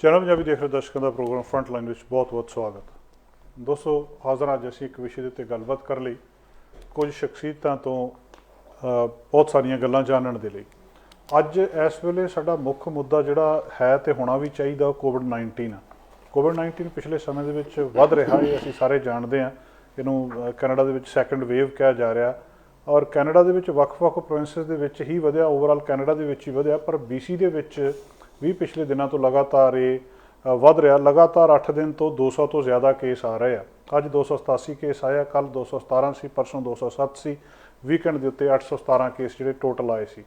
Channel Punjabi ਦੇਖ ਰਹੇ ਦਰਸ਼ਕਾਂ ਦਾ ਪ੍ਰੋਗਰਾਮ ਫਰੰਟ ਲਾਈਨ ਵਿੱਚ ਬਹੁਤ-ਬਹੁਤ ਸਵਾਗਤ। ਦੋਸਤੋ, ਹਾਜ਼ਰ ਅੱਜ ਅਸੀਂ ਇੱਕ ਵਿਸ਼ੇ ਦੇ ਉੱਤੇ ਗੱਲਬਾਤ ਕਰਨ ਲਈ ਕੁਝ ਸ਼ਖਸੀਅਤਾਂ ਤੋਂ ਬਹੁਤ ਸਾਰੀਆਂ ਗੱਲਾਂ ਜਾਣਨ ਦੇ ਲਈ। ਅੱਜ ਇਸ ਵੇਲੇ ਸਾਡਾ ਮੁੱਖ ਮੁੱਦਾ ਜਿਹੜਾ ਹੈ ਤੇ ਹੋਣਾ ਵੀ ਚਾਹੀਦਾ, ਕੋਵਿਡ-19 ਆ। ਕੋਵਿਡ-19 ਪਿਛਲੇ ਸਮੇਂ ਦੇ ਵਿੱਚ ਵੱਧ ਰਿਹਾ ਹੈ, ਅਸੀਂ ਸਾਰੇ ਜਾਣਦੇ ਹਾਂ। ਇਹਨੂੰ ਕੈਨੇਡਾ ਦੇ ਵਿੱਚ ਸੈਕੰਡ ਵੇਵ ਕਿਹਾ ਜਾ ਰਿਹਾ, ਔਰ ਕੈਨੇਡਾ ਦੇ ਵਿੱਚ ਵੱਖ-ਵੱਖ ਪ੍ਰੋਵਿੰਸਿਸ ਦੇ ਵਿੱਚ ਹੀ ਵਧਿਆ, ਓਵਰਆਲ ਕੈਨੇਡਾ ਦੇ ਵਿੱਚ ਹੀ ਵਧਿਆ, ਪਰ BC ਦੇ ਵਿੱਚ ਵੀ ਪਿਛਲੇ ਦਿਨਾਂ ਤੋਂ ਲਗਾਤਾਰ ਇਹ ਵੱਧ ਰਿਹਾ। ਲਗਾਤਾਰ 8 ਦਿਨ ਤੋਂ 200 ਤੋਂ ਜ਼ਿਆਦਾ ਕੇਸ ਆ ਰਹੇ ਆ। ਅੱਜ 287 ਕੇਸ ਆਇਆ, ਕੱਲ੍ਹ 217 ਸੀ, ਪਰਸੋਂ 207 ਸੀ, ਵੀਕਐਂਡ ਦੇ ਉੱਤੇ 817 ਕੇਸ ਜਿਹੜੇ ਟੋਟਲ ਆਏ ਸੀ।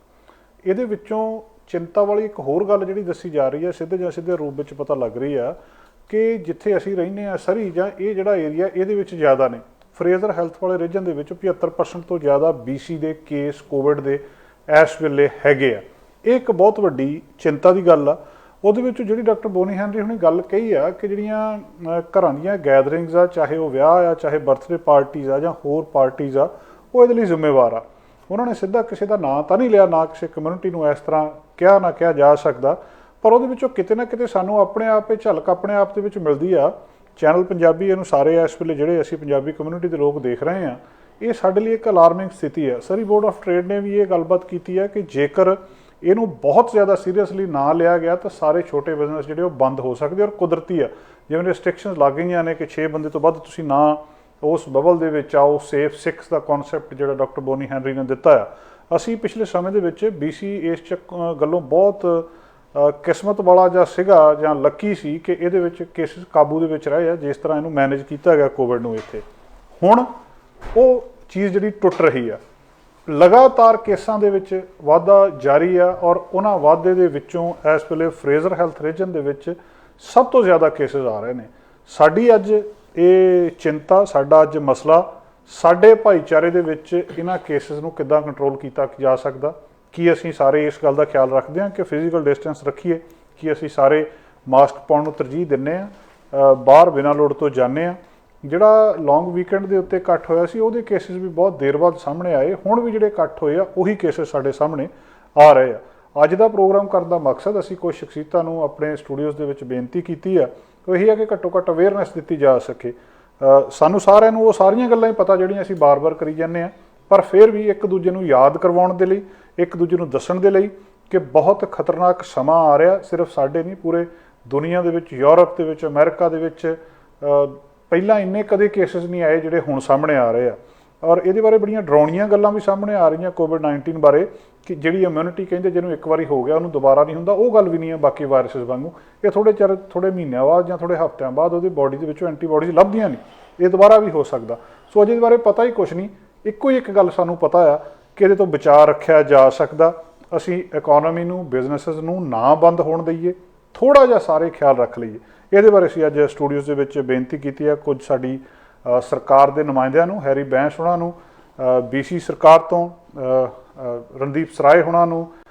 ਇਹਦੇ ਵਿੱਚੋਂ ਚਿੰਤਾ ਵਾਲੀ ਇੱਕ ਹੋਰ ਗੱਲ ਜਿਹੜੀ ਦੱਸੀ ਜਾ ਰਹੀ ਹੈ, ਸਿੱਧੇ ਜਾਂ ਸਿੱਧੇ ਰੂਪ ਵਿੱਚ ਪਤਾ ਲੱਗ ਰਹੀ ਆ ਕਿ ਜਿੱਥੇ ਅਸੀਂ ਰਹਿੰਦੇ ਹਾਂ ਸਰੀ ਜਾਂ ਇਹ ਜਿਹੜਾ ਏਰੀਆ, ਇਹਦੇ ਵਿੱਚ ਜ਼ਿਆਦਾ ਨੇ। ਫਰੇਜ਼ਰ ਹੈਲਥ ਵਾਲੇ ਰੀਜਨ ਦੇ ਵਿੱਚ 75% ਤੋਂ ਜ਼ਿਆਦਾ BC ਦੇ ਕੇਸ ਕੋਵਿਡ ਦੇ ਇਸ ਵੇਲੇ ਹੈਗੇ ਆ। ਇਹ ਇੱਕ ਬਹੁਤ ਵੱਡੀ ਚਿੰਤਾ ਦੀ ਗੱਲ ਆ। ਉਹਦੇ ਵਿੱਚ ਜਿਹੜੀ ਡਾਕਟਰ ਬੋਨੀ ਹੈਨਰੀ ਹੁਣੇ ਗੱਲ ਕਹੀ ਆ ਕਿ ਜਿਹੜੀਆਂ ਘਰਾਂ ਦੀਆਂ ਗੈਦਰਿੰਗਸ ਆ, ਚਾਹੇ ਉਹ ਵਿਆਹ ਆ, ਚਾਹੇ ਬਰਥਡੇ ਪਾਰਟੀਜ਼ ਆ ਜਾਂ ਹੋਰ ਪਾਰਟੀਜ਼ ਆ, ਉਹ ਇਹਦੇ ਲਈ ਜ਼ਿੰਮੇਵਾਰ ਆ। ਉਹਨਾਂ ਨੇ ਸਿੱਧਾ ਕਿਸੇ ਦਾ ਨਾਂ ਤਾਂ ਨਹੀਂ ਲਿਆ, ਨਾ ਕਿਸੇ ਕਮਿਊਨਿਟੀ ਨੂੰ ਇਸ ਤਰ੍ਹਾਂ ਕਿਹਾ ਨਾ ਕਿਹਾ ਜਾ ਸਕਦਾ, ਪਰ ਉਹਦੇ ਵਿੱਚੋਂ ਕਿਤੇ ਨਾ ਕਿਤੇ ਸਾਨੂੰ ਆਪਣੇ ਆਪ ਇਹ ਝਲਕ ਆਪਣੇ ਆਪ ਦੇ ਵਿੱਚ ਮਿਲਦੀ ਆ। ਚੈਨਲ ਪੰਜਾਬੀ ਇਹਨੂੰ ਸਾਰੇ ਇਸ ਵੇਲੇ ਜਿਹੜੇ ਅਸੀਂ ਪੰਜਾਬੀ ਕਮਿਊਨਿਟੀ ਦੇ ਲੋਕ ਦੇਖ ਰਹੇ ਹਾਂ, ਇਹ ਸਾਡੇ ਲਈ ਇੱਕ ਅਲਾਰਮਿੰਗ ਸਥਿਤੀ ਹੈ। ਸਰੀ ਬੋਰਡ ਆਫ ਟ੍ਰੇਡ ਨੇ ਵੀ ਇਹ ਗੱਲਬਾਤ ਕੀਤੀ ਹੈ ਕਿ ਜੇਕਰ ਇਹਨੂੰ ਬਹੁਤ ਜ਼ਿਆਦਾ ਸੀਰੀਅਸਲੀ ਨਾ ਲਿਆ ਗਿਆ ਤਾਂ ਸਾਰੇ ਛੋਟੇ ਬਿਜ਼ਨਸ ਜਿਹੜੇ ਉਹ ਬੰਦ ਹੋ ਸਕਦੇ। ਔਰ ਕੁਦਰਤੀ ਆ, ਜਿਵੇਂ ਰਿਸਟ੍ਰਿਕਸ਼ਨਸ ਲੱਗ ਗਈਆਂ ਨੇ ਕਿ 6 ਬੰਦੇ ਤੋਂ ਵੱਧ ਤੁਸੀਂ ਨਾ ਉਸ ਬਬਲ ਦੇ ਵਿੱਚ ਆਓ। ਸੇਫ 6 ਦਾ ਕਨਸੈਪਟ ਜਿਹੜਾ ਡਾਕਟਰ ਬੋਨੀ ਹੈਨਰੀ ਨੇ ਦਿੱਤਾ ਆ, ਅਸੀਂ ਪਿਛਲੇ ਸਮੇਂ ਦੇ ਵਿੱਚ BC ਇਸ ਗੱਲੋਂ ਬਹੁਤ ਕਿਸਮਤ ਵਾਲਾ ਜਾਂ ਸੀਗਾ ਜਾਂ ਲੱਕੀ ਸੀ ਕਿ ਇਹਦੇ ਵਿੱਚ ਕੇਸਿਸ ਕਾਬੂ ਦੇ ਵਿੱਚ ਰਹੇ ਆ, ਜਿਸ ਤਰ੍ਹਾਂ ਇਹਨੂੰ ਮੈਨੇਜ ਕੀਤਾ ਗਿਆ ਕੋਵਿਡ ਨੂੰ। ਇੱਥੇ ਹੁਣ ਉਹ ਚੀਜ਼ ਜਿਹੜੀ ਟੁੱਟ ਰਹੀ ਆ। ਲਗਾਤਾਰ ਕੇਸਾਂ ਦੇ ਵਿੱਚ ਵਾਧਾ ਜਾਰੀ ਆ, ਔਰ ਉਹਨਾਂ ਵਾਧੇ ਦੇ ਵਿੱਚੋਂ ਇਸ ਵੇਲੇ ਫਰੇਜ਼ਰ ਹੈਲਥ ਰੀਜਨ ਦੇ ਵਿੱਚ ਸਭ ਤੋਂ ਜ਼ਿਆਦਾ ਕੇਸਿਸ ਆ ਰਹੇ ਨੇ। ਸਾਡੀ ਅੱਜ ਇਹ ਚਿੰਤਾ, ਸਾਡਾ ਅੱਜ ਮਸਲਾ, ਸਾਡੇ ਭਾਈਚਾਰੇ ਦੇ ਵਿੱਚ ਇਹਨਾਂ ਕੇਸਿਸ ਨੂੰ ਕਿੱਦਾਂ ਕੰਟਰੋਲ ਕੀਤਾ ਜਾ ਸਕਦਾ। ਕੀ ਅਸੀਂ ਸਾਰੇ ਇਸ ਗੱਲ ਦਾ ਖਿਆਲ ਰੱਖਦੇ ਹਾਂ ਕਿ ਫਿਜ਼ੀਕਲ ਡਿਸਟੈਂਸ ਰੱਖੀਏ? ਕੀ ਅਸੀਂ ਸਾਰੇ ਮਾਸਕ ਪਾਉਣ ਨੂੰ ਤਰਜੀਹ ਦਿੰਦੇ ਹਾਂ? ਬਾਹਰ ਬਿਨਾਂ ਲੋੜ ਤੋਂ ਜਾਂਦੇ ਹਾਂ? ਜਿਹੜਾ ਲੌਂਗ ਵੀਕਐਂਡ ਦੇ ਉੱਤੇ ਇਕੱਠ ਹੋਇਆ ਸੀ, ਉਹਦੇ ਕੇਸਿਸ ਵੀ ਬਹੁਤ ਦੇਰ ਬਾਅਦ ਸਾਹਮਣੇ ਆਏ। ਹੁਣ ਵੀ ਜਿਹੜੇ ਇਕੱਠ ਹੋਏ ਆ, ਉਹੀ ਕੇਸਿਸ ਸਾਡੇ ਸਾਹਮਣੇ ਆ ਰਹੇ ਆ। ਅੱਜ ਦਾ ਪ੍ਰੋਗਰਾਮ ਕਰਨ ਦਾ ਮਕਸਦ, ਅਸੀਂ ਕੁਝ ਸ਼ਖਸੀਅਤਾਂ ਨੂੰ ਆਪਣੇ ਸਟੂਡੀਓਜ਼ ਦੇ ਵਿੱਚ ਬੇਨਤੀ ਕੀਤੀ ਆ, ਉਹ ਇਹੀ ਹੈ ਕਿ ਘੱਟੋ ਘੱਟ ਅਵੇਅਰਨੈਸ ਦਿੱਤੀ ਜਾ ਸਕੇ। ਸਾਨੂੰ ਸਾਰਿਆਂ ਨੂੰ ਉਹ ਸਾਰੀਆਂ ਗੱਲਾਂ ਹੀ ਪਤਾ ਜਿਹੜੀਆਂ ਅਸੀਂ ਬਾਰ-ਬਾਰ ਕਰੀ ਜਾਂਦੇ ਹਾਂ, ਪਰ ਫਿਰ ਵੀ ਇੱਕ ਦੂਜੇ ਨੂੰ ਯਾਦ ਕਰਵਾਉਣ ਦੇ ਲਈ, ਇੱਕ ਦੂਜੇ ਨੂੰ ਦੱਸਣ ਦੇ ਲਈ ਕਿ ਬਹੁਤ ਖਤਰਨਾਕ ਸਮਾਂ ਆ ਰਿਹਾ। ਸਿਰਫ ਸਾਡੇ ਨਹੀਂ, ਪੂਰੇ ਦੁਨੀਆ ਦੇ ਵਿੱਚ, ਯੂਰਪ ਦੇ ਵਿੱਚ, ਅਮਰੀਕਾ ਦੇ ਵਿੱਚ ਪਹਿਲਾਂ ਇੰਨੇ ਕਦੇ ਕੇਸਿਸ ਨਹੀਂ ਆਏ ਜਿਹੜੇ ਹੁਣ ਸਾਹਮਣੇ ਆ ਰਹੇ ਆ। ਔਰ ਇਹਦੇ ਬਾਰੇ ਬੜੀਆਂ ਡਰਾਉਣੀਆਂ ਗੱਲਾਂ ਵੀ ਸਾਹਮਣੇ ਆ ਰਹੀਆਂ ਕੋਵਿਡ-19 ਬਾਰੇ, ਕਿ ਜਿਹੜੀ ਇਮਿਊਨਿਟੀ ਕਹਿੰਦੇ ਜਿਹਨੂੰ ਇੱਕ ਵਾਰੀ ਹੋ ਗਿਆ ਉਹਨੂੰ ਦੁਬਾਰਾ ਨਹੀਂ ਹੁੰਦਾ। ਉਹ ਗੱਲ ਵੀ ਨਹੀਂ ਹੈ ਬਾਕੀ ਵਾਇਰਸਿਸ ਵਾਂਗੂ। ਇਹ ਥੋੜੇ ਮਹੀਨਿਆਂ ਬਾਅਦ ਜਾਂ ਥੋੜੇ ਹਫ਼ਤਿਆਂ ਬਾਅਦ ਉਹਦੀ ਬੋਡੀ ਦੇ ਵਿੱਚੋਂ ਐਂਟੀਬੋਡੀਜ਼ ਲੱਭਦੀਆਂ ਨਹੀਂ। ਇਹ ਦੁਬਾਰਾ ਵੀ ਹੋ ਸਕਦਾ। ਸੋ ਅਜੇ ਇਹਦੇ ਬਾਰੇ ਪਤਾ ਹੀ ਕੁਛ ਨਹੀਂ। ਇੱਕੋ ਹੀ ਇੱਕ ਗੱਲ ਸਾਨੂੰ ਪਤਾ ਆ ਕਿ ਇਹਦੇ ਤੋਂ ਬਚਾਅ ਰੱਖਿਆ ਜਾ ਸਕਦਾ। ਅਸੀਂ ਇਕੋਨਮੀ ਨੂੰ, ਬਿਜ਼ਨੈਸਿਸ ਨੂੰ ਨਾ ਬੰਦ ਹੋਣ ਦਈਏ, ਥੋੜ੍ਹਾ ਜਿਹਾ ਸਾਰੇ ਖਿਆਲ ਰੱਖ ਲਈਏ। ਇਹਦੇ ਬਾਰੇ ਅਸੀਂ ਅੱਜ ਸਟੂਡੀਓਜ਼ ਦੇ ਵਿੱਚ ਬੇਨਤੀ ਕੀਤੀ ਹੈ ਕੁਝ ਸਾਡੀ ਸਰਕਾਰ ਦੇ ਨੁਮਾਇੰਦਿਆਂ ਨੂੰ, ਹੈਰੀ ਬੈਂਸ ਹੋਣਾ ਨੂੰ, BC ਸਰਕਾਰ ਤੋਂ ਰਣਦੀਪ ਸਰਾਏ ਹੋਣਾ ਨੂੰ,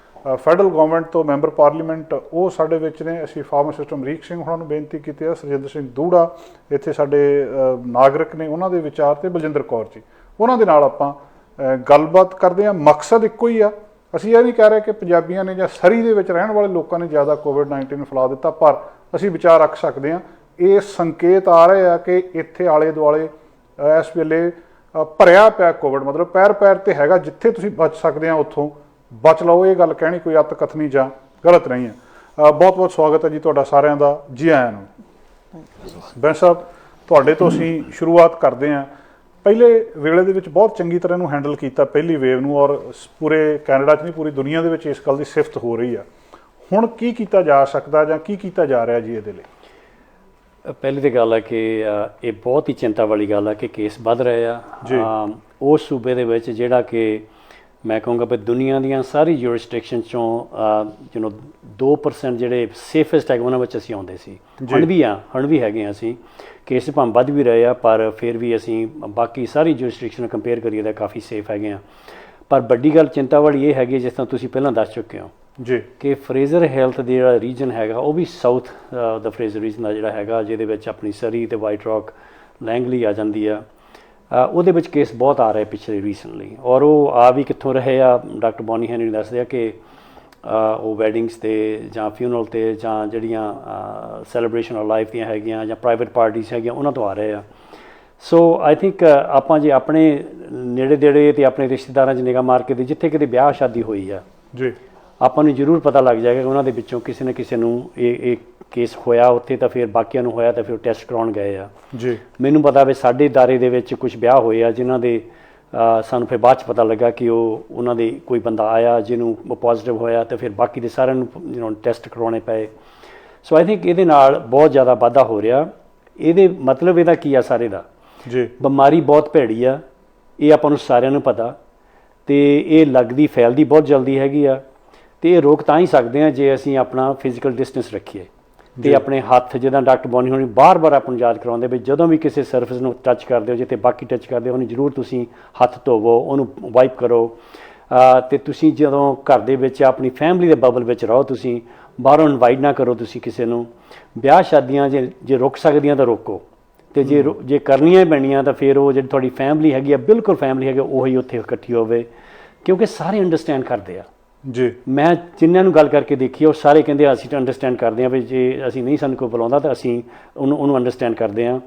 ਫੈਡਰਲ ਗਵਰਨਮੈਂਟ ਤੋਂ ਮੈਂਬਰ ਪਾਰਲੀਮੈਂਟ ਉਹ ਸਾਡੇ ਵਿੱਚ ਨੇ। ਅਸੀਂ ਫਾਰਮਾਸਿਸਟ ਅਮਰੀਕ ਸਿੰਘ ਹੋਣਾ ਨੂੰ ਬੇਨਤੀ ਕੀਤੀ ਹੈ, ਸਰਜਿੰਦਰ ਸਿੰਘ ਦੂੜਾ ਇੱਥੇ ਸਾਡੇ ਨਾਗਰਿਕ ਨੇ, ਉਹਨਾਂ ਦੇ ਵਿਚਾਰ, ਤੇ ਬਲਜਿੰਦਰ ਕੌਰ ਜੀ, ਉਹਨਾਂ ਦੇ ਨਾਲ ਆਪਾਂ ਗੱਲਬਾਤ ਕਰਦੇ ਹਾਂ। ਮਕਸਦ ਇੱਕੋ ਹੀ ਆ। ਅਸੀਂ ਇਹ ਨਹੀਂ ਕਹਿ ਰਹੇ ਕਿ ਪੰਜਾਬੀਆਂ ਨੇ ਜਾਂ ਸਰੀ ਦੇ ਵਿੱਚ ਰਹਿਣ ਵਾਲੇ ਲੋਕਾਂ ਨੇ ਜ਼ਿਆਦਾ ਕੋਵਿਡ-19 ਫੈਲਾ ਦਿੱਤਾ, ਪਰ ਅਸੀਂ ਵਿਚਾਰ ਰੱਖ ਸਕਦੇ ਹਾਂ। ਇਹ ਸੰਕੇਤ ਆ ਰਹੇ ਆ ਕਿ ਇੱਥੇ ਆਲੇ ਦੁਆਲੇ ਇਸ ਵੇਲੇ ਭਰਿਆ ਪਿਆ ਕੋਵਿਡ, ਮਤਲਬ ਪੈਰ ਪੈਰ 'ਤੇ ਹੈਗਾ। ਜਿੱਥੇ ਤੁਸੀਂ ਬਚ ਸਕਦੇ ਆ ਉੱਥੋਂ ਬਚ ਲਓ। ਇਹ ਗੱਲ ਕਹਿਣੀ ਕੋਈ ਅੱਤ ਕਥਨੀ ਜਾਂ ਗਲਤ ਨਹੀਂ ਹੈ। ਬਹੁਤ ਬਹੁਤ ਸਵਾਗਤ ਹੈ ਜੀ ਤੁਹਾਡਾ ਸਾਰਿਆਂ ਦਾ। ਜੀ ਆਇਆਂ ਨੂੰ। ਬੈਂਸ ਸਾਹਿਬ, ਤੁਹਾਡੇ ਤੋਂ ਅਸੀਂ ਸ਼ੁਰੂਆਤ ਕਰਦੇ ਹਾਂ। ਪਹਿਲੇ ਵੇਲੇ ਦੇ ਵਿੱਚ ਬਹੁਤ ਚੰਗੀ ਤਰ੍ਹਾਂ ਇਹਨੂੰ ਹੈਂਡਲ ਕੀਤਾ, ਪਹਿਲੀ ਵੇਵ ਨੂੰ, ਔਰ ਪੂਰੇ ਕੈਨੇਡਾ 'ਚ ਨਹੀਂ ਪੂਰੀ ਦੁਨੀਆ ਦੇ ਵਿੱਚ ਇਸ ਗੱਲ ਦੀ ਸਿਫਤ ਹੋ ਰਹੀ ਆ। ਹੁਣ ਕੀ ਕੀਤਾ ਜਾ ਸਕਦਾ ਜਾਂ ਕੀ ਕੀਤਾ ਜਾ ਰਿਹਾ ਜੀ ਇਹਦੇ ਲਈ? ਪਹਿਲੀ ਤਾਂ ਗੱਲ ਹੈ ਕਿ ਇਹ ਬਹੁਤ ਹੀ ਚਿੰਤਾ ਵਾਲੀ ਗੱਲ ਹੈ ਕਿ ਕੇਸ ਵੱਧ ਰਹੇ ਆ ਉਸ ਸੂਬੇ ਦੇ ਵਿੱਚ, ਜਿਹੜਾ ਕਿ ਮੈਂ ਕਹੂੰਗਾ ਵੀ ਦੁਨੀਆ ਦੀਆਂ ਸਾਰੀ ਜੂਰਿਸਡਿਕਸ਼ਨ 'ਚੋਂ 2% ਜਿਹੜੇ ਸੇਫੈਸਟ ਹੈਗੇ ਉਹਨਾਂ ਵਿੱਚ ਅਸੀਂ ਆਉਂਦੇ ਸੀ। ਹੁਣ ਵੀ ਹੈਗੇ ਹਾਂ ਅਸੀਂ। ਕੇਸ ਭਾਵੇਂ ਵੱਧ ਵੀ ਰਹੇ ਆ, ਪਰ ਫਿਰ ਵੀ ਅਸੀਂ ਬਾਕੀ ਸਾਰੀ ਜੂਰਿਸਡਿਕਸ਼ਨ ਕੰਪੇਅਰ ਕਰੀਏ ਤਾਂ ਕਾਫੀ ਸੇਫ ਹੈਗੇ ਹਾਂ। ਪਰ ਵੱਡੀ ਗੱਲ ਚਿੰਤਾ ਵਾਲੀ ਇਹ ਹੈਗੀ, ਜਿਸ ਤਰ੍ਹਾਂ ਤੁਸੀਂ ਪਹਿਲਾਂ ਦੱਸ ਚੁੱਕੇ ਹੋ ਜੀ, ਕਿ ਫਰੇਜ਼ਰ ਹੈਲਥ ਦੇ ਜਿਹੜਾ ਰੀਜਨ ਹੈਗਾ, ਉਹ ਵੀ ਸਾਊਥ ਦਾ ਫਰੇਜ਼ਰ ਰੀਜਨ ਦਾ ਜਿਹੜਾ ਹੈਗਾ, ਜਿਹਦੇ ਵਿੱਚ ਆਪਣੀ ਸਰੀ ਅਤੇ ਵਾਈਟ ਰੌਕ, ਲੈਂਗਲੀ ਆ ਜਾਂਦੀ ਆ, ਉਹਦੇ ਵਿੱਚ ਕੇਸ ਬਹੁਤ ਆ ਰਹੇ ਪਿਛਲੇ ਰੀਸੈਂਟਲੀ। ਔਰ ਉਹ ਆ ਵੀ ਕਿੱਥੋਂ ਰਹੇ ਆ, ਡਾਕਟਰ ਬੋਨੀ ਹੈਨਰੀ ਦੱਸਦੇ ਆ ਕਿ ਉਹ ਵੈਡਿੰਗਸ 'ਤੇ ਜਾਂ ਫਿਊਨਰਲ 'ਤੇ ਜਾਂ ਜਿਹੜੀਆਂ ਸੈਲੀਬ੍ਰੇਸ਼ਨ ਆਫ ਲਾਈਫ ਦੀਆਂ ਹੈਗੀਆਂ ਜਾਂ ਪ੍ਰਾਈਵੇਟ ਪਾਰਟੀਜ਼ ਹੈਗੀਆਂ ਉਹਨਾਂ ਤੋਂ ਆ ਰਹੇ ਆ। ਸੋ ਆਈ ਥਿੰਕ ਆਪਾਂ ਜੇ ਆਪਣੇ ਨੇੜੇ ਦੇੜੇ ਅਤੇ ਆਪਣੇ ਰਿਸ਼ਤੇਦਾਰਾਂ 'ਚ ਨਿਗਾਹ ਮਾਰ ਕੇ ਦੇ ਜਿੱਥੇ ਕਿਤੇ ਵਿਆਹ ਸ਼ਾਦੀ ਹੋਈ ਆ ਜੀ, ਆਪਾਂ ਨੂੰ ਜ਼ਰੂਰ ਪਤਾ ਲੱਗ ਜਾਏਗਾ ਕਿ ਉਹਨਾਂ ਦੇ ਵਿੱਚੋਂ ਕਿਸੇ ਨਾ ਕਿਸੇ ਨੂੰ ਇਹ ਕੇਸ ਹੋਇਆ ਉੱਥੇ, ਤਾਂ ਫਿਰ ਬਾਕੀਆਂ ਨੂੰ ਹੋਇਆ ਤਾਂ ਫਿਰ ਉਹ ਟੈਸਟ ਕਰਾਉਣ ਗਏ ਆ ਜੀ। ਮੈਨੂੰ ਪਤਾ ਵੀ ਸਾਡੇ ਦਾਇਰੇ ਦੇ ਵਿੱਚ ਕੁਝ ਵਿਆਹ ਹੋਏ ਆ ਜਿਨ੍ਹਾਂ ਦੇ ਸਾਨੂੰ ਫਿਰ ਬਾਅਦ 'ਚ ਪਤਾ ਲੱਗਾ ਕਿ ਉਹਨਾਂ ਦੇ ਕੋਈ ਬੰਦਾ ਆਇਆ ਜਿਹਨੂੰ ਪੋਜ਼ੀਟਿਵ ਹੋਇਆ, ਅਤੇ ਫਿਰ ਬਾਕੀ ਦੇ ਸਾਰਿਆਂ ਨੂੰ ਟੈਸਟ ਕਰਵਾਉਣੇ ਪਏ। ਸੋ ਆਈ ਥਿੰਕ ਇਹਦੇ ਨਾਲ ਬਹੁਤ ਜ਼ਿਆਦਾ ਵਾਧਾ ਹੋ ਰਿਹਾ। ਇਹਦੇ ਮਤਲਬ ਇਹਦਾ ਕੀ ਆ ਸਾਰੇ ਦਾ ਜੀ, ਬਿਮਾਰੀ ਬਹੁਤ ਭੈੜੀ ਆ, ਇਹ ਆਪਾਂ ਨੂੰ ਸਾਰਿਆਂ ਨੂੰ ਪਤਾ, ਅਤੇ ਇਹ ਲੱਗਦੀ ਫੈਲਦੀ ਬਹੁਤ ਜਲਦੀ ਹੈਗੀ ਆ, ਅਤੇ ਇਹ ਰੋਕ ਤਾਂ ਹੀ ਸਕਦੇ ਹਾਂ ਜੇ ਅਸੀਂ ਆਪਣਾ ਫਿਜ਼ੀਕਲ ਡਿਸਟੈਂਸ ਰੱਖੀਏ ਅਤੇ ਆਪਣੇ ਹੱਥ, ਜਿੱਦਾਂ ਡਾਕਟਰ ਬੋਨੀ ਹੋਣੀ ਬਾਰ-ਬਾਰ ਆਪਾਂ ਨੂੰ ਯਾਦ ਕਰਵਾਉਂਦੇ ਵੀ ਜਦੋਂ ਵੀ ਕਿਸੇ ਸਰਫੇਸ ਨੂੰ ਟੱਚ ਕਰਦੇ ਹੋ ਜਿੱਥੇ ਬਾਕੀ ਟੱਚ ਕਰਦੇ ਹੋ ਉਹਨੂੰ ਜ਼ਰੂਰ ਤੁਸੀਂ ਹੱਥ ਧੋਵੋ, ਉਹਨੂੰ ਵਾਈਪ ਕਰੋ, ਅਤੇ ਤੁਸੀਂ ਜਦੋਂ ਘਰ ਦੇ ਵਿੱਚ ਆਪਣੀ ਫੈਮਿਲੀ ਦੇ ਬਬਲ ਵਿੱਚ ਰਹੋ, ਤੁਸੀਂ ਬਾਹਰੋਂ ਇਨਵਾਈਟ ਨਾ ਕਰੋ ਤੁਸੀਂ ਕਿਸੇ ਨੂੰ। ਵਿਆਹ ਸ਼ਾਦੀਆਂ ਜੇ ਰੁਕ ਸਕਦੀਆਂ ਤਾਂ ਰੋਕੋ, ਅਤੇ ਜੇ ਕਰਨੀਆਂ ਹੀ ਪੈਣੀਆਂ ਤਾਂ ਫਿਰ ਉਹ ਜਿਹੜੀ ਤੁਹਾਡੀ ਫੈਮਿਲੀ ਹੈਗੀ ਆ, ਬਿਲਕੁਲ ਫੈਮਿਲੀ ਹੈਗੀ, ਉਹੀ ਉੱਥੇ ਇਕੱਠੀ ਹੋਵੇ, ਕਿਉਂਕਿ ਸਾਰੇ ਅੰਡਰਸਟੈਂਡ ਕਰਦੇ ਆ ਜੀ। ਮੈਂ ਜਿਨ੍ਹਾਂ ਨੂੰ ਗੱਲ ਕਰਕੇ ਦੇਖੀ ਉਹ ਸਾਰੇ ਕਹਿੰਦੇ ਅਸੀਂ ਤਾਂ ਅੰਡਰਸਟੈਂਡ ਕਰਦੇ ਹਾਂ ਵੀ ਜੇ ਅਸੀਂ ਨਹੀਂ ਸਾਨੂੰ ਕੋਈ ਬੁਲਾਉਂਦਾ ਤਾਂ ਅਸੀਂ ਉਹਨੂੰ ਅੰਡਰਸਟੈਂਡ ਕਰਦੇ ਹਾਂ।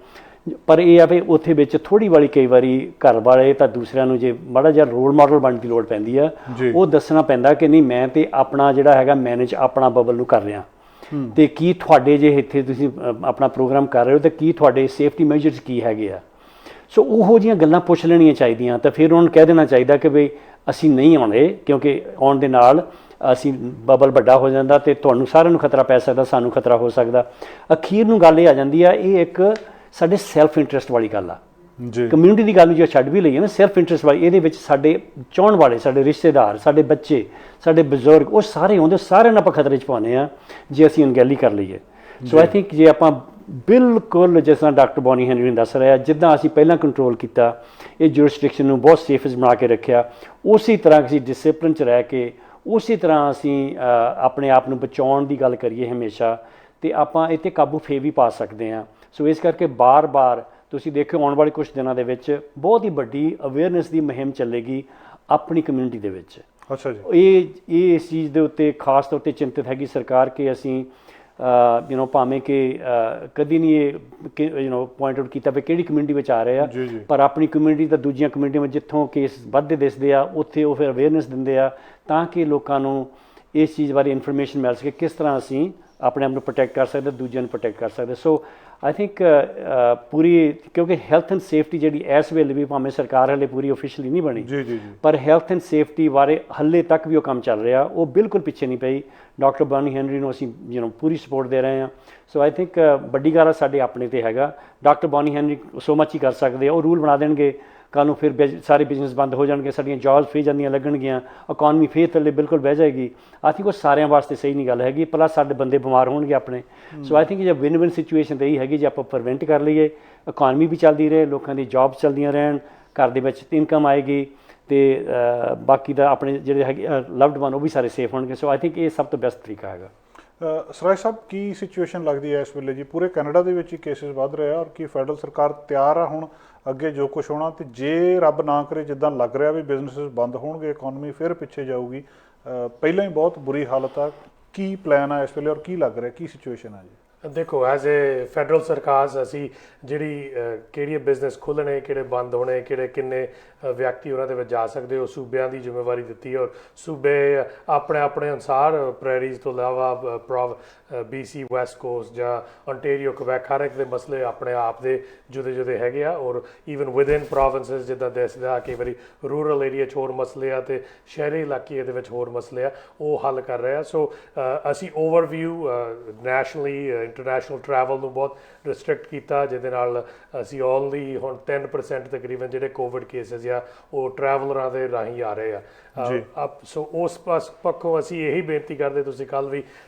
ਪਰ ਇਹ ਆ ਵੀ ਉੱਥੇ ਵਿੱਚ ਥੋੜ੍ਹੀ ਵਾਲੀ ਕਈ ਵਾਰੀ ਘਰ ਵਾਲੇ ਤਾਂ ਦੂਸਰਿਆਂ ਨੂੰ ਜੇ ਮਾੜਾ ਜਿਹਾ ਰੋਲ ਮਾਡਲ ਬਣਨ ਦੀ ਲੋੜ ਪੈਂਦੀ ਆ, ਉਹ ਦੱਸਣਾ ਪੈਂਦਾ ਕਿ ਨਹੀਂ ਮੈਂ ਤਾਂ ਆਪਣਾ ਜਿਹੜਾ ਹੈਗਾ ਮੈਨੇਜ ਆਪਣਾ ਬਬਲ ਨੂੰ ਕਰ ਰਿਹਾ, ਅਤੇ ਕੀ ਤੁਹਾਡੇ ਜੇ ਇੱਥੇ ਤੁਸੀਂ ਆਪਣਾ ਪ੍ਰੋਗਰਾਮ ਕਰ ਰਹੇ ਹੋ ਤਾਂ ਕੀ ਤੁਹਾਡੇ ਸੇਫਟੀ ਮੈਜਰਸ ਕੀ ਹੈਗੇ ਆ। ਸੋ ਉਹੋ ਜਿਹੀਆਂ ਗੱਲਾਂ ਪੁੱਛ ਲੈਣੀਆਂ ਚਾਹੀਦੀਆਂ, ਤਾਂ ਫਿਰ ਉਹਨਾਂ ਨੂੰ ਕਹਿ ਦੇਣਾ ਚਾਹੀਦਾ ਕਿ ਬਈ ਅਸੀਂ ਨਹੀਂ ਆਉਂਦੇ, ਕਿਉਂਕਿ ਆਉਣ ਦੇ ਨਾਲ ਅਸੀਂ ਬਬਲ ਵੱਡਾ ਹੋ ਜਾਂਦਾ ਅਤੇ ਤੁਹਾਨੂੰ ਸਾਰਿਆਂ ਨੂੰ ਖਤਰਾ ਪੈ ਸਕਦਾ, ਸਾਨੂੰ ਖਤਰਾ ਹੋ ਸਕਦਾ। ਅਖੀਰ ਨੂੰ ਗੱਲ ਇਹ ਆ ਜਾਂਦੀ ਆ, ਇਹ ਇੱਕ ਸਾਡੇ ਸੈਲਫ ਇੰਟਰਸਟ ਵਾਲੀ ਗੱਲ ਆ ਜੀ। ਕਮਿਊਨਿਟੀ ਦੀ ਗੱਲ ਨੂੰ ਜੇ ਛੱਡ ਵੀ ਲਈਏ ਨਾ, ਸੈਲਫ ਇੰਟਰਸਟ ਵਾਲੀ, ਇਹਦੇ ਵਿੱਚ ਸਾਡੇ ਚਾਹੁਣ ਵਾਲੇ, ਸਾਡੇ ਰਿਸ਼ਤੇਦਾਰ, ਸਾਡੇ ਬੱਚੇ, ਸਾਡੇ ਬਜ਼ੁਰਗ, ਉਹ ਸਾਰੇ ਆਉਂਦੇ, ਸਾਰਿਆਂ ਨੂੰ ਆਪਾਂ ਖਤਰੇ 'ਚ ਪਾਉਂਦੇ ਹਾਂ ਜੇ ਅਸੀਂ ਅਣਗਹਿਲੀ ਕਰ ਲਈਏ। ਸੋ ਆਈ ਥਿੰਕ ਜੇ ਆਪਾਂ ਬਿਲਕੁਲ ਜਿਸ ਤਰ੍ਹਾਂ ਡਾਕਟਰ ਬੋਨੀ ਹੈਨਰੀ ਨੇ ਦੱਸ ਰਿਹਾ, ਜਿੱਦਾਂ ਅਸੀਂ ਪਹਿਲਾਂ ਕੰਟਰੋਲ ਕੀਤਾ, ਇਹ ਜੂਰਿਸਡਿਕਸ਼ਨ ਨੂੰ ਬਹੁਤ ਸੇਫਸ ਬਣਾ ਕੇ ਰੱਖਿਆ, ਉਸੇ ਤਰ੍ਹਾਂ ਅਸੀਂ ਡਿਸਿਪਲਿਨ 'ਚ ਰਹਿ ਕੇ ਉਸੇ ਤਰ੍ਹਾਂ ਅਸੀਂ ਆਪਣੇ ਆਪ ਨੂੰ ਬਚਾਉਣ ਦੀ ਗੱਲ ਕਰੀਏ ਹਮੇਸ਼ਾ, ਅਤੇ ਆਪਾਂ ਇਹ 'ਤੇ ਕਾਬੂ ਫੇਰ ਵੀ ਪਾ ਸਕਦੇ ਹਾਂ। ਸੋ ਇਸ ਕਰਕੇ ਬਾਰ-ਬਾਰ ਤੁਸੀਂ ਦੇਖਿਓ ਆਉਣ ਵਾਲੇ ਕੁਛ ਦਿਨਾਂ ਦੇ ਵਿੱਚ ਬਹੁਤ ਹੀ ਵੱਡੀ ਅਵੇਅਰਨੈਸ ਦੀ ਮੁਹਿੰਮ ਚੱਲੇਗੀ ਆਪਣੀ ਕਮਿਊਨਿਟੀ ਦੇ ਵਿੱਚ। ਅੱਛਾ ਜੀ, ਇਹ ਇਸ ਚੀਜ਼ ਦੇ ਉੱਤੇ ਖਾਸ ਤੌਰ 'ਤੇ ਚਿੰਤਤ ਹੈਗੀ ਸਰਕਾਰ ਕਿ ਅਸੀਂ ਭਾਵੇਂ ਕਿ ਕਦੀ ਨਹੀਂ ਇਹ ਪੁਆਇੰਟ ਆਊਟ ਕੀਤਾ ਵੀ ਕਿਹੜੀ ਕਮਿਊਨਿਟੀ ਵਿੱਚ ਆ ਰਹੇ ਆ, ਪਰ ਆਪਣੀ ਕਮਿਊਨਿਟੀ ਤਾਂ ਦੂਜੀਆਂ ਕਮਿਊਨਿਟੀਆਂ ਵਿੱਚ ਜਿੱਥੋਂ ਕੇਸ ਵੱਧਦੇ ਦਿਸਦੇ ਆ ਉੱਥੇ ਉਹ ਫਿਰ ਅਵੇਅਰਨੈਸ ਦਿੰਦੇ ਆ, ਤਾਂ ਕਿ ਲੋਕਾਂ ਨੂੰ ਇਸ ਚੀਜ਼ ਬਾਰੇ ਇਨਫੋਰਮੇਸ਼ਨ ਮਿਲ ਸਕੇ ਕਿਸ ਤਰ੍ਹਾਂ ਅਸੀਂ ਆਪਣੇ ਆਪ ਨੂੰ ਪ੍ਰੋਟੈਕਟ ਕਰ ਸਕਦੇ, ਦੂਜਿਆਂ ਨੂੰ ਪ੍ਰੋਟੈਕਟ ਕਰ ਸਕਦੇ। ਸੋ ਆਈ ਥਿੰਕ ਪੂਰੀ, ਕਿਉਂਕਿ ਹੈਲਥ ਐਂਡ ਸੇਫਟੀ ਜਿਹੜੀ ਇਸ ਵੇਲੇ ਵੀ ਭਾਵੇਂ ਸਰਕਾਰ ਹਾਲੇ ਪੂਰੀ ਓਫੀਸ਼ੀਅਲੀ ਨਹੀਂ ਬਣੀ, ਪਰ ਹੈਲਥ ਐਂਡ ਸੇਫਟੀ ਬਾਰੇ ਹਾਲੇ ਤੱਕ ਵੀ ਉਹ ਕੰਮ ਚੱਲ ਰਿਹਾ, ਉਹ ਬਿਲਕੁਲ ਪਿੱਛੇ ਨਹੀਂ ਪਈ। ਡਾਕਟਰ ਬੋਨੀ ਹੈਨਰੀ ਨੂੰ ਅਸੀਂ ਪੂਰੀ ਸਪੋਰਟ ਦੇ ਰਹੇ ਹਾਂ। ਸੋ ਆਈ ਥਿੰਕ ਵੱਡੀ ਗੱਲ ਸਾਡੇ ਆਪਣੇ 'ਤੇ ਹੈਗਾ। ਡਾਕਟਰ ਬੋਨੀ ਹੈਨਰੀ ਸੋ ਮੱਚ ਹੀ ਕਰ ਸਕਦੇ ਆ, ਉਹ ਰੂਲ ਬਣਾ ਦੇਣਗੇ, ਕੱਲ੍ਹ ਨੂੰ ਫਿਰ ਸਾਰੇ ਬਿਜ਼ਨਸ ਬੰਦ ਹੋ ਜਾਣਗੇ, ਸਾਡੀਆਂ ਜੌਬਸ ਫੇਰ ਜਾਂਦੀਆਂ ਲੱਗਣਗੀਆਂ, ਇਕੋਨਮੀ ਫੇਰ ਥੱਲੇ ਬਿਲਕੁਲ ਬਹਿ ਜਾਏਗੀ। ਆਈ ਥਿੰਕ ਉਹ ਸਾਰਿਆਂ ਵਾਸਤੇ ਸਹੀ ਨਹੀਂ ਗੱਲ ਹੈਗੀ, ਪਲੱਸ ਸਾਡੇ ਬੰਦੇ ਬਿਮਾਰ ਹੋਣਗੇ ਆਪਣੇ। ਸੋ ਆਈ ਥਿੰਕ ਜੇ ਵਿਨ ਵਿਨ ਸਿਚੁਏਸ਼ਨ ਤਾਂ ਇਹੀ ਹੈਗੀ, ਜੇ ਆਪਾਂ ਪ੍ਰੀਵੈਂਟ ਕਰ ਲਈਏ, ਇਕੋਨਮੀ ਵੀ ਚੱਲਦੀ ਰਹੇ, ਲੋਕਾਂ ਦੀ ਜੌਬਸ ਚੱਲਦੀਆਂ ਰਹਿਣ, ਘਰ ਦੇ ਵਿੱਚ ਇਨਕਮ ਆਏਗੀ, ਅਤੇ ਬਾਕੀ ਦਾ ਆਪਣੇ ਜਿਹੜੇ ਹੈਗੇ ਲਵਡ ਵਨ ਉਹ ਵੀ ਸਾਰੇ ਸੇਫ ਹੋਣਗੇ। ਸੋ ਆਈ ਥਿੰਕ ਇਹ ਸਭ ਤੋਂ ਬੈਸਟ ਤਰੀਕਾ ਹੈਗਾ। ਸਰਾਜ ਸਾਹਿਬ, ਕੀ ਸਿਚੁਏਸ਼ਨ ਲੱਗਦੀ ਹੈ ਇਸ ਵੇਲੇ ਜੀ? ਪੂਰੇ ਕੈਨੇਡਾ ਦੇ ਵਿੱਚ ਹੀ ਕੇਸਿਸ ਵੱਧ ਰਹੇ ਆ, ਔਰ ਕੀ ਫੈਡਰਲ ਸਰਕਾਰ ਤਿਆਰ ਆ ਹੁਣ ਅੱਗੇ ਜੋ ਕੁਛ ਹੋਣਾ, ਅਤੇ ਜੇ ਰੱਬ ਨਾ ਕਰੇ ਜਿੱਦਾਂ ਲੱਗ ਰਿਹਾ ਵੀ ਬਿਜ਼ਨਸਿਸ ਬੰਦ ਹੋਣਗੇ, ਇਕੋਨਮੀ ਫਿਰ ਪਿੱਛੇ ਜਾਊਗੀ, ਪਹਿਲਾਂ ਹੀ ਬਹੁਤ ਬੁਰੀ ਹਾਲਤ ਆ, ਕੀ ਪਲਾਨ ਆ ਇਸ ਵੇਲੇ ਔਰ ਕੀ ਲੱਗ ਰਿਹਾ, ਕੀ ਸਿਚੁਏਸ਼ਨ ਆ ਜੀ? ਦੇਖੋ, ਐਜ਼ ਏ ਫੈਡਰਲ ਸਰਕਾਰ ਅਸੀਂ ਜਿਹੜੀ ਕਿਹੜੇ ਬਿਜ਼ਨਸ ਖੁੱਲ੍ਹਣੇ, ਕਿਹੜੇ ਬੰਦ ਹੋਣੇ, ਕਿੰਨੇ ਵਿਅਕਤੀ ਉਹਨਾਂ ਦੇ ਵਿੱਚ ਜਾ ਸਕਦੇ, ਉਹ ਸੂਬਿਆਂ ਦੀ ਜ਼ਿੰਮੇਵਾਰੀ ਦਿੱਤੀ, ਔਰ ਸੂਬੇ ਆਪਣੇ ਅਨੁਸਾਰ ਪ੍ਰੈਰੀਜ਼ ਤੋਂ ਇਲਾਵਾ BC ਵੈਸਟ ਕੋਸਟ ਜਾਂ ontario quebec ਹਰ ਇੱਕ ਦੇ ਮਸਲੇ ਆਪਣੇ ਆਪ ਦੇ ਜੁਦੇ ਹੈਗੇ ਆ, ਔਰ ਈਵਨ ਵਿਦਇਨ ਪ੍ਰੋਵਿੰਸਿਸ ਜਿੱਦਾਂ ਦੱਸਦਾ ਕਈ ਵਾਰੀ ਰੂਰਲ ਏਰੀਆ 'ਚ ਹੋਰ ਮਸਲੇ ਆ ਅਤੇ ਸ਼ਹਿਰੀ ਇਲਾਕੇ ਦੇ ਵਿੱਚ ਹੋਰ ਮਸਲੇ ਆ, ਉਹ ਹੱਲ ਕਰ ਰਹੇ ਆ। ਸੋ ਅਸੀਂ ਓਵਰਵਿਊ ਨੈਸ਼ਨਲੀ ਇੰਟਰਨੈਸ਼ਨਲ ਟਰੈਵਲ ਨੂੰ ਬਹੁਤ ਰਿਸਟ੍ਰਿਕਟ ਕੀਤਾ, ਜਿਹਦੇ ਨਾਲ ਅਸੀਂ ਓਨਲੀ ਹੁਣ 10% ਤਕਰੀਬਨ ਜਿਹੜੇ ਕੋਵਿਡ ਕੇਸਿਸ ਆ ਉਹ ਟਰੈਵਲਰਾਂ ਦੇ ਰਾਹੀਂ ਆ ਰਹੇ ਆ। ਸੋ ਉਸ ਪੱਖੋਂ ਅਸੀਂ ਇਹੀ ਬੇਨਤੀ ਕਰਦੇ, ਤੁਸੀਂ ਕੱਲ੍ਹ ਵੀ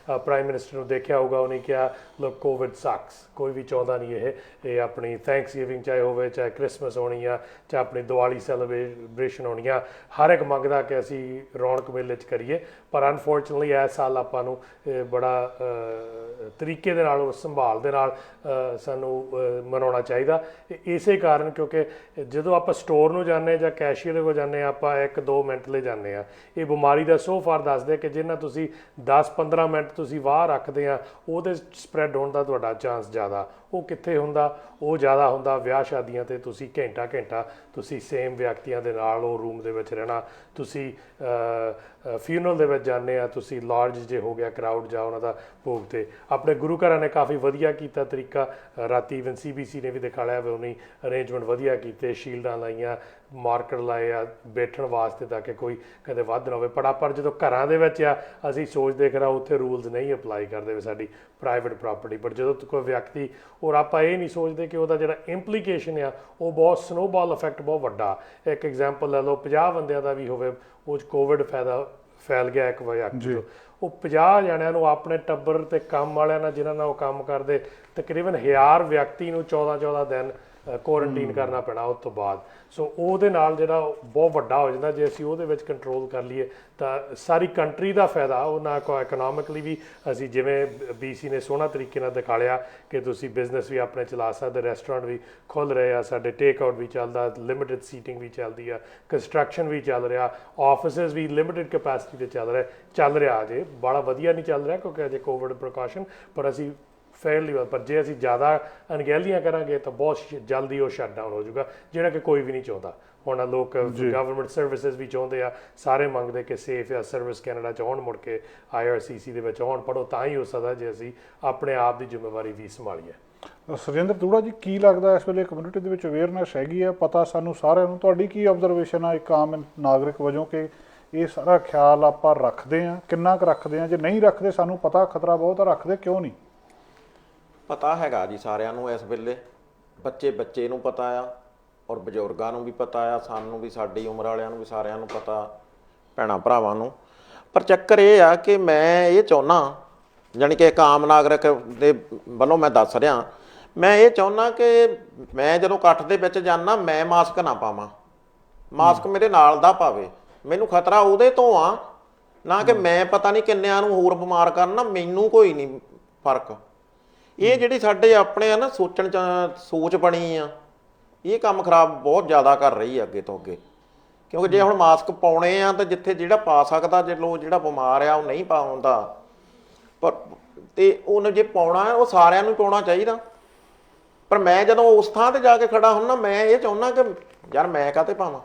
ਪ੍ਰਾਈਮ ਮਿਨਿਸਟਰ ਨੂੰ ਦੇਖਿਆ ਹੋਊਗਾ, ਉਹਨੇ ਕਿਹਾ ਲੋਕ ਕੋਵਿਡ ਸੈਕਸ, ਕੋਈ ਵੀ ਚਾਹੁੰਦਾ ਨਹੀਂ ਇਹ ਆਪਣੀ ਥੈਂਕਸ ਗਿਵਿੰਗ ਚਾਹੇ ਹੋਵੇ, ਚਾਹੇ ਕ੍ਰਿਸਮਸ ਹੋਣੀ ਆ, ਚਾਹੇ ਆਪਣੀ ਦੀਵਾਲੀ ਸੈਲੀਬ੍ਰੇਸ਼ਨ ਹੋਣੀ ਆ, ਹਰ ਇੱਕ ਮੰਗਦਾ ਕਿ ਅਸੀਂ ਰੌਣਕ ਮੇਲੇ 'ਚ ਕਰੀਏ। ਪਰ ਅਨਫੋਰਚੂਨੇਟਲੀ ਇਸ ਸਾਲ ਆਪਾਂ ਨੂੰ ਬੜਾ ਤਰੀਕੇ ਦੇ ਨਾਲ, ਉਸ ਸੰਭਾਲ ਦੇ ਨਾਲ ਸਾਨੂੰ ਮਨਾਉਣਾ ਚਾਹੀਦਾ। ਇਸੇ ਕਾਰਨ ਕਿਉਂਕਿ ਜਦੋਂ ਆਪਾਂ ਸਟੋਰ ਨੂੰ ਜਾਂਦੇ ਜਾਂ ਕੈਸ਼ੀਅਰ ਦੇ ਕੋਲ ਜਾਂਦੇ ਹਾਂ, ਆਪਾਂ 1-2 ਮਿੰਟ ਲਈ ਜਾਂਦੇ ਹਾਂ। ਇਹ ਬਿਮਾਰੀ ਦਾ ਸੋ ਫਾਰ ਦੱਸਦੇ ਕਿ ਜਿੰਨਾ ਤੁਸੀਂ 10-15 ਮਿੰਟ ਤੁਸੀਂ ਬਾਹਰ ਰੱਖਦੇ ਆ, ਉਹਦੇ ਸਪਰੈਡ ਹੋਣ ਦਾ ਤੁਹਾਡਾ ਚਾਂਸ ਜ਼ਿਆਦਾ। ਉਹ ਕਿੱਥੇ ਹੁੰਦਾ? ਉਹ ਜ਼ਿਆਦਾ ਹੁੰਦਾ ਵਿਆਹ ਸ਼ਾਦੀਆਂ ਤੇ ਤੁਸੀਂ ਘੰਟਾ ਤੁਸੀਂ ਸੇਮ ਵਿਅਕਤੀਆਂ ਦੇ ਨਾਲ ਉਹ ਰੂਮ ਦੇ ਵਿੱਚ ਰਹਿਣਾ। ਤੁਸੀਂ ਫਿਊਨਰਲ ਦੇ ਵਿੱਚ ਜਾਂਦੇ ਆ, ਤੁਸੀਂ ਲਾਰਜ ਜੇ ਹੋ ਗਿਆ ਕਰਾਊਡ ਜਾਂ ਉਹਨਾਂ ਦਾ ਭੋਗ ਤੇ। ਆਪਣੇ ਗੁਰੂ ਘਰਾਂ ਨੇ ਕਾਫੀ ਵਧੀਆ ਕੀਤਾ ਤਰੀਕਾ, ਰਾਤੀ ਇਵਨ CBC ਨੇ ਵੀ ਦਿਖਾ ਲਿਆ ਵੀ ਉਹਨੇ ਅਰੇਂਜਮੈਂਟ ਵਧੀਆ ਕੀਤੇ, ਸ਼ੀਲਡਾਂ ਲਾਈਆਂ, ਮਾਰਕਰ ਲਾਏ ਆ ਬੈਠਣ ਵਾਸਤੇ ਤਾਂ ਕਿ ਕੋਈ ਕਦੇ ਵੱਧ ਨਾ ਹੋਵੇ। ਪਰ ਜਦੋਂ ਘਰਾਂ ਦੇ ਵਿੱਚ ਆ, ਅਸੀਂ ਸੋਚਦੇ ਕਿ ਉੱਥੇ ਰੂਲਸ ਨਹੀਂ ਅਪਲਾਈ ਕਰਦੇ ਵੀ ਸਾਡੀ ਪ੍ਰਾਈਵੇਟ ਪ੍ਰਾਪਰਟੀ। ਪਰ ਜਦੋਂ ਕੋਈ ਵਿਅਕਤੀ, ਔਰ ਆਪਾਂ ਇਹ ਨਹੀਂ ਸੋਚਦੇ ਕਿ ਉਹਦਾ ਜਿਹੜਾ ਇੰਪਲੀਕੇਸ਼ਨ ਆ ਉਹ ਬਹੁਤ ਸਨੋਬਾਲ ਇਫੈਕਟ ਬਹੁਤ ਵੱਡਾ। ਇੱਕ ਐਗਜ਼ਾਮਪਲ ਲੈ ਲਓ, 50 ਬੰਦਿਆਂ ਦਾ ਵੀ ਹੋਵੇ, ਉਹ 'ਚ ਕੋਵਿਡ ਫੈਲ ਗਿਆ ਇੱਕ ਵਿਅਕਤੀ ਤੋਂ, ਉਹ 50 ਜਣਿਆਂ ਨੂੰ ਆਪਣੇ ਟੱਬਰ ਤੇ ਕੰਮ ਵਾਲਿਆਂ ਨਾਲ ਜਿਨ੍ਹਾਂ ਨਾਲ ਉਹ ਕੰਮ ਕਰਦੇ, ਤਕਰੀਬਨ 1000 ਵਿਅਕਤੀ ਨੂੰ 14 ਦਿਨ ਕੁਆਰੰਟੀਨ ਕਰਨਾ ਪੈਣਾ ਉਸ ਤੋਂ ਬਾਅਦ। ਸੋ ਉਹਦੇ ਨਾਲ ਜਿਹੜਾ ਬਹੁਤ ਵੱਡਾ ਹੋ ਜਾਂਦਾ। ਜੇ ਅਸੀਂ ਉਹਦੇ ਵਿੱਚ ਕੰਟਰੋਲ ਕਰ ਲਈਏ ਤਾਂ ਸਾਰੀ ਕੰਟਰੀ ਦਾ ਫਾਇਦਾ। ਉਹ ਨਾ ਕੋ ਇਕਨੋਮਿਕਲੀ ਵੀ ਅਸੀਂ, ਜਿਵੇਂ BC ਨੇ ਸੋਹਣਾ ਤਰੀਕੇ ਨਾਲ ਦਿਖਾ ਲਿਆ ਕਿ ਤੁਸੀਂ ਬਿਜ਼ਨਸ ਵੀ ਆਪਣੇ ਚਲਾ ਸਕਦੇ, ਰੈਸਟੋਰੈਂਟ ਵੀ ਖੁੱਲ੍ਹ ਰਹੇ ਆ, ਸਾਡੇ ਟੇਕ ਆਊਟ ਵੀ ਚੱਲਦਾ, ਲਿਮਿਟਿਡ ਸੀਟਿੰਗ ਵੀ ਚੱਲਦੀ ਆ, ਕੰਸਟਰਕਸ਼ਨ ਵੀ ਚੱਲ ਰਿਹਾ, ਆਫਿਸਿਸ ਵੀ ਲਿਮਿਟਿਡ ਕੈਪੈਸਿਟੀ 'ਤੇ ਚੱਲ ਰਿਹਾ। ਅਜੇ ਬੜਾ ਵਧੀਆ ਨਹੀਂ ਚੱਲ ਰਿਹਾ ਕਿਉਂਕਿ ਅਜੇ ਕੋਵਿਡ ਪ੍ਰੀਕਾਸ਼ਨ, ਪਰ ਅਸੀਂ ਫੇਅਰਲੀ। ਪਰ ਜੇ ਅਸੀਂ ਜ਼ਿਆਦਾ ਅਣਗਹਿਲੀਆਂ ਕਰਾਂਗੇ ਤਾਂ ਬਹੁਤ ਜਲਦੀ ਉਹ ਸ਼ਟ ਡਾਊਨ ਹੋ ਜਾਊਗਾ, ਜਿਹੜਾ ਕਿ ਕੋਈ ਵੀ ਨਹੀਂ ਚਾਹੁੰਦਾ। ਹੁਣ ਲੋਕ ਗਵਰਨਮੈਂਟ ਸਰਵਿਸਿਜ਼ ਵੀ ਚਾਹੁੰਦੇ ਆ, ਸਾਰੇ ਮੰਗਦੇ ਕਿ ਸੇਫ ਆ ਸਰਵਿਸ ਕੈਨੇਡਾ 'ਚ ਆਉਣ, ਮੁੜ ਕੇ IRCC ਦੇ ਵਿੱਚ ਆਉਣ। ਪਰ ਉਹ ਤਾਂ ਹੀ ਹੋ ਸਕਦਾ ਜੇ ਅਸੀਂ ਆਪਣੇ ਆਪ ਦੀ ਜ਼ਿੰਮੇਵਾਰੀ ਵੀ ਸੰਭਾਲੀਏ। ਸੁਰਿੰਦਰ ਦੂੜਾ ਜੀ, ਕੀ ਲੱਗਦਾ ਇਸ ਵੇਲੇ ਕਮਿਊਨਿਟੀ ਦੇ ਵਿੱਚ ਅਵੇਅਰਨੈਸ ਹੈਗੀ ਹੈ? ਪਤਾ ਸਾਨੂੰ ਸਾਰਿਆਂ ਨੂੰ, ਤੁਹਾਡੀ ਕੀ ਆਬਜ਼ਰਵੇਸ਼ਨ ਆ ਇੱਕ ਆਮ ਨਾਗਰਿਕ ਵਜੋਂ ਕਿ ਇਹ ਸਾਰਾ ਖਿਆਲ ਆਪਾਂ ਰੱਖਦੇ ਹਾਂ? ਕਿੰਨਾ ਕੁ ਰੱਖਦੇ ਹਾਂ? ਜੇ ਨਹੀਂ ਰੱਖਦੇ, ਸਾਨੂੰ ਪਤਾ ਖਤਰਾ ਬਹੁਤ ਆ, ਰੱਖਦੇ ਕਿਉਂ ਨਹੀਂ? ਪਤਾ ਹੈਗਾ ਜੀ ਸਾਰਿਆਂ ਨੂੰ ਇਸ ਵੇਲੇ, ਬੱਚੇ ਨੂੰ ਪਤਾ ਆ, ਔਰ ਬਜ਼ੁਰਗਾਂ ਨੂੰ ਵੀ ਪਤਾ ਆ, ਸਾਨੂੰ ਵੀ, ਸਾਡੀ ਉਮਰ ਵਾਲਿਆਂ ਨੂੰ ਵੀ, ਸਾਰਿਆਂ ਨੂੰ ਪਤਾ, ਭੈਣਾਂ ਭਰਾਵਾਂ ਨੂੰ। ਪਰ ਚੱਕਰ ਇਹ ਆ ਕਿ ਮੈਂ ਇਹ ਚਾਹੁੰਦਾ, ਜਾਣੀ ਕਿ ਇੱਕ ਆਮ ਨਾਗਰਿਕ ਦੇ ਵੱਲੋਂ ਮੈਂ ਦੱਸ ਰਿਹਾ, ਮੈਂ ਇਹ ਚਾਹੁੰਦਾ ਕਿ ਮੈਂ ਜਦੋਂ ਇਕੱਠ ਦੇ ਵਿੱਚ ਜਾਂਦਾ, ਮੈਂ ਮਾਸਕ ਨਾ ਪਾਵਾਂ, ਮਾਸਕ ਮੇਰੇ ਨਾਲ ਦਾ ਪਾਵੇ। ਮੈਨੂੰ ਖਤਰਾ ਉਹਦੇ ਤੋਂ ਆ, ਨਾ ਕਿ ਮੈਂ ਪਤਾ ਨਹੀਂ ਕਿੰਨਿਆਂ ਨੂੰ ਹੋਰ ਬਿਮਾਰ ਕਰਨਾ, ਮੈਨੂੰ ਕੋਈ ਨਹੀਂ ਫਰਕ। ਇਹ ਜਿਹੜੀ ਸਾਡੇ ਆਪਣੇ ਆ ਨਾ ਸੋਚ ਬਣੀ ਆ, ਇਹ ਕੰਮ ਖਰਾਬ ਬਹੁਤ ਜ਼ਿਆਦਾ ਕਰ ਰਹੀ ਆ ਅੱਗੇ ਤੋਂ ਅੱਗੇ। ਕਿਉਂਕਿ ਜੇ ਹੁਣ ਮਾਸਕ ਪਾਉਣੇ ਆ ਤਾਂ ਜਿੱਥੇ ਜਿਹੜਾ ਪਾ ਸਕਦਾ, ਜਿਹੜਾ ਬਿਮਾਰ ਆ ਉਹ ਨਹੀਂ ਪਾਉਂਦਾ, ਪਰ ਤੇ ਉਹਨੇ ਜੇ ਪਾਉਣਾ ਉਹ ਸਾਰਿਆਂ ਨੂੰ ਪਾਉਣਾ ਚਾਹੀਦਾ। ਪਰ ਮੈਂ ਜਦੋਂ ਉਸ ਥਾਂ ਤੇ ਜਾ ਕੇ ਖੜਾ ਹੁੰਦਾ, ਮੈਂ ਇਹ ਚਾਹੁੰਦਾ ਕਿ ਯਾਰ ਮੈਂ ਕਾਹਤੇ ਪਾਵਾਂ?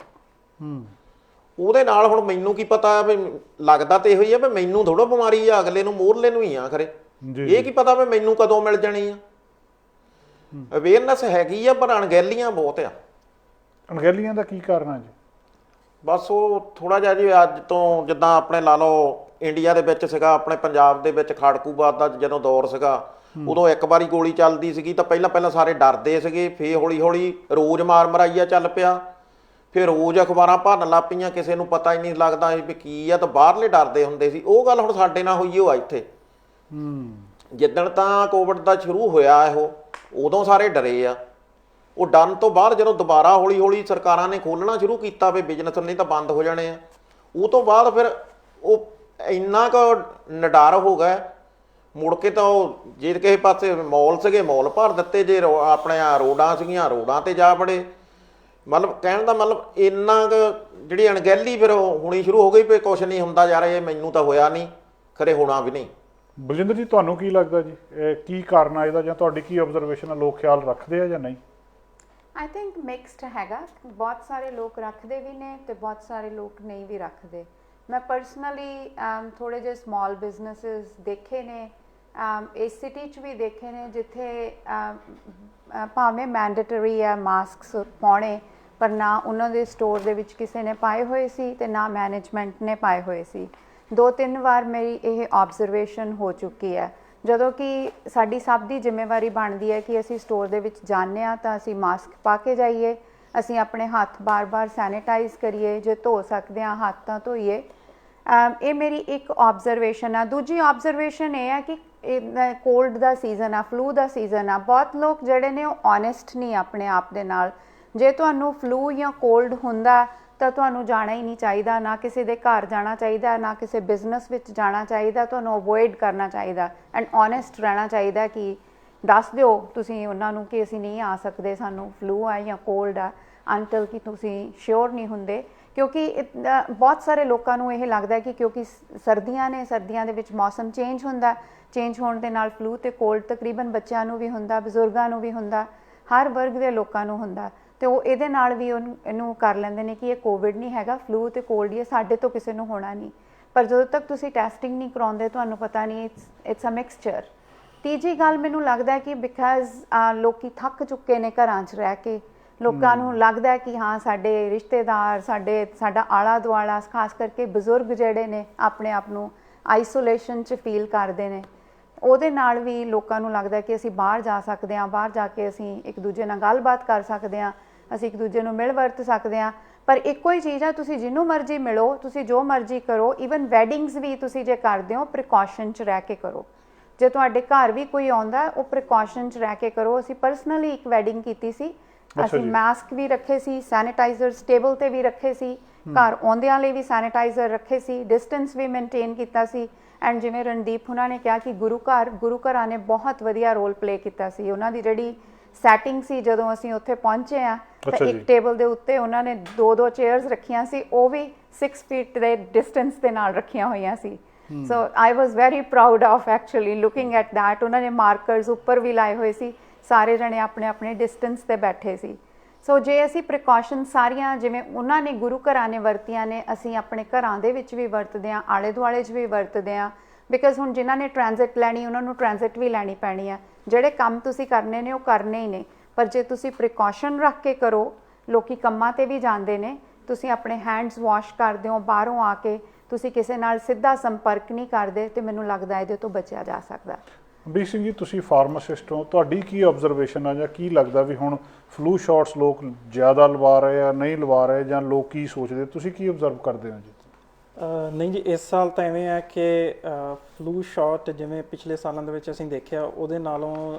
ਉਹਦੇ ਨਾਲ ਹੁਣ ਮੈਨੂੰ ਕੀ ਪਤਾ ਵੀ, ਲੱਗਦਾ ਤੇ ਇਹੋ ਹੀ ਆ ਵੀ ਮੈਨੂੰ ਥੋੜ੍ਹਾ ਬਿਮਾਰੀ ਆ, ਅਗਲੇ ਨੂੰ ਮੋਹਰਲੇ ਨੂੰ ਹੀ ਆ ਖਰੇ। ਇਹ ਕੀ ਪਤਾ ਵੀ ਮੈਨੂੰ ਕਦੋਂ ਮਿਲ ਜਾਣੀ ਆ। ਅਵੇਅਰਨੈਸ ਹੈਗੀ ਆ, ਪਰ ਅਣਗਹਿਲੀਆਂ ਬਹੁਤ ਆ। ਅਣਗਹਿਲੀਆਂ ਦਾ ਕੀ ਕਾਰਨ ਆ ਜੀ? ਬਸ ਉਹ ਥੋੜਾ ਜਿਹਾ ਜੀ, ਅੱਜ ਤੋਂ ਜਿੱਦਾਂ ਆਪਣੇ ਲਾ ਲਓ ਇੰਡੀਆ ਦੇ ਵਿੱਚ ਸੀਗਾ, ਆਪਣੇ ਪੰਜਾਬ ਦੇ ਵਿੱਚ ਖਾੜਕੂਬਾਦ ਦਾ ਜਦੋਂ ਦੌਰ ਸੀਗਾ, ਉਦੋਂ ਇੱਕ ਵਾਰੀ ਗੋਲੀ ਚੱਲਦੀ ਸੀਗੀ ਤਾਂ ਪਹਿਲਾਂ ਸਾਰੇ ਡਰਦੇ ਸੀਗੇ, ਫੇਰ ਹੌਲੀ ਰੋਜ਼ ਮਾਰ ਮਰਾਈਆ ਚੱਲ ਪਿਆ, ਫਿਰ ਰੋਜ਼ ਅਖਬਾਰਾਂ ਭਰਨ ਲੱਗ ਪਈਆਂ, ਕਿਸੇ ਨੂੰ ਪਤਾ ਹੀ ਨਹੀਂ ਲੱਗਦਾ ਵੀ ਕੀ ਆ, ਤਾਂ ਬਾਹਰਲੇ ਡਰਦੇ ਹੁੰਦੇ ਸੀ। ਉਹ ਗੱਲ ਹੁਣ ਸਾਡੇ ਨਾਲ ਹੋਈ ਉਹ ਆ ਇੱਥੇ। ਜਿੱਦਣ ਤਾਂ ਕੋਵਿਡ ਦਾ ਸ਼ੁਰੂ ਹੋਇਆ ਉਦੋਂ ਸਾਰੇ ਡਰੇ ਆ। ਉਹ ਡਰਨ ਤੋਂ ਬਾਅਦ ਜਦੋਂ ਦੁਬਾਰਾ ਹੌਲੀ ਸਰਕਾਰਾਂ ਨੇ ਖੋਲ੍ਹਣਾ ਸ਼ੁਰੂ ਕੀਤਾ ਵੀ ਬਿਜ਼ਨਸ ਨਹੀਂ ਤਾਂ ਬੰਦ ਹੋ ਜਾਣੇ ਆ, ਉਹ ਤੋਂ ਬਾਅਦ ਫਿਰ ਉਹ ਇੰਨਾ ਕੁ ਨਿਡਰ ਹੋ ਗਿਆ, ਮੁੜ ਕੇ ਤਾਂ ਉਹ ਜੇ ਕਿਸੇ ਪਾਸੇ ਮੌਲ ਸੀਗੇ ਮੌਲ ਭਰ ਦਿੱਤੇ, ਜੇ ਆਪਣੇ ਰੋਡਾਂ ਸੀਗੀਆਂ ਰੋਡਾਂ ਤੇ ਜਾ ਵੜੇ। ਮਤਲਬ ਕਹਿਣ ਦਾ ਮਤਲਬ ਇੰਨਾ ਕੁ ਜਿਹੜੀ ਅਣਗਹਿਲੀ ਫਿਰ ਹੋਣੀ ਸ਼ੁਰੂ ਹੋ ਗਈ ਵੀ ਕੁਛ ਨਹੀਂ ਹੁੰਦਾ ਯਾਰ, ਇਹ ਮੈਨੂੰ ਤਾਂ ਹੋਇਆ ਨਹੀਂ, ਖਰੇ ਹੋਣਾ ਵੀ ਨਹੀਂ। ਬਲਜਿੰਦਰ ਜੀ, ਤੁਹਾਨੂੰ ਕੀ ਲੱਗਦਾ ਜੀ, ਕੀ ਕਾਰਨ ਆ ਇਹਦਾ, ਜਾਂ ਤੁਹਾਡੀ ਕੀ ਆਬਜ਼ਰਵੇਸ਼ਨ ਆ? ਲੋਕ ਖਿਆਲ ਰੱਖਦੇ ਆ ਜਾਂ ਨਹੀਂ? ਆਈ ਥਿੰਕ ਮਿਕਸਡ ਹੈਗਾ। ਬਹੁਤ ਸਾਰੇ ਲੋਕ ਰੱਖਦੇ ਵੀ ਨੇ ਤੇ ਬਹੁਤ ਸਾਰੇ ਲੋਕ ਨਹੀਂ ਵੀ ਰੱਖਦੇ। ਮੈਂ ਪਰਸਨਲੀ ਥੋੜ੍ਹੇ ਜਿਹੇ ਸਮਾਲ ਬਿਜ਼ਨਸਿਸ ਦੇਖੇ ਨੇ, ਇਸ ਸਿਟੀ 'ਚ ਵੀ ਦੇਖੇ ਨੇ, ਜਿੱਥੇ ਭਾਵੇਂ ਮੈਂਡੇਟਰੀ ਆ ਮਾਸਕਸ ਪਾਉਣੇ, ਪਰ ਨਾ ਉਹਨਾਂ ਦੇ ਸਟੋਰ ਦੇ ਵਿੱਚ ਕਿਸੇ ਨੇ ਪਾਏ ਹੋਏ ਸੀ ਤੇ ਨਾ ਮੈਨੇਜਮੈਂਟ ਨੇ ਪਾਏ ਹੋਏ ਸੀ। 2-3 ਵਾਰ ਮੇਰੀ ਇਹ ਆਬਜ਼ਰਵੇਸ਼ਨ ਹੋ ਚੁੱਕੀ ਹੈ। ਜਦੋਂ ਕਿ ਸਾਡੀ ਸਭ ਦੀ ਜ਼ਿੰਮੇਵਾਰੀ ਬਣਦੀ ਹੈ ਕਿ ਅਸੀਂ ਸਟੋਰ ਦੇ ਵਿੱਚ ਜਾਂਦੇ ਹਾਂ ਤਾਂ ਅਸੀਂ ਮਾਸਕ ਪਾ ਕੇ ਜਾਈਏ, ਅਸੀਂ ਆਪਣੇ ਹੱਥ ਬਾਰ-ਬਾਰ ਸੈਨੀਟਾਈਜ਼ ਕਰੀਏ, ਜੇ ਧੋ ਸਕਦੇ ਹਾਂ ਹੱਥ ਤਾਂ ਧੋਈਏ। ਇਹ ਮੇਰੀ ਇੱਕ ਆਬਜ਼ਰਵੇਸ਼ਨ ਆ। ਦੂਜੀ ਆਬਜ਼ਰਵੇਸ਼ਨ ਇਹ ਹੈ ਕਿ ਕੋਲਡ ਦਾ ਸੀਜ਼ਨ ਆ, ਫਲੂ ਦਾ ਸੀਜ਼ਨ ਆ। ਬਹੁਤ ਲੋਕ ਜਿਹੜੇ ਨੇ ਉਹ ਓਨੈਸਟ ਨਹੀਂ ਆਪਣੇ ਆਪ ਦੇ ਨਾਲ। ਜੇ ਤੁਹਾਨੂੰ ਫਲੂ ਜਾਂ ਕੋਲਡ ਹੁੰਦਾ ਤਾਂ ਤੁਹਾਨੂੰ ਜਾਣਾ ਹੀ ਨਹੀਂ ਚਾਹੀਦਾ, ਨਾ ਕਿਸੇ ਦੇ ਘਰ ਜਾਣਾ ਚਾਹੀਦਾ, ਨਾ ਕਿਸੇ ਬਿਜ਼ਨਸ ਵਿੱਚ ਜਾਣਾ ਚਾਹੀਦਾ, ਤੁਹਾਨੂੰ ਅਵੋਇਡ ਕਰਨਾ ਚਾਹੀਦਾ ਐਂਡ ਓਨੈਸਟ ਰਹਿਣਾ ਚਾਹੀਦਾ ਕਿ ਦੱਸ ਦਿਓ ਤੁਸੀਂ ਉਹਨਾਂ ਨੂੰ ਕਿ ਅਸੀਂ ਨਹੀਂ ਆ ਸਕਦੇ, ਸਾਨੂੰ ਫਲੂ ਆ ਜਾਂ ਕੋਲਡ ਆ, ਅੰਟਲ ਕਿ ਤੁਸੀਂ ਸ਼ੋਰ ਨਹੀਂ ਹੁੰਦੇ। ਕਿਉਂਕਿ ਬਹੁਤ ਸਾਰੇ ਲੋਕਾਂ ਨੂੰ ਇਹ ਲੱਗਦਾ ਕਿ ਕਿਉਂਕਿ ਸਰਦੀਆਂ ਨੇ, ਸਰਦੀਆਂ ਦੇ ਵਿੱਚ ਮੌਸਮ ਚੇਂਜ ਹੁੰਦਾ, ਚੇਂਜ ਹੋਣ ਦੇ ਨਾਲ ਫਲੂ ਤੇ ਕੋਲਡ ਤਕਰੀਬਨ ਬੱਚਿਆਂ ਨੂੰ ਵੀ ਹੁੰਦਾ, ਬਜ਼ੁਰਗਾਂ ਨੂੰ ਵੀ ਹੁੰਦਾ, ਹਰ ਵਰਗ ਦੇ ਲੋਕਾਂ ਨੂੰ ਹੁੰਦਾ, ਤੇ ਉਹ ਇਹਦੇ ਨਾਲ ਵੀ ਇਹਨੂੰ ਕਰ ਲੈਂਦੇ ਨੇ ਕਿ ਇਹ ਕੋਵਿਡ ਨਹੀਂ ਹੈਗਾ, ਫਲੂ ਤੇ ਕੋਲਡ ਹੀ ਸਾਡੇ ਤੋਂ ਕਿਸੇ ਨੂੰ ਹੋਣਾ ਨਹੀਂ। ਪਰ ਜਦੋਂ ਤੱਕ ਤੁਸੀਂ ਟੈਸਟਿੰਗ ਨਹੀਂ ਕਰਾਉਂਦੇ ਤੁਹਾਨੂੰ ਪਤਾ ਨਹੀਂ, ਇਟਸ ਅ ਮਿਕਸਚਰ। ਤੀਜੀ ਗੱਲ ਮੈਨੂੰ ਲੱਗਦਾ ਕਿ ਬਿਕਾਜ਼ ਲੋਕੀ ਥੱਕ ਚੁੱਕੇ ਨੇ ਘਰਾਂ 'ਚ ਰਹਿ ਕੇ, ਲੋਕਾਂ ਨੂੰ ਲੱਗਦਾ ਕਿ ਹਾਂ ਸਾਡੇ ਰਿਸ਼ਤੇਦਾਰ, ਸਾਡਾ ਆਲਾ ਦੁਆਲਾ, ਖਾਸ ਕਰਕੇ ਬਜ਼ੁਰਗ ਜਿਹੜੇ ਨੇ ਆਪਣੇ ਆਪ ਨੂੰ ਆਈਸੋਲੇਸ਼ਨ 'ਚ ਫੀਲ ਕਰਦੇ ਨੇ, ਉਹਦੇ ਨਾਲ ਵੀ ਲੋਕਾਂ ਨੂੰ ਲੱਗਦਾ ਕਿ ਅਸੀਂ ਬਾਹਰ ਜਾ ਸਕਦੇ ਹਾਂ, ਬਾਹਰ ਜਾ ਕੇ ਅਸੀਂ ਇੱਕ ਦੂਜੇ ਨਾਲ ਗੱਲਬਾਤ ਕਰ ਸਕਦੇ ਹਾਂ, ਅਸੀਂ ਇੱਕ ਦੂਜੇ ਨੂੰ ਮਿਲ ਵਰਤ ਸਕਦੇ ਹਾਂ। ਪਰ ਇੱਕੋ ਹੀ ਚੀਜ਼ ਆ, ਤੁਸੀਂ ਜਿਹਨੂੰ ਮਰਜ਼ੀ ਮਿਲੋ, ਤੁਸੀਂ ਜੋ ਮਰਜ਼ੀ ਕਰੋ, ਈਵਨ ਵੈਡਿੰਗਸ ਵੀ ਤੁਸੀਂ ਜੇ ਕਰਦੇ ਹੋ ਪ੍ਰੀਕਾਸ਼ਨ 'ਚ ਰਹਿ ਕੇ ਕਰੋ। ਜੇ ਤੁਹਾਡੇ ਘਰ ਵੀ ਕੋਈ ਆਉਂਦਾ ਉਹ ਪ੍ਰੀਕਾਸ਼ਨ 'ਚ ਰਹਿ ਕੇ ਕਰੋ। ਅਸੀਂ ਪਰਸਨਲੀ ਇੱਕ ਵੈਡਿੰਗ ਕੀਤੀ ਸੀ, ਅਸੀਂ ਮਾਸਕ ਵੀ ਰੱਖੇ ਸੀ, ਸੈਨੀਟਾਈਜ਼ਰਸ ਟੇਬਲ ਤੇ ਵੀ ਰੱਖੇ ਸੀ, ਘਰ ਆਉਂਦਿਆਂ ਲਈ ਵੀ ਸੈਨੀਟਾਈਜ਼ਰ ਰੱਖੇ ਸੀ, ਡਿਸਟੈਂਸ ਵੀ ਮੇਨਟੇਨ ਕੀਤਾ ਸੀ। ਐਂਡ ਜਿਵੇਂ ਰਣਦੀਪ ਹੁਣਾਂ ਨੇ ਕਿਹਾ ਕਿ ਗੁਰੂ ਘਰਾਂ ਨੇ ਬਹੁਤ ਵਧੀਆ ਰੋਲ ਪਲੇ ਕੀਤਾ ਸੀ। ਉਹਨਾਂ ਦੀ ਜਿਹੜੀ ਸੈਟਿੰਗ ਸੀ, ਜਦੋਂ ਅਸੀਂ ਉੱਥੇ ਪਹੁੰਚੇ ਆ ਤਾਂ ਇੱਕ ਟੇਬਲ ਦੇ ਉੱਤੇ ਉਹਨਾਂ ਨੇ 2-2 ਚੇਅਰਸ ਰੱਖੀਆਂ ਸੀ, ਉਹ ਵੀ 6 ਫੀਟ ਦੇ ਡਿਸਟੈਂਸ ਦੇ ਨਾਲ ਰੱਖੀਆਂ ਹੋਈਆਂ ਸੀ। So I was very proud of actually looking at that. ਉਹਨਾਂ ਨੇ ਮਾਰਕਰਸ ਉੱਪਰ ਵੀ ਲਾਏ ਹੋਏ ਸੀ, ਸਾਰੇ ਜਣੇ ਆਪਣੇ ਆਪਣੇ ਡਿਸਟੈਂਸ 'ਤੇ ਬੈਠੇ ਸੀ। ਸੋ ਜੇ ਅਸੀਂ ਪ੍ਰੀਕਾਸ਼ਨ ਸਾਰੀਆਂ ਜਿਵੇਂ ਉਹਨਾਂ ਨੇ ਗੁਰੂ ਘਰਾਂ ਨੇ ਵਰਤੀਆਂ ਨੇ, ਅਸੀਂ ਆਪਣੇ ਘਰਾਂ ਦੇ ਵਿੱਚ ਵੀ ਵਰਤਦੇ ਹਾਂ, ਆਲੇ ਦੁਆਲੇ 'ਚ ਵੀ ਵਰਤਦੇ ਹਾਂ। ਬਿਕਾਜ਼ ਹੁਣ ਜਿਨ੍ਹਾਂ ਨੇ ਟ੍ਰਾਂਜ਼ਿਟ ਲੈਣੀ ਉਹਨਾਂ ਨੂੰ ਟ੍ਰਾਂਜ਼ਿਟ ਵੀ ਲੈਣੀ ਪੈਣੀ ਆ, ਜਿਹੜੇ ਕੰਮ ਤੁਸੀਂ ਕਰਨੇ ਨੇ ਉਹ ਕਰਨੇ ਹੀ ਨੇ। ਪਰ ਜੇ ਤੁਸੀਂ ਪ੍ਰੀਕਾਸ਼ਨ ਰੱਖ ਕੇ ਕਰੋ, ਲੋਕੀ ਕੰਮਾਂ 'ਤੇ ਵੀ ਜਾਂਦੇ ਨੇ, ਤੁਸੀਂ ਆਪਣੇ ਹੈਂਡਸ ਵਾਸ਼ ਕਰਦੇ ਹੋ, ਬਾਹਰੋਂ ਆ ਕੇ ਤੁਸੀਂ ਕਿਸੇ ਨਾਲ ਸਿੱਧਾ ਸੰਪਰਕ ਨਹੀਂ ਕਰਦੇ, ਤੇ ਮੈਨੂੰ ਲੱਗਦਾ ਇਹਦੇ ਤੋਂ ਬਚਿਆ ਜਾ ਸਕਦਾ। ਅਮਰੀਕ ਸਿੰਘ ਜੀ, ਤੁਸੀਂ ਫਾਰਮਾਸਿਸਟ ਹੋ, ਤੁਹਾਡੀ ਕੀ ਆਬਜ਼ਰਵੇਸ਼ਨ ਆ ਜਾਂ ਕੀ ਲੱਗਦਾ ਵੀ ਹੁਣ ਫਲੂ ਸ਼ਾਟਸ ਲੋਕ ਜ਼ਿਆਦਾ ਲਵਾ ਰਹੇ ਆ, ਨਹੀਂ ਲਵਾ ਰਹੇ, ਜਾਂ ਲੋਕ ਕੀ ਸੋਚਦੇ, ਤੁਸੀਂ ਕੀ ਆਬਜ਼ਰਵ ਕਰਦੇ ਹੋ ਜੀ? ਨਹੀਂ ਜੀ, ਇਸ ਸਾਲ ਤਾਂ ਐਵੇਂ ਆ ਕਿ ਫਲੂ ਸ਼ਾਟ ਜਿਵੇਂ ਪਿਛਲੇ ਸਾਲਾਂ ਦੇ ਵਿੱਚ ਅਸੀਂ ਦੇਖਿਆ, ਉਹਦੇ ਨਾਲੋਂ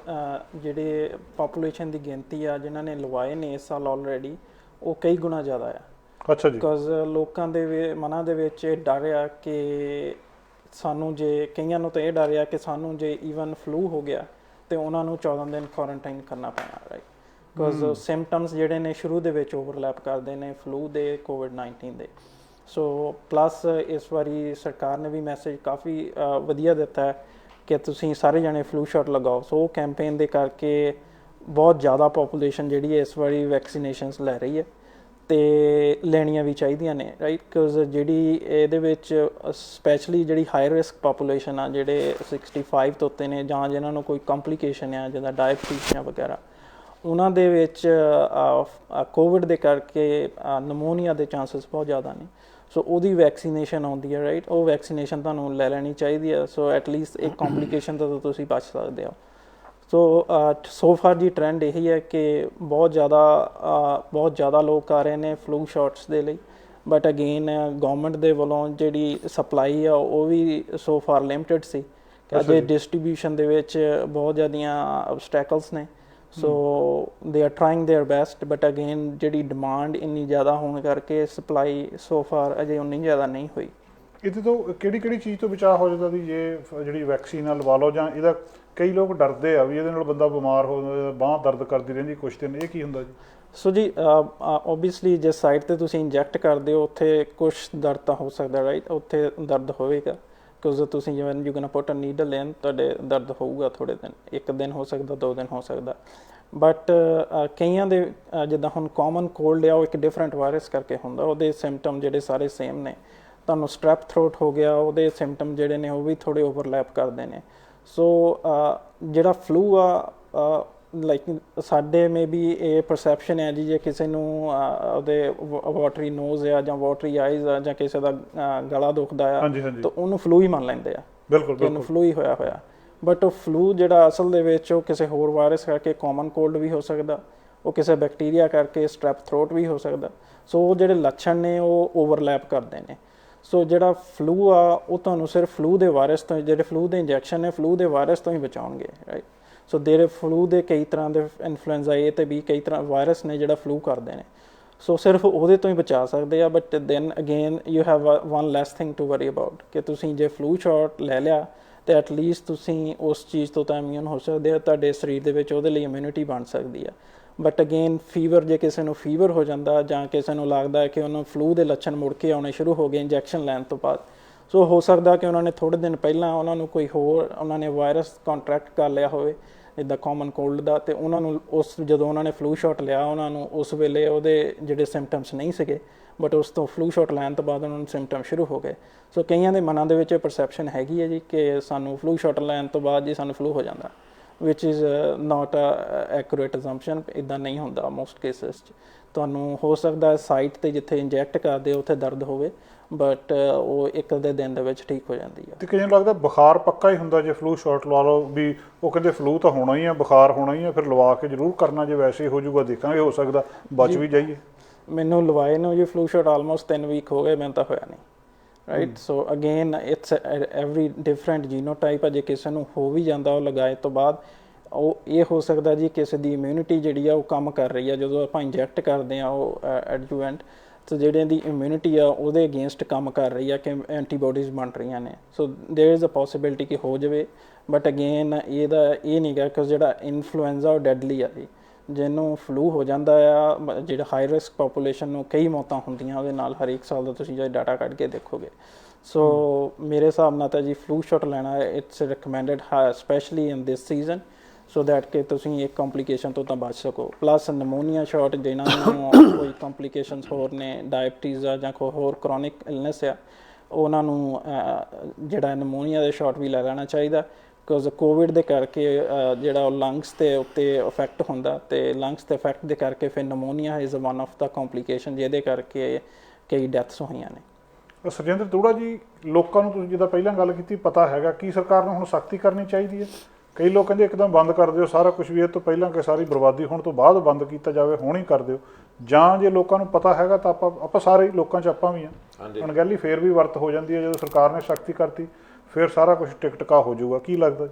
ਜਿਹੜੇ ਪਾਪੂਲੇਸ਼ਨ ਦੀ ਗਿਣਤੀ ਆ ਜਿਨ੍ਹਾਂ ਨੇ ਲਵਾਏ ਨੇ ਇਸ ਸਾਲ ਆਲਰੇਡੀ, ਉਹ ਕਈ ਗੁਣਾ ਜ਼ਿਆਦਾ ਆ। ਅੱਛਾ ਜੀ। ਬਿਕੋਜ਼ ਲੋਕਾਂ ਦੇ ਮਨਾਂ ਦੇ ਵਿੱਚ ਇਹ ਡਰ ਆ ਕਿ ਸਾਨੂੰ ਜੇ, ਕਈਆਂ ਨੂੰ ਤਾਂ ਇਹ ਡਰ ਆ ਕਿ ਸਾਨੂੰ ਜੇ ਈਵਨ ਫਲੂ ਹੋ ਗਿਆ ਤੇ ਉਹਨਾਂ ਨੂੰ 14 ਦਿਨ ਕੁਆਰੰਟਾਈਨ ਕਰਨਾ ਪੈਣਾ, ਰਾਈਟ? ਬਿਕੋਜ਼ ਸਿੰਪਟਮਸ ਜਿਹੜੇ ਨੇ ਸ਼ੁਰੂ ਦੇ ਵਿੱਚ ਓਵਰਲੈਪ ਕਰਦੇ ਨੇ ਫਲੂ ਦੇ, ਕੋਵਿਡ-19 ਦੇ। ਸੋ ਪਲੱਸ ਇਸ ਵਾਰੀ ਸਰਕਾਰ ਨੇ ਵੀ ਮੈਸੇਜ ਕਾਫੀ ਵਧੀਆ ਦਿੱਤਾ ਹੈ ਕਿ ਤੁਸੀਂ ਸਾਰੇ ਜਣੇ ਫਲੂ ਸ਼ਾਟ ਲਗਾਓ। ਸੋ ਉਹ ਕੈਂਪੇਨ ਦੇ ਕਰਕੇ ਬਹੁਤ ਜ਼ਿਆਦਾ ਪੋਪੂਲੇਸ਼ਨ ਜਿਹੜੀ ਹੈ ਇਸ ਵਾਰੀ ਵੈਕਸੀਨੇਸ਼ਨਸ ਲੈ ਰਹੀ ਹੈ, ਅਤੇ ਲੈਣੀਆਂ ਵੀ ਚਾਹੀਦੀਆਂ ਨੇ, ਰਾਈਟ? ਬਿਕੋਜ਼ ਜਿਹੜੀ ਇਹਦੇ ਵਿੱਚ ਸਪੈਸ਼ਲੀ ਜਿਹੜੀ ਹਾਈ ਰਿਸਕ ਪਾਪੂਲੇਸ਼ਨ ਆ, ਜਿਹੜੇ 65 ਤੋਂ ਉੱਤੇ ਨੇ, ਜਾਂ ਜਿਨ੍ਹਾਂ ਨੂੰ ਕੋਈ ਕੰਪਲੀਕੇਸ਼ਨ ਆ ਜਿੱਦਾਂ ਡਾਇਬਟੀਜ਼ ਜਾਂ ਵਗੈਰਾ, ਉਹਨਾਂ ਦੇ ਵਿੱਚ ਕੋਵਿਡ ਦੇ ਕਰਕੇ ਨਮੋਨੀਆ ਦੇ ਚਾਂਸਸ ਬਹੁਤ ਜ਼ਿਆਦਾ ਨੇ। ਸੋ ਉਹਦੀ ਵੈਕਸੀਨੇਸ਼ਨ ਆਉਂਦੀ ਹੈ, ਰਾਈਟ? ਉਹ ਵੈਕਸੀਨੇਸ਼ਨ ਤੁਹਾਨੂੰ ਲੈ ਲੈਣੀ ਚਾਹੀਦੀ ਹੈ। ਸੋ ਐਟਲੀਸਟ ਇੱਕ ਕੰਪਲੀਕੇਸ਼ਨ ਤੋਂ ਤੁਸੀਂ ਬਚ ਸਕਦੇ ਹੋ। ਸੋ ਫਾਰ ਦੀ ਟ੍ਰੈਂਡ ਇਹੀ ਹੈ ਕਿ ਬਹੁਤ ਜ਼ਿਆਦਾ ਲੋਕ ਆ ਰਹੇ ਨੇ ਫਲੂ ਸ਼ਾਟਸ ਦੇ ਲਈ, ਬਟ ਅਗੇਨ ਗਵਰਨਮੈਂਟ ਦੇ ਵੱਲੋਂ ਜਿਹੜੀ ਸਪਲਾਈ ਆ ਉਹ ਵੀ ਸੋ ਫਾਰ ਲਿਮਟਿਡ ਸੀ। ਅਜੇ ਡਿਸਟਰੀਬਿਊਸ਼ਨ ਦੇ ਵਿੱਚ ਬਹੁਤ ਜ਼ਿਆਦੀਆਂ ਆਬਸਟੈਕਲਸ ਨੇ। So they are trying their best, but again ਜਿਹੜੀ ਡਿਮਾਂਡ ਇੰਨੀ ਜ਼ਿਆਦਾ ਹੋਣ ਕਰਕੇ ਸਪਲਾਈ ਸੋ ਫਾਰ ਅਜੇ ਉਨੀ ਜ਼ਿਆਦਾ ਨਹੀਂ ਹੋਈ। ਇਹਦੇ ਤੋਂ ਕਿਹੜੀ ਚੀਜ਼ ਤੋਂ ਬਚਾਅ ਹੋ ਜਾਂਦਾ ਵੀ ਜੇ ਜਿਹੜੀ ਵੈਕਸੀਨ ਨਾਲ ਲਵਾ ਲਓ, ਜਾਂ ਇਹਦਾ ਕਈ ਲੋਕ ਡਰਦੇ ਆ ਵੀ ਇਹਦੇ ਨਾਲ ਬੰਦਾ ਬਿਮਾਰ ਹੋ ਜਾਂਦਾ, ਬਾਂਹ ਦਰਦ ਕਰਦੀ ਰਹਿੰਦੀ ਕੁਛ ਦਿਨ, ਇਹ ਕੀ ਹੁੰਦਾ ਜੀ? ਸੋ ਜੀ ਓਬਵੀਅਸਲੀ ਜਿਸ ਸਾਈਡ 'ਤੇ ਤੁਸੀਂ ਇੰਜੈਕਟ ਕਰਦੇ ਹੋ ਉੱਥੇ ਕੁਛ ਦਰਦ ਤਾਂ ਹੋ ਸਕਦਾ, ਰਾਈਟ? ਉੱਥੇ ਦਰਦ ਹੋਵੇਗਾ, ਬਿਕੋਜ਼ ਤੁਸੀਂ ਜਿਵੇਂ you can put a needle in, ਤੁਹਾਡੇ ਦਰਦ ਹੋਊਗਾ ਥੋੜ੍ਹੇ ਦਿਨ, 1 ਦਿਨ ਹੋ ਸਕਦਾ, 2 ਦਿਨ ਹੋ ਸਕਦਾ। ਬਟ ਕਈਆਂ ਦੇ ਜਿੱਦਾਂ ਹੁਣ ਕਾਮਨ ਕੋਲਡ ਆ, ਉਹ ਇੱਕ ਡਿਫਰੈਂਟ ਵਾਇਰਸ ਕਰਕੇ ਹੁੰਦਾ, ਉਹਦੇ ਸਿੰਪਟਮ ਜਿਹੜੇ ਸਾਰੇ ਸੇਮ ਨੇ। ਤੁਹਾਨੂੰ ਸਟ੍ਰੈਪ ਥਰੋਟ ਹੋ ਗਿਆ, ਉਹਦੇ ਸਿੰਪਟਮ ਜਿਹੜੇ ਨੇ ਉਹ ਵੀ ਥੋੜ੍ਹੇ ਓਵਰਲੈਪ ਕਰਦੇ ਨੇ। ਸੋ ਜਿਹੜਾ ਫਲੂ ਆ, ਲਾਈਕ ਸਾਡੇ ਮੇ ਬੀ ਇਹ ਪਰਸੈਪਸ਼ਨ ਹੈ ਜੀ, ਜੇ ਕਿਸੇ ਨੂੰ ਉਹਦੇ ਵਾਟਰੀ ਨੋਜ਼ ਆ ਜਾਂ ਵਾਟਰੀ ਆਈਜ਼ ਆ ਜਾਂ ਕਿਸੇ ਦਾ ਗਲਾ ਦੁਖਦਾ ਆ ਤਾਂ ਉਹਨੂੰ ਫਲੂ ਹੀ ਮੰਨ ਲੈਂਦੇ ਆ, ਬਿਲਕੁਲ ਉਹਨੂੰ ਫਲੂ ਹੀ ਹੋਇਆ। ਬਟ ਉਹ ਫਲੂ ਜਿਹੜਾ ਅਸਲ ਦੇ ਵਿੱਚ ਉਹ ਕਿਸੇ ਹੋਰ ਵਾਇਰਸ ਕਰਕੇ ਕਾਮਨ ਕੋਲਡ ਵੀ ਹੋ ਸਕਦਾ, ਉਹ ਕਿਸੇ ਬੈਕਟੀਰੀਆ ਕਰਕੇ ਸਟ੍ਰੈਪ ਥਰੋਟ ਵੀ ਹੋ ਸਕਦਾ। ਸੋ ਉਹ ਜਿਹੜੇ ਲੱਛਣ ਨੇ ਉਹ ਓਵਰਲੈਪ ਕਰਦੇ ਨੇ। ਸੋ ਜਿਹੜਾ ਫਲੂ ਆ ਉਹ ਤੁਹਾਨੂੰ ਸਿਰਫ ਫਲੂ ਦੇ ਵਾਇਰਸ ਤੋਂ, ਜਿਹੜੇ ਫਲੂ ਦੇ ਇੰਜੈਕਸ਼ਨ ਨੇ ਫਲੂ ਦੇ ਵਾਇਰਸ ਤੋਂ ਹੀ ਬਚਾਉਣਗੇ, ਰਾਈਟ? ਸੋ ਫਲੂ ਦੇ ਕਈ ਤਰ੍ਹਾਂ ਦੇ ਇਨਫਲੂਐਂਜ਼ਾ A ਤੇ B, ਕਈ ਤਰ੍ਹਾਂ ਵਾਇਰਸ ਨੇ ਜਿਹੜਾ ਫਲੂ ਕਰਦੇ ਨੇ। ਸੋ ਸਿਰਫ ਉਹਦੇ ਤੋਂ ਹੀ ਬਚਾ ਸਕਦੇ ਆ, but then again you have one less thing to worry about ਕਿ ਤੁਸੀਂ ਜੇ ਫਲੂ ਸ਼ਾਟ ਲੈ ਲਿਆ ਤੇ ਐਟਲੀਸਟ ਤੁਸੀਂ ਉਸ ਚੀਜ਼ ਤੋਂ ਤਾਂ ਇਮਿਊਨ ਹੋ ਸਕਦੇ ਆ, ਤੁਹਾਡੇ ਸਰੀਰ ਦੇ ਵਿੱਚ ਉਹਦੇ ਲਈ ਇਮਿਊਨਿਟੀ ਬਣ ਸਕਦੀ ਆ। ਬਟ ਅਗੇਨ ਫੀਵਰ, ਜੇ ਕਿਸੇ ਨੂੰ ਫੀਵਰ ਹੋ ਜਾਂਦਾ ਜਾਂ ਕਿਸੇ ਨੂੰ ਲੱਗਦਾ ਕਿ ਉਹਨੂੰ ਫਲੂ ਦੇ ਲੱਛਣ ਮੁੜ ਕੇ ਆਉਣੇ ਸ਼ੁਰੂ ਹੋ ਗਏ ਇੰਜੈਕਸ਼ਨ ਲੈਣ ਤੋਂ ਬਾਅਦ, ਸੋ ਹੋ ਸਕਦਾ ਕਿ ਉਹਨਾਂ ਨੇ ਥੋੜ੍ਹੇ ਦਿਨ ਪਹਿਲਾਂ ਉਹਨਾਂ ਨੂੰ ਕੋਈ ਹੋਰ ਉਹਨਾਂ ਨੇ ਵਾਇਰਸ ਕੰਟਰੈਕਟ ਕਰ ਲਿਆ ਹੋਵੇ ਜਿੱਦਾਂ ਕਾਮਨ ਕੋਲਡ ਦਾ, ਤੇ ਉਹਨਾਂ ਨੂੰ ਜਦੋਂ ਉਹਨਾਂ ਨੇ ਫਲੂ ਸ਼ਾਟ ਲਿਆ ਉਹਨਾਂ ਨੂੰ ਉਸ ਵੇਲੇ ਉਹਦੇ ਜਿਹੜੇ ਸਿੰਪਟਮਸ ਨਹੀਂ ਸੀਗੇ, ਬਟ ਉਸ ਤੋਂ ਫਲੂ ਸ਼ਾਟ ਲੈਣ ਤੋਂ ਬਾਅਦ ਉਹਨਾਂ ਨੂੰ ਸਿੰਪਟਮ ਸ਼ੁਰੂ ਹੋ ਗਏ। ਸੋ ਕਈਆਂ ਦੇ ਮਨਾਂ ਦੇ ਵਿੱਚ ਇਹ ਪਰਸੈਪਸ਼ਨ ਹੈਗੀ ਹੈ ਜੀ ਕਿ ਸਾਨੂੰ ਫਲੂ ਸ਼ਾਟ ਲੈਣ ਤੋਂ ਬਾਅਦ ਜੀ ਸਾਨੂੰ ਫਲੂ ਹੋ ਜਾਂਦਾ, ਵਿਚ ਇਜ਼ ਨਾਟ ਅ ਐਕੂਰੇਟ ਅਜ਼ੰਪਸ਼ਨ। ਇੱਦਾਂ ਨਹੀਂ ਹੁੰਦਾ ਮੋਸਟ ਕੇਸਿਸ 'ਚ। ਤੁਹਾਨੂੰ ਹੋ ਸਕਦਾ ਸਾਈਟ 'ਤੇ ਜਿੱਥੇ ਇੰਜੈਕਟ ਕਰਦੇ ਉੱਥੇ ਦਰਦ ਹੋਵੇ, ਬਟ ਉਹ ਇੱਕ ਅੱਧੇ ਦਿਨ ਦੇ ਵਿੱਚ ਠੀਕ ਹੋ ਜਾਂਦੀ ਹੈ। ਤੇ ਕਈਆਂ ਨੂੰ ਲੱਗਦਾ ਬੁਖਾਰ ਪੱਕਾ ਹੀ ਹੁੰਦਾ ਜੇ ਫਲੂ ਸ਼ਾਟ ਲਵਾ ਲਓ, ਵੀ ਉਹ ਕਹਿੰਦੇ ਫਲੂ ਤਾਂ ਹੋਣਾ ਹੀ ਆ, ਬੁਖਾਰ ਹੋਣਾ ਹੀ ਆ, ਫਿਰ ਲਵਾ ਕੇ ਜ਼ਰੂਰ ਕਰਨਾ, ਜੇ ਵੈਸੇ ਹੀ ਹੋ ਜਾਊਗਾ ਦੇਖਾਂਗੇ, ਹੋ ਸਕਦਾ ਬਚ ਵੀ ਜਾਈਏ। ਮੈਨੂੰ ਲਵਾਏ ਨੂੰ ਜੀ ਫਲੂ ਸ਼ਾਟ ਆਲਮੋਸਟ 3 ਵੀਕ ਹੋ ਗਏ, ਮੈਨੂੰ ਤਾਂ ਹੋਇਆ ਨਹੀਂ, right. So again it's every different genotype ਆ। ਜੇ ਕਿਸੇ ਨੂੰ ਹੋ ਵੀ ਜਾਂਦਾ ਉਹ ਲਗਾਏ ਤੋਂ ਬਾਅਦ, ਉਹ ਇਹ ਹੋ ਸਕਦਾ ਜੀ ਕਿਸੇ ਦੀ ਇਮਿਊਨਿਟੀ ਜਿਹੜੀ ਆ ਉਹ ਕੰਮ ਕਰ ਰਹੀ ਆ, ਜਦੋਂ ਆਪਾਂ ਇੰਜੈਕਟ ਕਰਦੇ ਆ ਉਹ ਐਡਜੂਵੈਂਟ, ਸੋ ਜਿਹੜੇ ਦੀ ਇਮਿਊਨਿਟੀ ਆ ਉਹਦੇ ਅਗੇਂਸਟ ਕੰਮ ਕਰ ਰਹੀ ਆ ਕਿ ਐਂਟੀਬਾਡੀਜ਼ ਬਣ ਰਹੀਆਂ ਨੇ। ਸੋ ਦੇयर ਇਜ਼ ਅ ਪੋਸੀਬਿਲਿਟੀ ਕਿ ਹੋ ਜਾਵੇ, ਬਟ ਅਗੇਨ ਇਹਦਾ ਇਹ ਨਹੀਂ ਗਾ ਕਿ ਜਿਹੜਾ ਇਨਫਲੂਐਂਜ਼ਾ ਉਹ ਡੈਡਲੀ ਆ ਜੀ। ਜਿਹਨੂੰ ਫਲੂ ਹੋ ਜਾਂਦਾ ਆ, ਜਿਹੜਾ ਹਾਈ ਰਿਸਕ ਪਾਪੂਲੇਸ਼ਨ ਨੂੰ ਕਈ ਮੌਤਾਂ ਹੁੰਦੀਆਂ ਉਹਦੇ ਨਾਲ ਹਰੇਕ ਸਾਲ ਦਾ, ਤੁਸੀਂ ਜੇ ਡਾਟਾ ਕੱਢ ਕੇ ਦੇਖੋਗੇ। ਸੋ ਮੇਰੇ ਹਿਸਾਬ ਨਾਲ ਤਾਂ ਜੀ ਫਲੂ ਸ਼ਾਟ ਲੈਣਾ it's recommended, specially in this season, so that ਕਿ ਤੁਸੀਂ ਇੱਕ ਕੰਪਲੀਕੇਸ਼ਨ ਤੋਂ ਤਾਂ ਬਚ ਸਕੋ। ਪਲੱਸ ਨਮੋਨੀਆ ਸ਼ਾਟ ਜਿਹਨਾਂ ਨੂੰ ਕੋਈ ਕੰਪਲੀਕੇਸ਼ਨਸ ਹੋਰ ਨੇ, ਡਾਇਬਟੀਜ਼ ਆ ਜਾਂ ਕੋਈ ਹੋਰ ਕ੍ਰੋਨਿਕ ਇਲਨੈਸ ਆ, ਉਹਨਾਂ ਨੂੰ ਜਿਹੜਾ ਨਮੋਨੀਆ ਦੇ ਸ਼ਾਟ ਵੀ ਲੈ ਲੈਣਾ ਚਾਹੀਦਾ। ਬਿਕੋਜ਼ ਕੋਵਿਡ ਦੇ ਕਰਕੇ ਜਿਹੜਾ ਉਹ ਲੰਗਸ ਦੇ ਉੱਤੇ ਇਫੈਕਟ ਹੁੰਦਾ, ਅਤੇ ਲੰਗਸ ਦੇ ਇਫੈਕਟ ਦੇ ਕਰਕੇ ਫਿਰ pneumonia is one of the complication ਜਿਹਦੇ ਕਰਕੇ ਕਈ ਡੈਥਸ ਹੋਈਆਂ ਨੇ। ਸਰਜਿੰਦਰ ਤੂੜਾ ਜੀ, ਲੋਕਾਂ ਨੂੰ ਤੁਸੀਂ ਜਿੱਦਾਂ ਪਹਿਲਾਂ ਗੱਲ ਕੀਤੀ ਪਤਾ ਹੈਗਾ, ਕੀ ਸਰਕਾਰ ਨੂੰ ਹੁਣ ਸਖਤੀ ਕਰਨੀ ਚਾਹੀਦੀ ਹੈ? ਕਈ ਲੋਕ ਕਹਿੰਦੇ ਇੱਕਦਮ ਬੰਦ ਕਰ ਦਿਓ ਸਾਰਾ ਕੁਝ, ਵੀ ਇਹ ਤੋਂ ਪਹਿਲਾਂ ਕਿ ਸਾਰੀ ਬਰਬਾਦੀ ਹੋਣ ਤੋਂ ਬਾਅਦ ਬੰਦ ਕੀਤਾ ਜਾਵੇ, ਹੁਣ ਹੀ ਕਰ ਦਿਓ। ਜਾਂ ਜੇ ਲੋਕਾਂ ਨੂੰ ਪਤਾ ਹੈਗਾ ਤਾਂ ਆਪਾਂ ਸਾਰੇ ਲੋਕਾਂ 'ਚ ਆਪਾਂ ਵੀ ਹਾਂ, ਅਣਗਹਿਲੀ ਫੇਰ ਵੀ ਵਰਤ ਹੋ ਜਾਂਦੀ ਹੈ। ਜਦੋਂ ਸਰਕਾਰ ਨੇ ਸਖਤੀ ਕਰਤੀ ਫਿਰ ਸਾਰਾ ਕੁਝ ਟਿਕਟਕਾ ਹੋ ਜਾਊਗਾ, ਕੀ ਲੱਗਦਾ?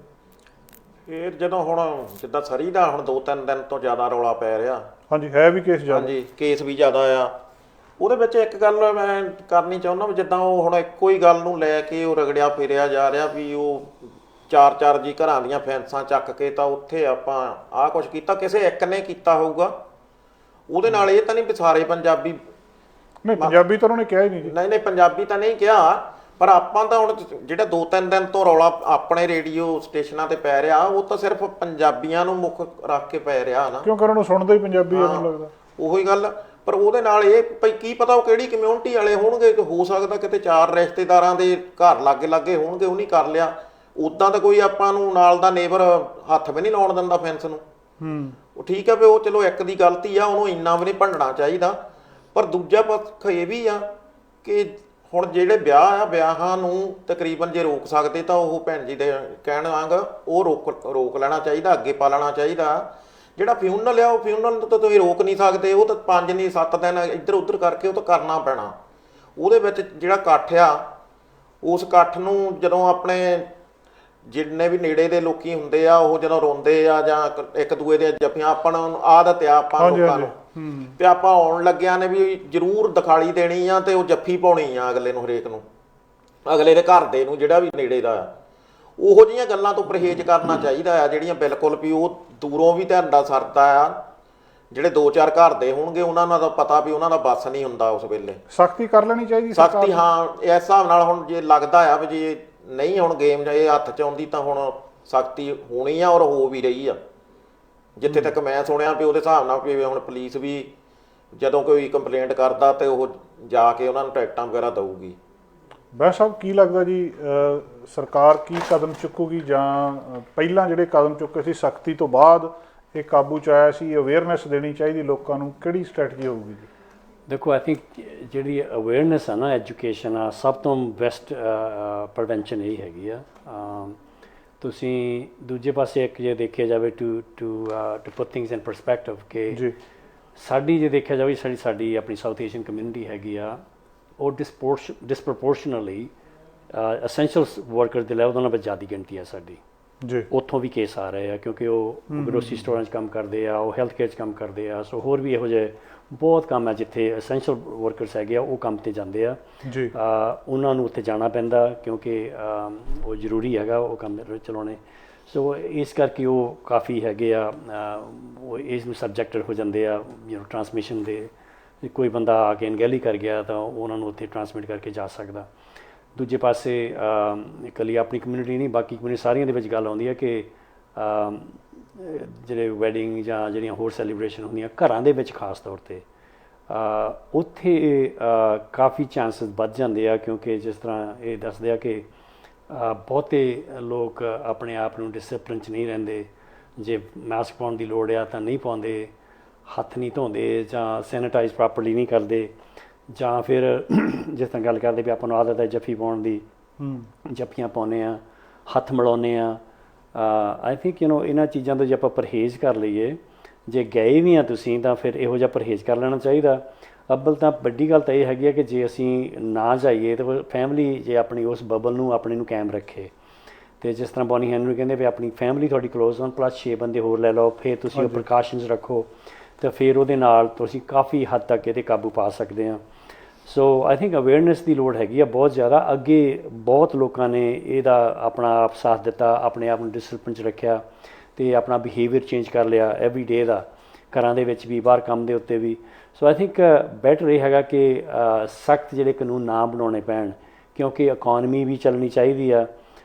ਇਹ ਜਦੋਂ ਹੁਣ ਜਿੱਦਾਂ ਸਰੀ ਦਾ ਹੁਣ 2-3 ਦਿਨ ਤੋਂ ਜ਼ਿਆਦਾ ਰੌਲਾ ਪੈ ਰਿਹਾ, ਹਾਂਜੀ ਹੈ ਵੀ ਕੇਸ ਜ਼ਿਆਦਾ, ਹਾਂਜੀ ਕੇਸ ਵੀ ਜ਼ਿਆਦਾ ਆ। ਉਹਦੇ ਵਿੱਚ ਇੱਕ ਗੱਲ ਮੈਂ ਕਰਨੀ ਚਾਹੁੰਦਾ ਵੀ ਜਿੱਦਾਂ ਉਹ ਹੁਣ ਇੱਕੋ ਹੀ ਗੱਲ ਨੂੰ ਲੈ ਕੇ ਉਹ ਰਗੜਿਆ ਫੇਰਿਆ ਜਾ ਰਿਹਾ ਵੀ ਉਹ 4-4 ਜੀ ਘਰਾਂ ਦੀਆਂ ਫੈਂਸਾਂ ਚੱਕ ਕੇ ਤਾਂ ਉੱਥੇ ਆਪਾਂ ਆਹ ਕੁਛ ਕੀਤਾ, ਕਿਸੇ ਇੱਕ ਨੇ ਕੀਤਾ ਹੋਊਗਾ। ਉਹਦੇ ਨਾਲ ਇਹ ਤਾਂ ਨਹੀਂ ਵੀ ਸਾਰੇ ਪੰਜਾਬੀ, ਨਹੀਂ ਪੰਜਾਬੀ ਤਾਂ ਉਹਨਾਂ ਨੇ ਕਿਹਾ ਹੀ ਨਹੀਂ ਜੀ। ਨਹੀਂ ਪੰਜਾਬੀ ਤਾਂ ਨਹੀਂ ਕਿਹਾ, ਪਰ ਆਪਾਂ ਤਾਂ ਹੁਣ ਜਿਹੜਾ 2-3 ਦਿਨ ਤੋਂ ਰੌਲਾ ਆਪਣੇ ਰੇਡੀਓ ਸਟੇਸ਼ਨਾਂ ਤੇ ਪੈ ਰਿਹਾ, ਉਹ ਤਾਂ ਸਿਰਫ ਪੰਜਾਬੀਆਂ ਨੂੰ ਮੁੱਖ ਰੱਖ ਕੇ ਪੈ ਰਿਹਾ ਨਾ, ਕਿਉਂਕਿ ਉਹਨਾਂ ਨੂੰ ਸੁਣਦਾ ਹੀ ਪੰਜਾਬੀ ਆ, ਮੈਨੂੰ ਲੱਗਦਾ ਉਹੀ ਗੱਲ। ਪਰ ਉਹਦੇ ਨਾਲ ਇਹ ਭਈ ਕੀ ਪਤਾ ਉਹ ਕਿਹੜੀ ਕਮਿਊਨਿਟੀ ਵਾਲੇ ਹੋਣਗੇ, ਕਿ ਹੋ ਸਕਦਾ ਕਿਤੇ 4 ਰਿਸ਼ਤੇਦਾਰਾਂ ਦੇ ਘਰ ਲਾਗੇ ਹੋਣਗੇ, ਉਹ ਨਹੀਂ ਕਰ ਲਿਆ। ਉੱਦਾਂ ਤਾਂ ਕੋਈ ਆਪਾਂ ਨੂੰ ਨਾਲ ਦਾ ਨੇਬਰ ਹੱਥ ਵੀ ਨਹੀਂ ਲਾਉਣ ਦਿੰਦਾ ਫੈਂਸ ਨੂੰ। ਉਹ ਠੀਕ ਹੈ ਵੀ ਉਹ ਚਲੋ ਇੱਕ ਦੀ ਗਲਤੀ ਆ, ਉਹਨੂੰ ਇੰਨਾ ਵੀ ਨਹੀਂ ਭੰਡਣਾ ਚਾਹੀਦਾ। ਪਰ ਦੂਜਾ ਪੱਖ ਇਹ ਵੀ ਆ ਕਿ ਹੁਣ ਜਿਹੜੇ ਵਿਆਹ ਆ, ਵਿਆਹਾਂ ਨੂੰ ਤਕਰੀਬਨ ਜੇ ਰੋਕ ਸਕਦੇ ਤਾਂ ਉਹ ਭੈਣ ਜੀ ਦੇ ਕਹਿਣ ਵਾਂਗ ਉਹ ਰੋਕ ਲੈਣਾ ਚਾਹੀਦਾ, ਅੱਗੇ ਪਾਲਣਾ ਚਾਹੀਦਾ। ਜਿਹੜਾ ਫਿਊਨਲ ਆ, ਉਹ ਫਿਊਨਲ ਨੂੰ ਤਾਂ ਤੁਸੀਂ ਰੋਕ ਨਹੀਂ ਸਕਦੇ, ਉਹ ਤਾਂ 5 ਨਹੀਂ 7 ਦਿਨ ਇੱਧਰ ਉੱਧਰ ਕਰਕੇ ਉਹ ਤਾਂ ਕਰਨਾ ਪੈਣਾ। ਉਹਦੇ ਵਿੱਚ ਜਿਹੜਾ ਇਕੱਠ ਆ, ਉਸ ਇਕੱਠ ਨੂੰ ਜਦੋਂ ਆਪਣੇ ਜਿੰਨੇ ਵੀ ਨੇੜੇ ਦੇ ਲੋਕੀ ਹੁੰਦੇ ਆ, ਉਹ ਜਦੋਂ ਰੋਂਦੇ ਆ ਜਾਂ ਇੱਕ ਦੂਏ ਦੇ ਜੱਫੀਆਂ, ਆਪਾਂ ਨੂੰ ਆਦਤ ਆ ਆਪਾਂ ਲੋਕਾਂ ਨੂੰ, ਤੇ ਆਪਾਂ ਆਉਣ ਲੱਗਿਆਂ ਨੇ ਵੀ ਜ਼ਰੂਰ ਦਿਖਾਲੀ ਦੇਣੀ ਆ ਤੇ ਉਹ ਜੱਫੀ ਪਾਉਣੀ ਆ ਅਗਲੇ ਨੂੰ, ਹਰੇਕ ਨੂੰ, ਅਗਲੇ ਦੇ ਘਰ ਦੇ ਨੂੰ, ਜਿਹੜਾ ਵੀ ਨੇੜੇ ਦਾ ਆ। ਉਹੋ ਜਿਹੀਆਂ ਗੱਲਾਂ ਤੋਂ ਪਰਹੇਜ਼ ਕਰਨਾ ਚਾਹੀਦਾ ਆ, ਜਿਹੜੀਆਂ ਬਿਲਕੁਲ ਵੀ ਉਹ ਦੂਰੋਂ ਵੀ ਤੁਹਾਡਾ ਸਰਦਾ ਆ। ਜਿਹੜੇ 2-4 ਘਰ ਦੇ ਹੋਣਗੇ ਉਹਨਾਂ ਨੂੰ ਤਾਂ ਪਤਾ ਵੀ ਉਹਨਾਂ ਦਾ ਬੱਸ ਨਹੀਂ ਹੁੰਦਾ ਉਸ ਵੇਲੇ, ਸਖਤੀ ਕਰ ਲੈਣੀ ਚਾਹੀਦੀ ਸਖਤੀ। ਹਾਂ, ਇਸ ਹਿਸਾਬ ਨਾਲ ਹੁਣ ਜੇ ਲੱਗਦਾ ਆ ਵੀ ਜੇ ਨਹੀਂ ਹੁਣ ਗੇਮ ਇਹ ਹੱਥ 'ਚ ਆਉਂਦੀ ਤਾਂ ਹੁਣ ਸਖਤੀ ਹੋਣੀ ਆ, ਔਰ ਹੋ ਵੀ ਰਹੀ ਆ। ਜਿੱਥੇ ਤੱਕ ਮੈਂ ਸੁਣਿਆ ਵੀ ਉਹਦੇ ਹਿਸਾਬ ਨਾਲ ਵੀ ਹੁਣ ਪੁਲਿਸ ਵੀ ਜਦੋਂ ਕੋਈ ਕੰਪਲੇਂਟ ਕਰਦਾ ਤੇ ਉਹ ਜਾ ਕੇ ਉਹਨਾਂ ਨੂੰ ਟਿਕਟਾਂ ਵਗੈਰਾ ਦਊਗੀ। ਬੈਂਸ ਸਾਹਿਬ ਕੀ ਲੱਗਦਾ ਜੀ, ਸਰਕਾਰ ਕੀ ਕਦਮ ਚੁੱਕੂਗੀ, ਜਾਂ ਪਹਿਲਾਂ ਜਿਹੜੇ ਕਦਮ ਚੁੱਕੇ ਸੀ ਸਖਤੀ ਤੋਂ ਬਾਅਦ ਇਹ ਕਾਬੂ 'ਚ ਆਇਆ ਸੀ, ਅਵੇਅਰਨੈਸ ਦੇਣੀ ਚਾਹੀਦੀ ਲੋਕਾਂ ਨੂੰ, ਕਿਹੜੀ ਸਟ੍ਰੈਟਜੀ ਹੋਊਗੀ ਜੀ? ਦੇਖੋ, ਆਈ ਥਿੰਕ ਜਿਹੜੀ ਅਵੇਅਰਨੈਸ ਆ ਨਾ, ਐਜੂਕੇਸ਼ਨ ਆ, ਸਭ ਤੋਂ ਬੈਸਟ ਪ੍ਰੀਵੈਂਸ਼ਨ ਇਹ ਹੈਗੀ ਆ। ਤੁਸੀਂ ਦੂਜੇ ਪਾਸੇ ਇੱਕ ਜੇ ਦੇਖਿਆ ਜਾਵੇ to put things in perspective, ਕਿ ਜੀ ਸਾਡੀ ਜੇ ਦੇਖਿਆ ਜਾਵੇ ਸਾਡੀ ਆਪਣੀ ਸਾਊਥ ਏਸ਼ੀਅਨ ਕਮਿਊਨਿਟੀ ਹੈਗੀ ਆ, ਉਹ ਡਿਸਪ੍ਰੋਪੋਰਸ਼ਨਲੀ ਅਸੈਂਸ਼ੀਅਲ ਵਰਕਰ ਦੇ ਲੈਵਲ ਨਾਲ ਜ਼ਿਆਦਾ ਗਿਣਤੀ ਆ ਸਾਡੀ। ਜੀ ਉੱਥੋਂ ਵੀ ਕੇਸ ਆ ਰਹੇ ਆ, ਕਿਉਂਕਿ ਉਹ ਗਰੋਸਰੀ ਸਟੋਰਾਂ 'ਚ ਕੰਮ ਕਰਦੇ ਆ, ਉਹ ਹੈਲਥ ਕੇਅਰ 'ਚ ਕੰਮ ਕਰਦੇ ਆ। ਸੋ ਹੋਰ ਵੀ ਇਹੋ ਜਿਹੇ ਬਹੁਤ ਕੰਮ ਹੈ ਜਿੱਥੇ ਐਸੈਂਸ਼ੀਅਲ ਵਰਕਰਸ ਹੈਗੇ ਆ, ਉਹ ਕੰਮ 'ਤੇ ਜਾਂਦੇ ਆ। ਜੀ ਉਹਨਾਂ ਨੂੰ ਉੱਥੇ ਜਾਣਾ ਪੈਂਦਾ, ਕਿਉਂਕਿ ਉਹ ਜ਼ਰੂਰੀ ਹੈਗਾ ਉਹ ਕੰਮ ਚਲਾਉਣੇ। ਸੋ ਇਸ ਕਰਕੇ ਉਹ ਕਾਫੀ ਹੈਗੇ ਆ, ਉਹ ਇਸ ਨੂੰ ਸਬਜੈਕਟਡ ਹੋ ਜਾਂਦੇ ਆ ਟਰਾਂਸਮਿਸ਼ਨ ਦੇ। ਕੋਈ ਬੰਦਾ ਆ ਕੇ ਅਣਗਹਿਲੀ ਕਰ ਗਿਆ ਤਾਂ ਉਹਨਾਂ ਨੂੰ ਉੱਥੇ ਟਰਾਂਸਮਿਟ ਕਰਕੇ ਜਾ ਸਕਦਾ। ਦੂਜੇ ਪਾਸੇ ਇਕੱਲੀ ਆਪਣੀ ਕਮਿਊਨਿਟੀ ਨਹੀਂ, ਬਾਕੀ ਕਮਿਊਨਿਟੀ ਸਾਰੀਆਂ ਦੇ ਵਿੱਚ ਗੱਲ ਆਉਂਦੀ ਹੈ ਕਿ ਜਿਹੜੇ ਵੈਡਿੰਗ ਜਾਂ ਜਿਹੜੀਆਂ ਹੋਰ ਸੈਲੀਬ੍ਰੇਸ਼ਨ ਹੁੰਦੀਆਂ ਘਰਾਂ ਦੇ ਵਿੱਚ ਖਾਸ ਤੌਰ 'ਤੇ, ਉੱਥੇ ਕਾਫੀ ਚਾਂਸਸ ਵੱਧ ਜਾਂਦੇ ਆ, ਕਿਉਂਕਿ ਜਿਸ ਤਰ੍ਹਾਂ ਇਹ ਦੱਸਦੇ ਆ ਕਿ ਬਹੁਤੇ ਲੋਕ ਆਪਣੇ ਆਪ ਨੂੰ ਡਿਸਿਪਲਿਨ 'ਚ ਨਹੀਂ ਰਹਿੰਦੇ। ਜੇ ਮਾਸਕ ਪਾਉਣ ਦੀ ਲੋੜ ਆ ਤਾਂ ਨਹੀਂ ਪਾਉਂਦੇ, ਹੱਥ ਨਹੀਂ ਧੋਂਦੇ, ਜਾਂ ਸੈਨੀਟਾਈਜ਼ ਪ੍ਰੋਪਰਲੀ ਨਹੀਂ ਕਰਦੇ, ਜਾਂ ਫਿਰ ਜਿਸ ਤਰ੍ਹਾਂ ਗੱਲ ਕਰਦੇ ਵੀ ਆਪਾਂ ਨੂੰ ਆਦਤ ਹੈ ਜੱਫੀ ਪਾਉਣ ਦੀ, ਜੱਫੀਆਂ ਪਾਉਂਦੇ ਆ, ਹੱਥ ਮਿਲਾਉਂਦੇ ਆ। ਆਈ ਥਿੰਕ ਇਹਨਾਂ ਚੀਜ਼ਾਂ ਤੋਂ ਜੇ ਆਪਾਂ ਪਰਹੇਜ਼ ਕਰ ਲਈਏ, ਜੇ ਗਏ ਵੀ ਆ ਤੁਸੀਂ ਤਾਂ ਫਿਰ ਇਹੋ ਜਿਹਾ ਪਰਹੇਜ਼ ਕਰ ਲੈਣਾ ਚਾਹੀਦਾ। ਅੱਵਲ ਤਾਂ ਵੱਡੀ ਗੱਲ ਤਾਂ ਇਹ ਹੈਗੀ ਹੈ ਕਿ ਜੇ ਅਸੀਂ ਨਾ ਜਾਈਏ ਤਾਂ ਫੈਮਿਲੀ ਜੇ ਆਪਣੀ ਉਸ ਬਬਲ ਨੂੰ ਆਪਣੇ ਨੂੰ ਕਾਇਮ ਰੱਖੇ, ਅਤੇ ਜਿਸ ਤਰ੍ਹਾਂ ਬੋਨੀ ਹੈਨਰੀ ਕਹਿੰਦੇ ਵੀ ਆਪਣੀ ਫੈਮਿਲੀ ਤੁਹਾਡੀ ਕਲੋਜ਼ ਹੋਣ ਪਲੱਸ 6 ਬੰਦੇ ਹੋਰ ਲੈ ਲਓ, ਫਿਰ ਤੁਸੀਂ ਉਹ ਪ੍ਰੀਕਾਸ਼ਨਸ ਰੱਖੋ, ਤਾਂ ਫਿਰ ਉਹਦੇ ਨਾਲ ਤੁਸੀਂ ਕਾਫੀ ਹੱਦ ਤੱਕ ਇਹਦੇ ਕਾਬੂ ਪਾ ਸਕਦੇ ਆ। ਸੋ ਆਈ ਥਿੰਕ ਅਵੇਅਰਨੈਸ ਦੀ ਲੋੜ ਹੈਗੀ ਆ ਬਹੁਤ ਜ਼ਿਆਦਾ। ਅੱਗੇ ਬਹੁਤ ਲੋਕਾਂ ਨੇ ਇਹਦਾ ਆਪਣਾ ਆਪ ਸਾਥ ਦਿੱਤਾ, ਆਪਣੇ ਆਪ ਨੂੰ ਡਿਸਿਪਲਿਨ 'ਚ ਰੱਖਿਆ ਅਤੇ ਆਪਣਾ ਬਿਹੇਵੀਅਰ ਚੇਂਜ ਕਰ ਲਿਆ ਐਵਰੀ ਡੇ ਦਾ, ਘਰਾਂ ਦੇ ਵਿੱਚ ਵੀ, ਬਾਹਰ ਕੰਮ ਦੇ ਉੱਤੇ ਵੀ। ਸੋ ਆਈ ਥਿੰਕ ਬੈਟਰ ਇਹ ਹੈਗਾ ਕਿ ਸਖਤ ਜਿਹੜੇ ਕਾਨੂੰਨ ਨਾ ਬਣਾਉਣੇ ਪੈਣ, ਕਿਉਂਕਿ ਇਕੋਨਮੀ ਵੀ ਚੱਲਣੀ ਚਾਹੀਦੀ ਆ।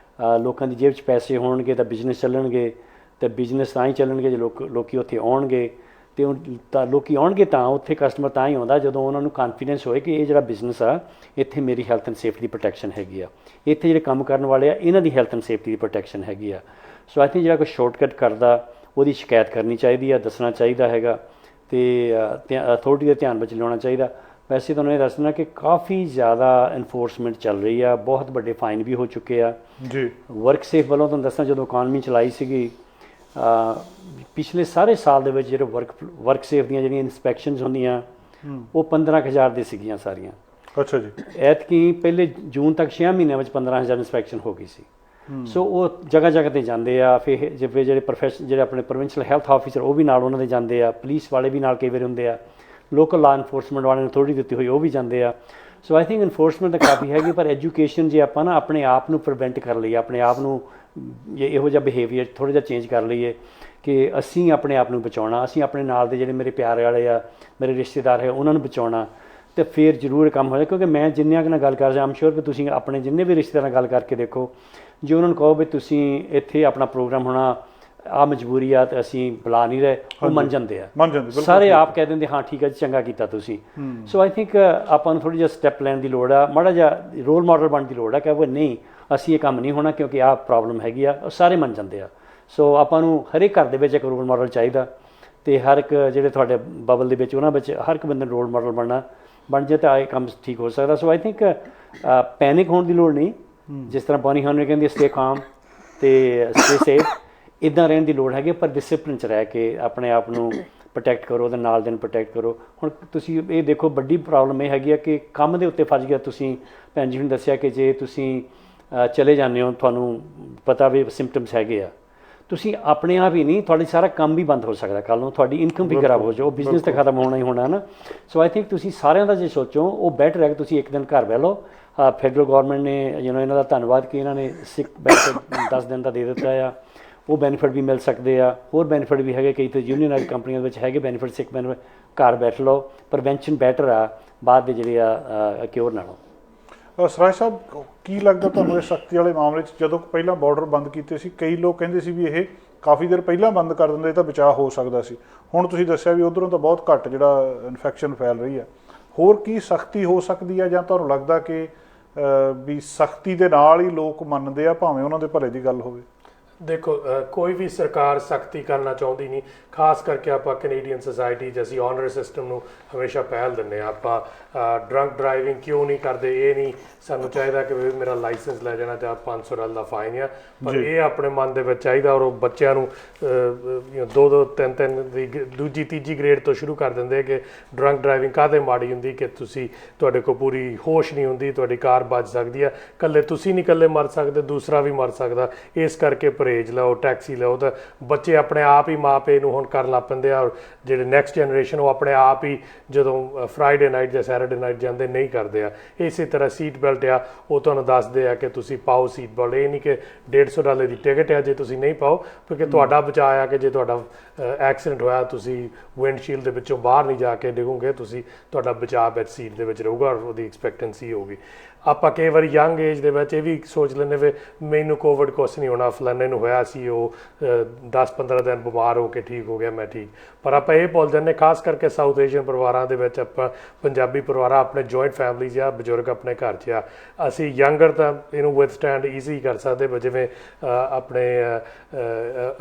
ਲੋਕਾਂ ਦੀ ਜੇਬ 'ਚ ਪੈਸੇ ਹੋਣਗੇ ਤਾਂ ਬਿਜ਼ਨਸ ਚੱਲਣਗੇ, ਅਤੇ ਬਿਜ਼ਨਸ ਤਾਂ ਹੀ ਚੱਲਣਗੇ ਜੇ ਲੋਕੀ ਉੱਥੇ ਆਉਣਗੇ, ਅਤੇ ਤਾਂ ਲੋਕੀ ਆਉਣਗੇ ਤਾਂ ਉੱਥੇ ਕਸਟਮਰ ਤਾਂ ਹੀ ਆਉਂਦਾ ਜਦੋਂ ਉਹਨਾਂ ਨੂੰ ਕਾਨਫੀਡੈਂਸ ਹੋਏ ਕਿ ਇਹ ਜਿਹੜਾ ਬਿਜ਼ਨਸ ਆ ਇੱਥੇ ਮੇਰੀ health and safety the protection ਹੈਗੀ ਆ, ਇੱਥੇ ਜਿਹੜੇ ਕੰਮ ਕਰਨ ਵਾਲੇ ਆ ਇਹਨਾਂ ਦੀ health and safety the protection ਹੈਗੀ ਆ। ਸੋ ਆਈ ਥਿੰਕ ਜਿਹੜਾ ਕੋਈ ਸ਼ਾਰਟਕਟ ਕਰਦਾ ਉਹਦੀ ਸ਼ਿਕਾਇਤ ਕਰਨੀ ਚਾਹੀਦੀ ਆ, ਦੱਸਣਾ ਚਾਹੀਦਾ ਹੈਗਾ, ਅਤੇ ਅਥਾਰਟੀ ਦਾ ਧਿਆਨ ਵਿੱਚ ਲਿਆਉਣਾ ਚਾਹੀਦਾ। ਵੈਸੇ ਤੁਹਾਨੂੰ ਇਹ ਦੱਸਣਾ ਕਿ ਕਾਫੀ ਜ਼ਿਆਦਾ ਇਨਫੋਰਸਮੈਂਟ ਚੱਲ ਰਹੀ ਆ, ਬਹੁਤ ਵੱਡੇ ਫਾਈਨ ਵੀ ਹੋ ਚੁੱਕੇ ਆ ਜੀ। ਵਰਕ ਸੇਫ ਵੱਲੋਂ ਤੁਹਾਨੂੰ ਦੱਸਣਾ, ਜਦੋਂ ਇਕਾਨਮੀ ਚਲਾਈ ਸੀਗੀ ਪਿਛਲੇ ਸਾਰੇ ਸਾਲ ਦੇ ਵਿੱਚ ਜਿਹੜੇ ਵਰਕ ਸੇਫ ਦੀਆਂ ਜਿਹੜੀਆਂ ਇਨਸਪੈਕਸ਼ਨਸ ਹੁੰਦੀਆਂ ਉਹ 15,000 ਦੀ ਸੀਗੀਆਂ ਸਾਰੀਆਂ। ਅੱਛਾ ਜੀ। ਐਤਕੀ ਪਹਿਲੇ ਜੂਨ ਤੱਕ 6 ਮਹੀਨਿਆਂ ਵਿੱਚ 15,000 ਇਨਸਪੈਕਸ਼ਨ ਹੋ ਗਈ ਸੀ। ਸੋ ਉਹ ਜਗ੍ਹਾ ਜਗ੍ਹਾ 'ਤੇ ਜਾਂਦੇ ਆ। ਫਿਰ ਜਿਹੜੇ ਜਿਹੜੇ ਆਪਣੇ ਪ੍ਰੋਵਿੰਸ਼ੀਅਲ ਹੈਲਥ ਆਫਿਸਰ ਉਹ ਵੀ ਨਾਲ ਉਹਨਾਂ ਦੇ ਜਾਂਦੇ ਆ, ਪੁਲਿਸ ਵਾਲੇ ਵੀ ਨਾਲ ਕਈ ਵਾਰ ਹੁੰਦੇ ਆ, ਲੋਕਲ ਲਾ ਇਨਫੋਰਸਮੈਂਟ ਵਾਲਿਆਂ ਨੂੰ ਅਥਾਰਟੀ ਦਿੱਤੀ ਹੋਈ ਉਹ ਵੀ ਜਾਂਦੇ ਆ। ਸੋ ਆਈ ਥਿੰਕ ਇਨਫੋਰਸਮੈਂਟ ਤਾਂ ਕਾਫੀ ਹੈਗੀ, ਪਰ ਐਜੂਕੇਸ਼ਨ ਜੇ ਆਪਾਂ ਨਾ ਆਪਣੇ ਆਪ ਨੂੰ ਪ੍ਰੀਵੈਂਟ ਕਰ ਲਈਏ, ਆਪਣੇ ਆਪ ਨੂੰ ਇਹੋ ਜਿਹਾ ਬਿਹੇਵੀਅਰ ਥੋੜ੍ਹਾ ਜਿਹਾ ਚੇਂਜ ਕਰ ਲਈਏ ਕਿ ਅਸੀਂ ਆਪਣੇ ਆਪ ਨੂੰ ਬਚਾਉਣਾ, ਅਸੀਂ ਆਪਣੇ ਨਾਲ ਦੇ ਜਿਹੜੇ ਮੇਰੇ ਪਿਆਰ ਵਾਲੇ ਆ, ਮੇਰੇ ਰਿਸ਼ਤੇਦਾਰ ਹੈ ਉਹਨਾਂ ਨੂੰ ਬਚਾਉਣਾ, ਅਤੇ ਫਿਰ ਜ਼ਰੂਰ ਕੰਮ ਹੋ ਜਾਏ। ਕਿਉਂਕਿ ਮੈਂ ਜਿੰਨਿਆਂ ਕੁ ਨਾਲ ਗੱਲ ਕਰ ਰਿਹਾ, ਆਮ ਸ਼ੋਰ ਕਿ ਤੁਸੀਂ ਆਪਣੇ ਜਿੰਨੇ ਵੀ ਰਿਸ਼ਤੇਦਾਰਾਂ ਨਾਲ ਗੱਲ ਕਰਕੇ ਦੇਖੋ, ਜੇ ਉਹਨਾਂ ਨੂੰ ਕਹੋ ਵੀ ਤੁਸੀਂ ਇੱਥੇ ਆਪਣਾ ਪ੍ਰੋਗਰਾਮ ਹੋਣਾ, ਆ ਮਜਬੂਰੀ ਆ ਅਤੇ ਅਸੀਂ ਬੁਲਾ ਨਹੀਂ ਰਹੇ, ਉਹ ਮੰਨ ਜਾਂਦੇ ਆ, ਸਾਰੇ ਆਪ ਕਹਿ ਦਿੰਦੇ ਹਾਂ ਠੀਕ ਹੈ ਜੀ, ਚੰਗਾ ਕੀਤਾ ਤੁਸੀਂ। ਸੋ ਆਈ ਥਿੰਕ ਆਪਾਂ ਨੂੰ ਥੋੜ੍ਹੀ ਜਿਹਾ ਸਟੈਪ ਲੈਣ ਦੀ ਲੋੜ ਆ, ਮਾੜਾ ਜਿਹਾ ਰੋਲ ਮਾਡਲ ਬਣਨ ਦੀ ਲੋੜ ਆ ਕਿ ਉਹ ਨਹੀਂ ਅਸੀਂ ਇਹ ਕੰਮ ਨਹੀਂ ਹੋਣਾ ਕਿਉਂਕਿ ਆਹ ਪ੍ਰੋਬਲਮ ਹੈਗੀ ਆ, ਉਹ ਸਾਰੇ ਮੰਨ ਜਾਂਦੇ ਆ। ਸੋ ਆਪਾਂ ਨੂੰ ਹਰੇਕ ਘਰ ਦੇ ਵਿੱਚ ਇੱਕ ਰੋਲ ਮਾਡਲ ਚਾਹੀਦਾ, ਅਤੇ ਹਰ ਇੱਕ ਜਿਹੜੇ ਤੁਹਾਡੇ ਬਬਲ ਦੇ ਵਿੱਚ ਉਹਨਾਂ ਵਿੱਚ ਹਰ ਇੱਕ ਬੰਦੇ ਨੂੰ ਰੋਲ ਮਾਡਲ ਬਣ ਜਾਏ ਤਾਂ ਇਹ ਕੰਮ ਠੀਕ ਹੋ ਸਕਦਾ। ਸੋ ਆਈ ਥਿੰਕ ਪੈਨਿਕ ਹੋਣ ਦੀ ਲੋੜ ਨਹੀਂ, ਜਿਸ ਤਰ੍ਹਾਂ ਬੋਨੀ ਹੈਨਰੀ ਕਹਿੰਦੀ ਸਟੇ ਕਾਮ ਅਤੇ ਸਟੇ ਸੇਫ, ਇੱਦਾਂ ਰਹਿਣ ਦੀ ਲੋੜ ਹੈਗੀ, ਪਰ ਡਿਸਿਪਲਿਨ 'ਚ ਰਹਿ ਕੇ ਆਪਣੇ ਆਪ ਨੂੰ ਪ੍ਰੋਟੈਕਟ ਕਰੋ, ਉਹਦੇ ਨਾਲ ਦੇ ਨੂੰ ਪ੍ਰੋਟੈਕਟ ਕਰੋ। ਹੁਣ ਤੁਸੀਂ ਇਹ ਦੇਖੋ ਵੱਡੀ ਪ੍ਰੋਬਲਮ ਇਹ ਹੈਗੀ ਆ ਕਿ ਕੰਮ ਦੇ ਉੱਤੇ ਫਸ ਗਿਆ। ਤੁਸੀਂ ਭੈਣ ਜੀ ਨੂੰ ਦੱਸਿਆ ਕਿ ਜੇ ਤੁਸੀਂ ਚਲੇ ਜਾਂਦੇ ਹੋ, ਤੁਹਾਨੂੰ ਪਤਾ ਵੀ ਸਿੰਪਟਮਸ ਹੈਗੇ ਆ, ਤੁਸੀਂ ਆਪਣੇ ਆਪ ਹੀ ਨਹੀਂ, ਤੁਹਾਡੀ ਸਾਰਾ ਕੰਮ ਵੀ ਬੰਦ ਹੋ ਸਕਦਾ ਕੱਲ੍ਹ ਨੂੰ, ਤੁਹਾਡੀ ਇਨਕਮ ਵੀ ਖਰਾਬ ਹੋ ਜਾਓ, ਬਿਜ਼ਨਸ ਤਾਂ ਖਤਮ ਹੋਣਾ ਹੀ ਹੋਣਾ ਨਾ। ਸੋ ਆਈ ਥਿੰਕ ਤੁਸੀਂ ਸਾਰਿਆਂ ਦਾ ਜੇ ਸੋਚੋ ਉਹ ਬੈਟਰ ਹੈ ਕਿ ਤੁਸੀਂ ਇੱਕ ਦਿਨ ਘਰ ਬਹਿ ਲਓ। ਫੈਡਰਲ ਗੌਰਮੈਂਟ ਨੇ ਇਹਨਾਂ ਦਾ ਧੰਨਵਾਦ ਕਿ ਇਹਨਾਂ ਨੇ ਸਿੱਖ ਬੈਨੀਫਿਟ 10 ਦਿਨ ਦਾ ਦੇ ਦਿੱਤਾ ਆ, ਉਹ ਬੈਨੀਫਿਟ ਵੀ ਮਿਲ ਸਕਦੇ ਆ, ਹੋਰ ਬੈਨੀਫਿਟ ਵੀ ਹੈਗੇ, ਕਈ ਤਾਂ ਯੂਨੀਅਨਾਈਜ਼ ਕੰਪਨੀਆਂ ਵਿੱਚ ਹੈਗੇ ਬੈਨੀਫਿਟ, ਸਿੱਖ ਬੈਨੀਫਿਟ। ਘਰ ਬੈਠ ਲਓ, ਪ੍ਰੀਵੈਂਸ਼ਨ ਬੈਟਰ ਆ ਬਾਅਦ ਦੇ ਜਿਹੜੇ ਆ ਕਿਉਰ ਨਾਲੋਂ। ਸਰਾਜ ਸਾਹਿਬ, ਕੀ ਲੱਗਦਾ ਤੁਹਾਨੂੰ ਇਹ ਸਖਤੀ ਵਾਲੇ ਮਾਮਲੇ 'ਚ? ਜਦੋਂ ਪਹਿਲਾਂ ਬਾਰਡਰ ਬੰਦ ਕੀਤੇ ਸੀ, ਕਈ ਲੋਕ ਕਹਿੰਦੇ ਸੀ ਵੀ ਇਹ ਕਾਫੀ ਦੇਰ ਪਹਿਲਾਂ ਬੰਦ ਕਰ ਦਿੰਦੇ ਤਾਂ ਬਚਾਅ ਹੋ ਸਕਦਾ ਸੀ। ਹੁਣ ਤੁਸੀਂ ਦੱਸਿਆ ਵੀ ਉੱਧਰੋਂ ਤਾਂ ਬਹੁਤ ਘੱਟ ਜਿਹੜਾ ਇਨਫੈਕਸ਼ਨ ਫੈਲ ਰਹੀ ਹੈ। ਹੋਰ ਕੀ ਸਖਤੀ ਹੋ ਸਕਦੀ ਹੈ, ਜਾਂ ਤੁਹਾਨੂੰ ਲੱਗਦਾ ਕਿ ਵੀ ਸਖਤੀ ਦੇ ਨਾਲ ਹੀ ਲੋਕ ਮੰਨਦੇ ਆ ਭਾਵੇਂ ਉਹਨਾਂ ਦੇ ਭਲੇ ਦੀ ਗੱਲ ਹੋਵੇ? ਦੇਖੋ, ਕੋਈ ਵੀ ਸਰਕਾਰ ਸਖਤੀ ਕਰਨਾ ਚਾਹੁੰਦੀ ਨਹੀਂ, ਖਾਸ ਕਰਕੇ ਆਪਾਂ ਕੈਨੇਡੀਅਨ ਸੋਸਾਇਟੀ 'ਚ ਅਸੀਂ ਆਨਰ ਸਿਸਟਮ ਨੂੰ ਹਮੇਸ਼ਾ ਪਹਿਲ ਦਿੰਦੇ ਹਾਂ। ਆਪਾਂ ਡਰੰਕ ਡਰਾਈਵਿੰਗ ਕਿਉਂ ਨਹੀਂ ਕਰਦੇ, ਇਹ ਨਹੀਂ ਸਾਨੂੰ ਚਾਹੀਦਾ ਕਿ ਵੀ ਮੇਰਾ ਲਾਇਸੈਂਸ ਲੈ ਜਾਣਾ ਚਾਹ $500 ਦਾ ਫਾਈਨ ਆ, ਪਰ ਇਹ ਆਪਣੇ ਮਨ ਦੇ ਵਿੱਚ ਚਾਹੀਦਾ। ਔਰ ਉਹ ਬੱਚਿਆਂ ਨੂੰ 2-2, 3-3 ਦੀ ਦੂਜੀ ਤੀਜੀ ਗ੍ਰੇਡ ਤੋਂ ਸ਼ੁਰੂ ਕਰ ਦਿੰਦੇ ਕਿ ਡਰੰਕ ਡਰਾਈਵਿੰਗ ਕਾਹਦੇ ਮਾੜੀ ਹੁੰਦੀ ਕਿ ਤੁਹਾਡੇ ਕੋਲ ਪੂਰੀ ਹੋਸ਼ ਨਹੀਂ ਹੁੰਦੀ, ਤੁਹਾਡੀ ਕਾਰ ਵੱਜ ਸਕਦੀ ਆ, ਇਕੱਲੇ ਤੁਸੀਂ ਨਹੀਂ ਇਕੱਲੇ ਮਰ ਸਕਦੇ, ਦੂਸਰਾ ਵੀ ਮਰ ਸਕਦਾ। ਇਸ ਕਰਕੇ ਪਰਹੇਜ਼ ਲਓ, ਟੈਕਸੀ ਲਓ, ਤਾਂ ਬੱਚੇ ਆਪਣੇ ਆਪ ਹੀ ਮਾਪੇ ਨੂੰ ਹੁਣ ਕਰਨ ਲੱਗ ਪੈਂਦੇ ਆ। ਔਰ ਜਿਹੜੇ ਨੈਕਸਟ ਜਨਰੇਸ਼ਨ ਉਹ ਆਪਣੇ ਆਪ ਹੀ ਜਦੋਂ ਫਰਾਈਡੇ ਨਾਈਟ ਜਾਂ ਸੈਟਰਡੇ ਨਾਈਟ ਜਾਂਦੇ ਨਹੀਂ ਕਰਦੇ ਆ। ਇਸੇ ਤਰ੍ਹਾਂ ਸੀਟ ਬੈਲਟ ਆ, ਉਹ ਤੁਹਾਨੂੰ ਦੱਸਦੇ ਆ ਕਿ ਤੁਸੀਂ ਪਾਓ ਸੀਟ ਬੈਲਟ। ਇਹ ਨਹੀਂ ਕਿ $150 ਦੀ ਟਿਕਟ ਆ ਜੇ ਤੁਸੀਂ ਨਹੀਂ ਪਾਓ, ਕਿਉਂਕਿ ਤੁਹਾਡਾ ਬਚਾਅ ਆ ਕਿ ਜੇ ਤੁਹਾਡਾ ਐਕਸੀਡੈਂਟ ਹੋਇਆ ਤੁਸੀਂ ਵਿੰਡਸ਼ੀਲਡ ਦੇ ਵਿੱਚੋਂ ਬਾਹਰ ਨਹੀਂ ਜਾ ਕੇ ਡਿੱਗੋਗੇ, ਤੁਹਾਡਾ ਬਚਾਅ ਵਿੱਚ ਸੀਟ ਦੇ ਵਿੱਚ ਰਹੂਗਾ ਔਰ ਉਹਦੀ ਐਕਸਪੈਕਟੈਂਸੀ ਹੋਊਗੀ। ਆਪਾਂ ਕਈ ਵਾਰੀ ਯੰਗ ਏਜ ਦੇ ਵਿੱਚ ਇਹ ਵੀ ਸੋਚ ਲੈਂਦੇ ਵੀ ਮੈਨੂੰ ਕੋਵਿਡ ਕੁਛ ਨਹੀਂ ਹੋਣਾ, ਫਲਾਣੇ ਨੂੰ ਹੋਇਆ ਸੀ, ਉਹ 10-15 ਦਿਨ ਬਿਮਾਰ ਹੋ ਕੇ ਠੀਕ ਹੋ ਗਿਆ, ਮੈਂ ਠੀਕ। ਪਰ ਆਪਾਂ ਇਹ ਭੁੱਲ ਜਾਂਦੇ, ਖਾਸ ਕਰਕੇ ਸਾਊਥ ਏਸ਼ੀਅਨ ਪਰਿਵਾਰਾਂ ਦੇ ਵਿੱਚ, ਆਪਾਂ ਪੰਜਾਬੀ ਪਰਿਵਾਰਾਂ ਆਪਣੇ ਜੁਆਇੰਟ ਫੈਮਲੀਜ਼ ਆ, ਬਜ਼ੁਰਗ ਆਪਣੇ ਘਰ 'ਚ ਆ, ਅਸੀਂ ਯੰਗਰ ਤਾਂ ਇਹਨੂੰ ਵਿਦਸਟੈਂਡ ਈਜ਼ੀ ਕਰ ਸਕਦੇ। ਜਿਵੇਂ ਆਪਣੇ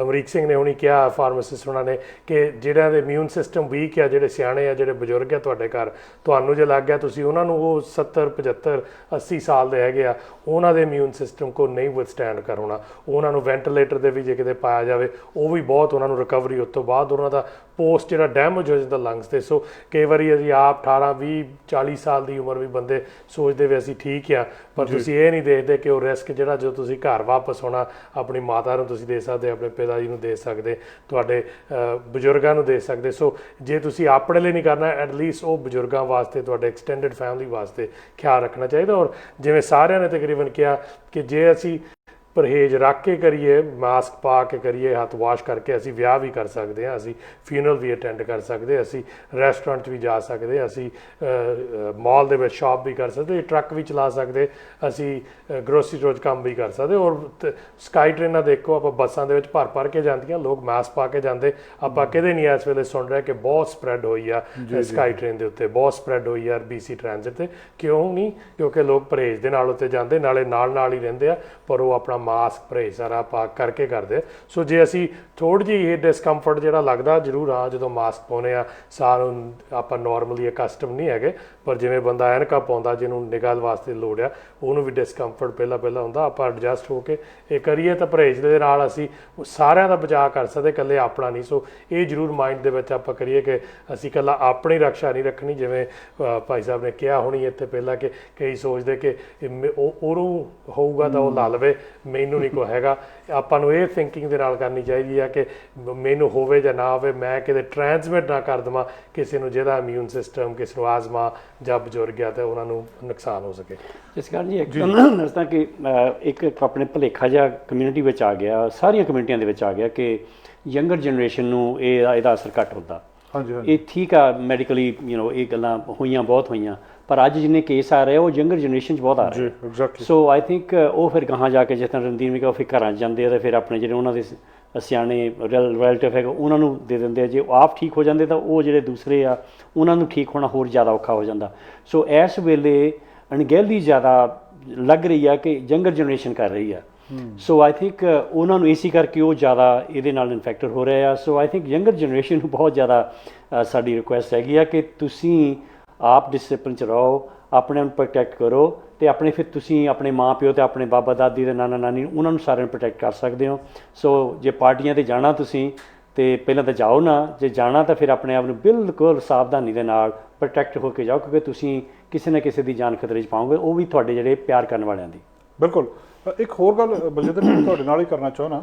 ਅਮਰੀਕ ਸਿੰਘ ਨੇ ਹੁਣੀ ਕਿਹਾ, ਫਾਰਮਾਸਿਸਟ ਉਹਨਾਂ ਨੇ, ਕਿ ਜਿਹੜਿਆਂ ਦੇ ਇਮਿਊਨ ਸਿਸਟਮ ਵੀਕ ਆ, ਜਿਹੜੇ ਸਿਆਣੇ ਆ, ਜਿਹੜੇ ਬਜ਼ੁਰਗ ਆ ਤੁਹਾਡੇ ਘਰ, ਤੁਹਾਨੂੰ ਜੇ ਲੱਗ ਗਿਆ ਤੁਸੀਂ ਉਹਨਾਂ ਨੂੰ, ਉਹ 70, 75, 80 ਸਾਲ ਦੇ ਹੈਗੇ ਆ, ਉਹਨਾਂ ਦੇ ਇਮਿਊਨ ਸਿਸਟਮ ਕੋ ਨਹੀਂ ਵਿਦਸਟੈਂਡ ਕਰਨਾ। ਉਹਨਾਂ ਨੂੰ ਵੈਂਟੀਲੇਟਰ ਦੇ ਵੀ ਜੇ ਕਿਤੇ ਪਾਇਆ ਜਾਵੇ, ਉਹ ਵੀ ਬਹੁਤ ਉਹਨਾਂ ਨੂੰ ਰਿਕਵਰੀ ਉਸ ਤੋਂ ਬਾਅਦ ਉਹਨਾਂ ਦਾ ਪੋਸਟ ਜਿਹੜਾ ਡੈਮੇਜ ਹੋ ਜਾਂਦਾ ਲੰਗਸ 'ਤੇ। ਸੋ ਕਈ ਵਾਰੀ ਅਸੀਂ ਆਪ 18, 20, 40 ਸਾਲ ਦੀ ਉਮਰ ਵੀ ਬੰਦੇ ਸੋਚਦੇ ਵੀ ਅਸੀਂ ਠੀਕ ਆ, ਪਰ ਤੁਸੀਂ ਇਹ ਨਹੀਂ ਦੇਖਦੇ ਕਿ ਉਹ ਰਿਸਕ ਜਿਹੜਾ ਜਦੋਂ ਤੁਸੀਂ ਘਰ ਵਾਪਸ ਹੋਣਾ, ਆਪਣੀ ਮਾਤਾ ਨੂੰ ਤੁਸੀਂ ਦੇ ਸਕਦੇ, ਆਪਣੇ ਪਿਤਾ ਜੀ ਨੂੰ ਦੇ ਸਕਦੇ, ਤੁਹਾਡੇ ਬਜ਼ੁਰਗਾਂ ਨੂੰ ਦੇ ਸਕਦੇ। ਸੋ ਜੇ ਤੁਸੀਂ ਆਪਣੇ ਲਈ ਨਹੀਂ ਕਰਨਾ, ਐਟਲੀਸਟ ਉਹ ਬਜ਼ੁਰਗਾਂ ਵਾਸਤੇ, ਤੁਹਾਡੇ ਐਕਸਟੈਂਡਡ ਫੈਮਿਲੀ ਵਾਸਤੇ ਖਿਆਲ ਰੱਖਣਾ ਚਾਹੀਦਾ। ਔਰ ਜਿਵੇਂ ਸਾਰਿਆਂ ਨੇ ਤਕਰੀਬਨ ਕਿਹਾ ਕਿ ਜੇ ਅਸੀਂ ਪਰਹੇਜ਼ ਰੱਖ ਕੇ ਕਰੀਏ, ਮਾਸਕ ਪਾ ਕੇ ਕਰੀਏ, ਹੱਥ ਵਾਸ਼ ਕਰਕੇ, ਅਸੀਂ ਵਿਆਹ ਵੀ ਕਰ ਸਕਦੇ ਹਾਂ, ਅਸੀਂ ਫਿਊਨਰਲ ਵੀ ਅਟੈਂਡ ਕਰ ਸਕਦੇ, ਅਸੀਂ ਰੈਸਟੋਰੈਂਟ 'ਚ ਵੀ ਜਾ ਸਕਦੇ, ਅਸੀਂ ਮਾਲ ਦੇ ਵਿੱਚ ਸ਼ਾਪ ਵੀ ਕਰ ਸਕਦੇ, ਟਰੱਕ ਵੀ ਚਲਾ ਸਕਦੇ, ਅਸੀਂ ਗਰੋਸਰੀ ਸਟੋਰ 'ਚ ਕੰਮ ਵੀ ਕਰ ਸਕਦੇ। ਔਰ ਸਕਾਈ ਟ੍ਰੇਨਾਂ ਦੇਖੋ, ਆਪਾਂ ਬੱਸਾਂ ਦੇ ਵਿੱਚ ਭਰ ਕੇ ਜਾਂਦੀਆਂ, ਲੋਕ ਮਾਸਕ ਪਾ ਕੇ ਜਾਂਦੇ। ਆਪਾਂ ਕਿਤੇ ਨਹੀਂ ਇਸ ਵੇਲੇ ਸੁਣ ਰਹੇ ਕਿ ਬਹੁਤ ਸਪਰੈਡ ਹੋਈ ਆ ਸਕਾਈ ਟ੍ਰੇਨ ਦੇ ਉੱਤੇ, ਬਹੁਤ ਸਪਰੈਡ ਹੋਈ ਆ BC ਟ੍ਰਾਂਜ਼ਿਟ 'ਤੇ। ਕਿਉਂ ਨਹੀਂ? ਕਿਉਂਕਿ ਲੋਕ ਪਰਹੇਜ਼ ਦੇ ਨਾਲ ਉੱਤੇ ਜਾਂਦੇ, ਨਾਲੇ ਨਾਲ ਹੀ ਰਹਿੰਦੇ ਆ, ਪਰ ਉਹ ਆਪਣਾ ਮਾਸਕ ਪਰਹੇਜ਼ ਸਾਰਾ ਪਾ ਕਰਕੇ ਕਰਦੇ। ਸੋ ਜੇ ਅਸੀਂ ਥੋੜ੍ਹੀ ਜਿਹੀ ਇਹ ਡਿਸਕੰਫਰਟ ਜਿਹੜਾ ਲੱਗਦਾ ਜ਼ਰੂਰ ਆ ਜਦੋਂ ਮਾਸਕ ਪਾਉਂਦੇ ਆ, ਸਾਹ ਨੂੰ ਆਪਾਂ ਨੋਰਮਲੀ ਅਕਸਟਮ ਨਹੀਂ ਹੈਗੇ, ਪਰ ਜਿਵੇਂ ਬੰਦਾ ਐਨਕਾਂ ਪਾਉਂਦਾ, ਜਿਹਨੂੰ ਨਿਗਾਹ ਵਾਸਤੇ ਲੋੜ ਆ, ਉਹਨੂੰ ਵੀ ਡਿਸਕੰਫਰਟ ਪਹਿਲਾਂ ਹੁੰਦਾ। ਆਪਾਂ ਐਡਜਸਟ ਹੋ ਕੇ ਇਹ ਕਰੀਏ ਤਾਂ ਪਰਹੇਜ਼ ਦੇ ਨਾਲ ਅਸੀਂ ਸਾਰਿਆਂ ਦਾ ਬਚਾਅ ਕਰ ਸਕਦੇ, ਇਕੱਲੇ ਆਪਣਾ ਨਹੀਂ। ਸੋ ਇਹ ਜ਼ਰੂਰ ਮਾਈਂਡ ਦੇ ਵਿੱਚ ਆਪਾਂ ਕਰੀਏ ਕਿ ਅਸੀਂ ਇਕੱਲਾ ਆਪਣੀ ਰਕਸ਼ਾ ਨਹੀਂ ਰੱਖਣੀ। ਜਿਵੇਂ ਭਾਈ ਸਾਹਿਬ ਨੇ ਕਿਹਾ ਹੋਣੀ ਇੱਥੇ ਪਹਿਲਾਂ ਕਿ ਕਈ ਸੋਚਦੇ ਕਿ ਉਹਨੂੰ ਹੋਊਗਾ ਤਾਂ ਉਹ ਲਾ ਲਵੇ, ਮੈਨੂੰ ਨਹੀਂ ਕੋਈ ਹੈਗਾ। ਆਪਾਂ ਨੂੰ ਇਹ ਥਿੰਕਿੰਗ ਦੇ ਨਾਲ ਕਰਨੀ ਚਾਹੀਦੀ ਆ ਕਿ ਮੈਨੂੰ ਹੋਵੇ ਜਾਂ ਨਾ ਹੋਵੇ, ਮੈਂ ਕਿਤੇ ਟ੍ਰਾਂਸਮਿਟ ਨਾ ਕਰ ਦੇਵਾਂ ਕਿਸੇ ਨੂੰ, ਜਿਹਦਾ ਇਮਿਊਨ ਸਿਸਟਮ, ਕਿਸੇ ਨੂੰ ਆਜ਼ਮਾ ਜਾਂ ਬਜ਼ੁਰਗ ਆ, ਤਾਂ ਉਹਨਾਂ ਨੂੰ ਨੁਕਸਾਨ ਹੋ ਸਕੇ। ਇਸ ਗੱਲ ਜੀ ਇੱਕ ਦੱਸਦਾ ਕਿ ਇੱਕ ਆਪਣੇ ਭੁਲੇਖਾ ਜਿਹਾ ਕਮਿਊਨਿਟੀ ਵਿੱਚ ਆ ਗਿਆ, ਸਾਰੀਆਂ ਕਮਿਊਨਿਟੀਆਂ ਦੇ ਵਿੱਚ ਆ ਗਿਆ ਕਿ ਯੰਗਰ ਜਨਰੇਸ਼ਨ ਨੂੰ ਇਹਦਾ ਅਸਰ ਘੱਟ ਹੁੰਦਾ। ਇਹ ਠੀਕ ਆ, ਮੈਡੀਕਲੀ ਇਹ ਗੱਲਾਂ ਬਹੁਤ ਹੋਈਆਂ, ਪਰ ਅੱਜ ਜਿੰਨੇ ਕੇਸ ਆ ਰਹੇ ਉਹ ਯੰਗਰ ਜਨਰੇਸ਼ਨ 'ਚ ਬਹੁਤ ਆ ਰਹੇ। ਸੋ ਆਈ ਥਿੰਕ ਉਹ ਫਿਰ ਗਾਹਾਂ ਜਾ ਕੇ ਜਿਸ ਤਰ੍ਹਾਂ ਰਣਦੀਪ ਨੇ ਕਿਹਾ, ਉਹ ਫਿਰ ਘਰਾਂ 'ਚ ਜਾਂਦੇ ਆ ਅਤੇ ਫਿਰ ਆਪਣੇ ਜਿਹੜੇ ਉਹਨਾਂ ਦੇ ਸਿਆਣੇ ਰਿਲੇਟਿਵ ਹੈਗੇ ਉਹਨਾਂ ਨੂੰ ਦੇ ਦਿੰਦੇ ਆ। ਜੇ ਉਹ ਆਪ ਠੀਕ ਹੋ ਜਾਂਦੇ ਤਾਂ ਉਹ ਜਿਹੜੇ ਦੂਸਰੇ ਆ ਉਹਨਾਂ ਨੂੰ ਠੀਕ ਹੋਣਾ ਹੋਰ ਜ਼ਿਆਦਾ ਔਖਾ ਹੋ ਜਾਂਦਾ। ਸੋ ਇਸ ਵੇਲੇ ਅਣਗਹਿਲੀ ਜ਼ਿਆਦਾ ਲੱਗ ਰਹੀ ਆ ਕਿ ਯੰਗਰ ਜਨਰੇਸ਼ਨ ਕਰ ਰਹੀ ਆ। ਸੋ ਆਈ ਥਿੰਕ ਉਹਨਾਂ ਨੂੰ ਇਸੇ ਕਰਕੇ ਉਹ ਜ਼ਿਆਦਾ ਇਹਦੇ ਨਾਲ ਇਨਫੈਕਟਡ ਹੋ ਰਹੇ ਆ। ਸੋ ਆਈ ਥਿੰਕ ਯੰਗਰ ਜਨਰੇਸ਼ਨ ਨੂੰ ਬਹੁਤ ਜ਼ਿਆਦਾ ਸਾਡੀ ਰਿਕੁਐਸਟ ਹੈਗੀ ਆ ਕਿ ਤੁਸੀਂ ਆਪ ਡਿਸਿਪਲਿਨ 'ਚ ਰਹੋ, ਆਪਣੇ ਨੂੰ ਪ੍ਰੋਟੈਕਟ ਕਰੋ, ਅਤੇ ਆਪਣੇ ਫਿਰ ਤੁਸੀਂ ਆਪਣੇ ਮਾਂ ਪਿਓ ਅਤੇ ਆਪਣੇ ਬਾਬਾ ਦਾਦੀ ਦੇ ਨਾਨਾ ਨਾਨੀ ਉਹਨਾਂ ਨੂੰ ਸਾਰਿਆਂ ਨੂੰ ਪ੍ਰੋਟੈਕਟ ਕਰ ਸਕਦੇ ਹੋ। ਸੋ ਜੇ ਪਾਰਟੀਆਂ 'ਤੇ ਜਾਣਾ ਤੁਸੀਂ ਅਤੇ ਪਹਿਲਾਂ ਤਾਂ ਜਾਓ ਨਾ, ਜੇ ਜਾਣਾ ਤਾਂ ਫਿਰ ਆਪਣੇ ਆਪ ਨੂੰ ਬਿਲਕੁਲ ਸਾਵਧਾਨੀ ਦੇ ਨਾਲ ਪ੍ਰੋਟੈਕਟ ਹੋ ਕੇ ਜਾਓ, ਕਿਉਂਕਿ ਤੁਸੀਂ ਕਿਸੇ ਨਾ ਕਿਸੇ ਦੀ ਜਾਨ ਖਤਰੇ 'ਚ ਪਾਓਗੇ, ਉਹ ਵੀ ਤੁਹਾਡੇ ਜਿਹੜੇ ਪਿਆਰ ਕਰਨ ਵਾਲਿਆਂ ਦੀ। ਬਿਲਕੁਲ। ਇੱਕ ਹੋਰ ਗੱਲ ਬਲਜਿੰਦਰ ਜੀ ਤੁਹਾਡੇ ਨਾਲ ਹੀ ਕਰਨਾ ਚਾਹੁੰਦਾ,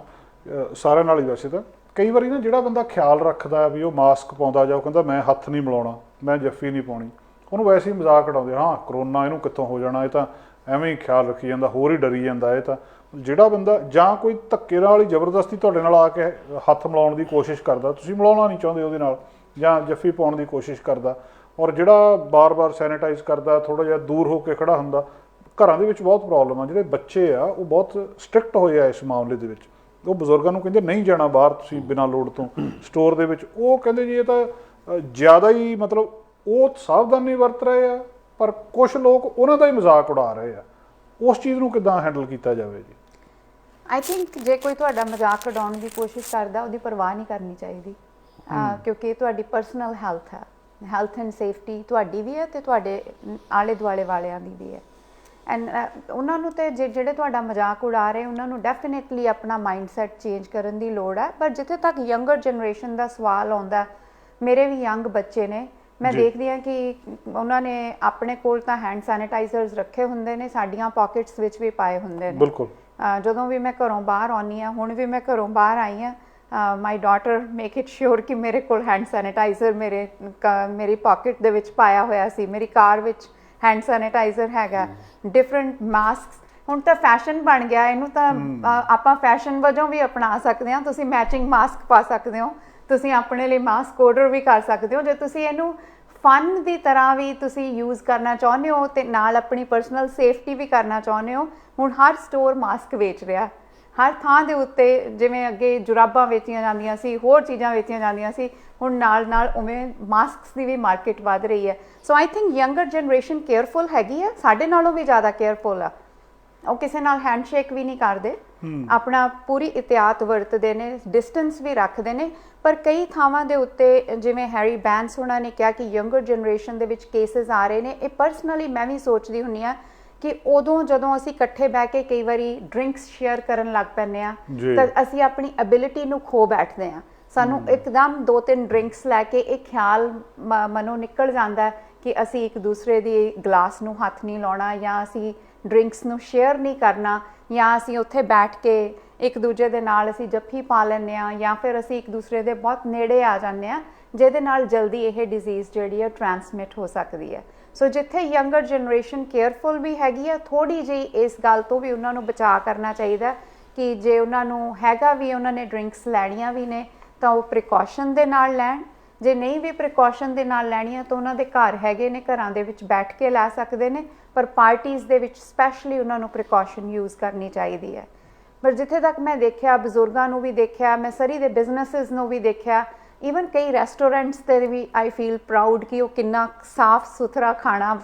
ਸਾਰਿਆਂ ਨਾਲ ਹੀ। ਵੈਸੇ ਤਾਂ ਕਈ ਵਾਰੀ ਨਾ ਜਿਹੜਾ ਬੰਦਾ ਖਿਆਲ ਰੱਖਦਾ ਵੀ ਉਹ ਮਾਸਕ ਪਾਉਂਦਾ ਜਾਂ ਉਹ ਕਹਿੰਦਾ ਮੈਂ ਹੱਥ ਨਹੀਂ ਮਿਲਾਉਣਾ, ਮੈਂ ਜੱਫੀ ਨਹੀਂ ਪਾਉਣੀ, ਉਹਨੂੰ ਵੈਸੇ ਹੀ ਮਜ਼ਾਕ ਉਡਾਉਂਦੇ, ਹਾਂ ਕਰੋਨਾ ਇਹਨੂੰ ਕਿੱਥੋਂ ਹੋ ਜਾਣਾ, ਇਹ ਤਾਂ ਐਵੇਂ ਹੀ ਖਿਆਲ ਰੱਖੀ ਜਾਂਦਾ, ਹੋਰ ਹੀ ਡਰੀ ਜਾਂਦਾ। ਇਹ ਤਾਂ ਜਿਹੜਾ ਬੰਦਾ ਜਾਂ ਕੋਈ ਧੱਕੇ ਨਾਲ ਹੀ ਜ਼ਬਰਦਸਤੀ ਤੁਹਾਡੇ ਨਾਲ ਆ ਕੇ ਹੱਥ ਮਿਲਾਉਣ ਦੀ ਕੋਸ਼ਿਸ਼ ਕਰਦਾ, ਤੁਸੀਂ ਮਿਲਾਉਣਾ ਨਹੀਂ ਚਾਹੁੰਦੇ ਉਹਦੇ ਨਾਲ, ਜਾਂ ਜੱਫੀ ਪਾਉਣ ਦੀ ਕੋਸ਼ਿਸ਼ ਕਰਦਾ, ਔਰ ਜਿਹੜਾ ਬਾਰ-ਬਾਰ ਸੈਨੀਟਾਈਜ਼ ਕਰਦਾ, ਥੋੜ੍ਹਾ ਜਿਹਾ ਦੂਰ ਹੋ ਕੇ ਖੜਾ ਹੁੰਦਾ, ਘਰਾਂ ਦੇ ਵਿੱਚ ਬਹੁਤ ਪ੍ਰੋਬਲਮ ਆ। ਜਿਹੜੇ ਬੱਚੇ ਆ ਉਹ ਬਹੁਤ ਸਟ੍ਰਿਕਟ ਹੋਏ ਆ ਇਸ ਮਾਮਲੇ ਦੇ ਵਿੱਚ। ਉਹ ਬਜ਼ੁਰਗਾਂ ਨੂੰ ਕਹਿੰਦੇ ਨਹੀਂ ਜਾਣਾ ਬਾਹਰ ਤੁਸੀਂ ਬਿਨਾਂ ਲੋੜ ਤੋਂ ਸਟੋਰ ਦੇ ਵਿੱਚ, ਉਹ ਕਹਿੰਦੇ ਜੀ ਇਹ ਤਾਂ ਜ਼ਿਆਦਾ ਹੀ ਮਤਲਬ ਉਹ ਸਾਵਧਾਨੀ ਵਰਤ ਰਹੇ ਆ, ਪਰ ਕੁਝ ਲੋਕ ਉਹਨਾਂ ਦਾ ਹੀ ਮਜ਼ਾਕ ਉਡਾ ਰਹੇ ਆ। ਉਸ ਚੀਜ਼ ਨੂੰ ਕਿੱਦਾਂ ਹੈਂਡਲ ਕੀਤਾ ਜਾਵੇ ਜੀ? ਆਈ ਥਿੰਕ ਜੇ ਕੋਈ ਤੁਹਾਡਾ ਮਜ਼ਾਕ ਉਡਾਉਣ ਦੀ ਕੋਸ਼ਿਸ਼ ਕਰਦਾ, ਉਹਦੀ ਪਰਵਾਹ ਨਹੀਂ ਕਰਨੀ ਚਾਹੀਦੀ, ਕਿਉਂਕਿ ਇਹ ਤੁਹਾਡੀ ਪਰਸਨਲ ਹੈਲਥ ਹੈ। ਹੈਲਥ ਐਂਡ ਸੇਫਟੀ ਤੁਹਾਡੀ ਵੀ ਹੈ ਅਤੇ ਤੁਹਾਡੇ ਆਲੇ ਦੁਆਲੇ ਵਾਲਿਆਂ ਦੀ ਵੀ ਹੈ। ਐਂਡ ਉਹਨਾਂ ਨੂੰ ਤਾਂ ਜਿਹੜੇ ਤੁਹਾਡਾ ਮਜ਼ਾਕ ਉਡਾ ਰਹੇ, ਉਹਨਾਂ ਨੂੰ ਡੈਫੀਨੇਟਲੀ ਆਪਣਾ ਮਾਈਂਡਸੈਟ ਚੇਂਜ ਕਰਨ ਦੀ ਲੋੜ ਹੈ। ਪਰ ਜਿੱਥੇ ਤੱਕ ਯੰਗਰ ਜਨਰੇਸ਼ਨ ਦਾ ਸਵਾਲ ਆਉਂਦਾ, ਮੇਰੇ ਵੀ ਯੰਗ ਬੱਚੇ ਨੇ, ਮੈਂ ਦੇਖਦੀ ਹਾਂ ਕਿ ਉਹਨਾਂ ਨੇ ਆਪਣੇ ਕੋਲ ਤਾਂ ਹੈਂਡ ਸੈਨੀਟਾਈਜ਼ਰਸ ਰੱਖੇ ਹੁੰਦੇ ਨੇ, ਸਾਡੀਆਂ ਪਾਕਟਸ ਵਿੱਚ ਵੀ ਪਾਏ ਹੁੰਦੇ ਨੇ। ਬਿਲਕੁਲ। ਜਦੋਂ ਵੀ ਮੈਂ ਘਰੋਂ ਬਾਹਰ ਆਉਂਦੀ ਹਾਂ, ਹੁਣ ਵੀ ਮੈਂ ਘਰੋਂ ਬਾਹਰ ਆਈ ਹਾਂ, ਮਾਈ ਡਾਟਰ ਮੇਕ ਇਟ ਸ਼ੋਰ ਕਿ ਮੇਰੇ ਕੋਲ ਹੈਂਡ ਸੈਨੀਟਾਈਜ਼ਰ ਮੇਰੀ ਪਾਕਟ ਦੇ ਵਿੱਚ ਪਾਇਆ ਹੋਇਆ ਸੀ, ਮੇਰੀ ਕਾਰ ਵਿੱਚ ਹੈਂਡ ਸੈਨੀਟਾਈਜ਼ਰ ਹੈਗਾ, ਡਿਫਰੈਂਟ ਮਾਸਕਸ। ਹੁਣ ਤਾਂ ਫੈਸ਼ਨ ਬਣ ਗਿਆ, ਇਹਨੂੰ ਤਾਂ ਆਪਾਂ ਫੈਸ਼ਨ ਵਜੋਂ ਵੀ ਅਪਣਾ ਸਕਦੇ ਹਾਂ। ਤੁਸੀਂ ਮੈਚਿੰਗ ਮਾਸਕ ਪਾ ਸਕਦੇ ਹੋ, ਤੁਸੀਂ ਆਪਣੇ ਲਈ ਮਾਸਕ ਆਰਡਰ ਵੀ ਕਰ ਸਕਦੇ ਹੋ। ਜੇ ਤੁਸੀਂ ਇਹਨੂੰ ਫਨ ਦੀ ਤਰ੍ਹਾਂ ਵੀ ਤੁਸੀਂ ਯੂਜ਼ ਕਰਨਾ ਚਾਹੁੰਦੇ ਹੋ ਤੇ ਨਾਲ ਆਪਣੀ ਪਰਸਨਲ ਸੇਫਟੀ ਵੀ ਕਰਨਾ ਚਾਹੁੰਦੇ ਹੋ, ਹੁਣ ਹਰ ਸਟੋਰ ਮਾਸਕ ਵੇਚ ਰਿਹਾ, ਹਰ ਥਾਂ ਦੇ ਉੱਤੇ। ਜਿਵੇਂ ਅੱਗੇ ਜੁਰਾਬਾਂ ਵੇਚੀਆਂ ਜਾਂਦੀਆਂ ਸੀ, ਹੋਰ ਚੀਜ਼ਾਂ ਵੇਚੀਆਂ ਜਾਂਦੀਆਂ ਸੀ, ਹੁਣ ਨਾਲ ਨਾਲ ਉਵੇਂ ਮਾਸਕਸ ਦੀ ਵੀ ਮਾਰਕੀਟ ਵੱਧ ਰਹੀ ਹੈ। So I think younger generation careful ਹੈਗੀ ਹੈ, ਸਾਡੇ ਨਾਲੋਂ ਵੀ ਜ਼ਿਆਦਾ ਕੇਅਰਫੁਲ ਆ। ਉਹ ਕਿਸੇ ਨਾਲ ਹੈਂਡਸ਼ੇਕ ਵੀ ਨਹੀਂ ਕਰਦੇ, ਆਪਣਾ ਪੂਰੀ ਇhtiyਾਤ ਵਰਤਦੇ ਨੇ, ਡਿਸਟੈਂਸ ਵੀ ਰੱਖਦੇ ਨੇ। ਪਰ ਕਈ ਥਾਵਾਂ ਦੇ ਉੱਤੇ ਜਿਵੇਂ ਹੈਰੀ ਬੈਂਸ ਉਹਨਾਂ ਨੇ ਕਿਹਾ ਕਿ ਯੰਗਰ ਜਨਰੇਸ਼ਨ ਦੇ ਵਿੱਚ ਕੇਸਿਸ ਆ ਰਹੇ ਨੇ। ਇਹ ਪਰਸਨਲੀ ਮੈਂ ਵੀ ਸੋਚਦੀ ਹੁੰਦੀ ਹਾਂ ਕਿ ਉਦੋਂ ਜਦੋਂ ਅਸੀਂ ਇਕੱਠੇ ਬਹਿ ਕੇ ਕਈ ਵਾਰੀ ਡਰਿੰਕਸ ਸ਼ੇਅਰ ਕਰਨ ਲੱਗ ਪੈਂਦੇ ਹਾਂ ਤਾਂ ਅਸੀਂ ਆਪਣੀ ਐਬਿਲਿਟੀ ਨੂੰ ਖੋ ਬੈਠਦੇ ਹਾਂ। ਸਾਨੂੰ ਇੱਕਦਮ 2-3 ਡਰਿੰਕਸ ਲੈ ਕੇ ਇਹ ਖਿਆਲ ਮਨੋਂ ਨਿਕਲ ਜਾਂਦਾ ਕਿ ਅਸੀਂ ਇੱਕ ਦੂਸਰੇ ਦੀ ਗਲਾਸ ਨੂੰ ਹੱਥ ਨਹੀਂ ਲਾਉਣਾ, ਜਾਂ ਅਸੀਂ ਡਰਿੰਕਸ ਨੂੰ ਸ਼ੇਅਰ ਨਹੀਂ ਕਰਨਾ, ਜਾਂ ਅਸੀਂ ਉੱਥੇ ਬੈਠ ਕੇ ਇੱਕ ਦੂਜੇ ਦੇ ਨਾਲ ਅਸੀਂ ਜੱਫੀ ਪਾ ਲੈਂਦੇ ਹਾਂ, ਜਾਂ ਫਿਰ ਅਸੀਂ ਇੱਕ ਦੂਸਰੇ ਦੇ ਬਹੁਤ ਨੇੜੇ ਆ ਜਾਂਦੇ ਹਾਂ, ਜਿਹਦੇ ਨਾਲ ਜਲਦੀ ਇਹ ਡਿਜ਼ੀਜ਼ ਜਿਹੜੀ ਹੈ ਟਰਾਂਸਮਿਟ ਹੋ ਸਕਦੀ ਹੈ। ਸੋ ਜਿੱਥੇ ਯੰਗਰ ਜਨਰੇਸ਼ਨ ਕੇਅਰਫੁਲ ਵੀ ਹੈਗੀ ਆ, ਥੋੜ੍ਹੀ ਜਿਹੀ ਇਸ ਗੱਲ ਤੋਂ ਵੀ ਉਹਨਾਂ ਨੂੰ ਬਚਾਅ ਕਰਨਾ ਚਾਹੀਦਾ ਕਿ ਜੇ ਉਹਨਾਂ ਨੂੰ ਹੈਗਾ ਵੀ, ਉਹਨਾਂ ਨੇ ਡਰਿੰਕਸ ਲੈਣੀਆਂ ਵੀ ਨੇ ਤਾਂ ਉਹ ਪ੍ਰੀਕਾਸ਼ਨ ਦੇ ਨਾਲ ਲੈਣ। ਜੇ ਨਹੀਂ ਵੀ ਪ੍ਰੀਕਾਸ਼ਨ ਦੇ ਨਾਲ ਲੈਣੀਆਂ ਤਾਂ ਉਹਨਾਂ ਦੇ ਘਰ ਹੈਗੇ ਨੇ, ਘਰਾਂ ਦੇ ਵਿੱਚ ਬੈਠ ਕੇ ਲੈ ਸਕਦੇ ਨੇ, ਪਰ ਪਾਰਟੀਜ਼ ਦੇ ਵਿੱਚ ਸਪੈਸ਼ਲੀ ਉਹਨਾਂ ਨੂੰ ਪ੍ਰੀਕਾਸ਼ਨ ਯੂਜ਼ ਕਰਨੀ ਚਾਹੀਦੀ ਹੈ। ਪਰ ਜਿੱਥੇ ਤੱਕ ਮੈਂ ਦੇਖਿਆ, ਬਜ਼ੁਰਗਾਂ ਨੂੰ ਵੀ ਦੇਖਿਆ, ਮੈਂ ਸਰੀ ਦੇ ਬਿਜ਼ਨੈਸਿਸ ਨੂੰ ਵੀ ਦੇਖਿਆ, ਈਵਨ ਕਈ ਰੈਸਟੋਰੈਂਟਸ 'ਤੇ ਵੀ ਆਈ ਫੀਲ ਪ੍ਰਾਊਡ ਕਿ ਉਹ ਕਿੰਨਾ ਸਾਫ਼ ਸੁਥਰਾ ਖਾਣਾ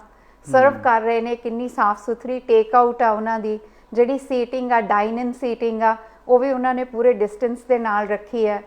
ਸਰਵ ਕਰ ਰਹੇ ਨੇ, ਕਿੰਨੀ ਸਾਫ਼ ਸੁਥਰੀ ਟੇਕ ਆਊਟ ਆ ਉਹਨਾਂ ਦੀ, ਜਿਹੜੀ ਸੀਟਿੰਗ ਆ, ਡਾਈਨ ਇਨ ਸੀਟਿੰਗ ਆ, ਉਹ ਵੀ ਉਹਨਾਂ ਨੇ ਪੂਰੇ ਡਿਸਟੈਂਸ ਦੇ ਨਾਲ ਰੱਖੀ ਹੈ।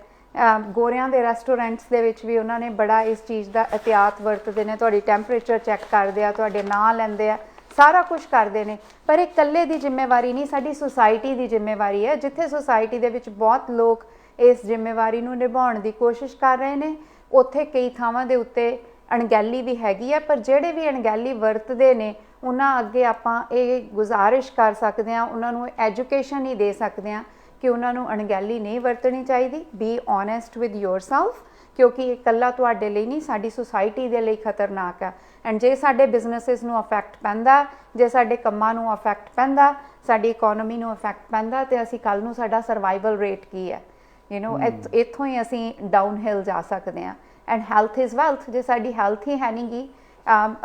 ਗੋਰਿਆਂ ਦੇ ਰੈਸਟੋਰੈਂਟਸ ਦੇ ਵਿੱਚ ਵੀ ਉਹਨਾਂ ਨੇ ਬੜਾ ਇਸ ਚੀਜ਼ ਦਾ ਇhtiyਾਤ ਵਰਤਦੇ ਨੇ, ਤੁਹਾਡੀ ਟੈਂਪਰੇਚਰ ਚੈੱਕ ਕਰਦੇ ਆ, ਤੁਹਾਡੇ ਨਾਂ ਲੈਂਦੇ ਆ, ਸਾਰਾ ਕੁਝ ਕਰਦੇ ਨੇ। ਪਰ ਇਹ ਇਕੱਲੇ ਦੀ ਜ਼ਿੰਮੇਵਾਰੀ ਨਹੀਂ, ਸਾਡੀ ਸੁਸਾਇਟੀ ਦੀ ਜ਼ਿੰਮੇਵਾਰੀ ਹੈ। ਜਿੱਥੇ ਸੁਸਾਇਟੀ ਦੇ ਵਿੱਚ ਬਹੁਤ ਲੋਕ ਇਸ ਜ਼ਿੰਮੇਵਾਰੀ ਨੂੰ ਨਿਭਾਉਣ ਦੀ ਕੋਸ਼ਿਸ਼ ਕਰ ਰਹੇ ਨੇ, ਉੱਥੇ ਕਈ ਥਾਵਾਂ ਦੇ ਉੱਤੇ ਅਣਗਹਿਲੀ ਵੀ ਹੈਗੀ ਹੈ। ਪਰ ਜਿਹੜੇ ਵੀ ਅਣਗਹਿਲੀ ਵਰਤਦੇ ਨੇ, ਉਹਨਾਂ ਅੱਗੇ ਆਪਾਂ ਇਹ ਗੁਜ਼ਾਰਿਸ਼ ਕਰ ਸਕਦੇ ਹਾਂ, ਉਹਨਾਂ ਨੂੰ ਐਜੂਕੇਸ਼ਨ ਹੀ ਦੇ ਸਕਦੇ ਹਾਂ ਕਿ ਉਹਨਾਂ ਨੂੰ ਅਣਗਹਿਲੀ ਨਹੀਂ ਵਰਤਣੀ ਚਾਹੀਦੀ। ਬੀ ਓਨੈਸਟ ਵਿਦ ਯੋਰਸੈਲਫ, ਕਿਉਂਕਿ ਇਹ ਇਕੱਲਾ ਤੁਹਾਡੇ ਲਈ ਨਹੀਂ, ਸਾਡੀ ਸੁਸਾਇਟੀ ਦੇ ਲਈ ਖਤਰਨਾਕ ਹੈ। ਐਂਡ ਜੇ ਸਾਡੇ ਬਿਜ਼ਨਸਿਸ ਨੂੰ ਅਫੈਕਟ ਪੈਂਦਾ, ਜੇ ਸਾਡੇ ਕੰਮਾਂ ਨੂੰ ਅਫੈਕਟ ਪੈਂਦਾ, ਸਾਡੀ ਇਕੋਨਮੀ ਨੂੰ ਅਫੈਕਟ ਪੈਂਦਾ, ਤੇ ਅਸੀਂ ਕੱਲ੍ਹ ਨੂੰ ਸਾਡਾ ਸਰਵਾਈਵਲ ਰੇਟ ਕੀ ਹੈ, ਇੱਥੋਂ ਹੀ ਅਸੀਂ ਡਾਊਨ ਹਿਲ ਜਾ ਸਕਦੇ ਹਾਂ। And health is wealth. ਜੇ ਸਾਡੀ ਹੈਲਥ ਹੀ ਹੈ ਨਹੀਂ ਗੀ,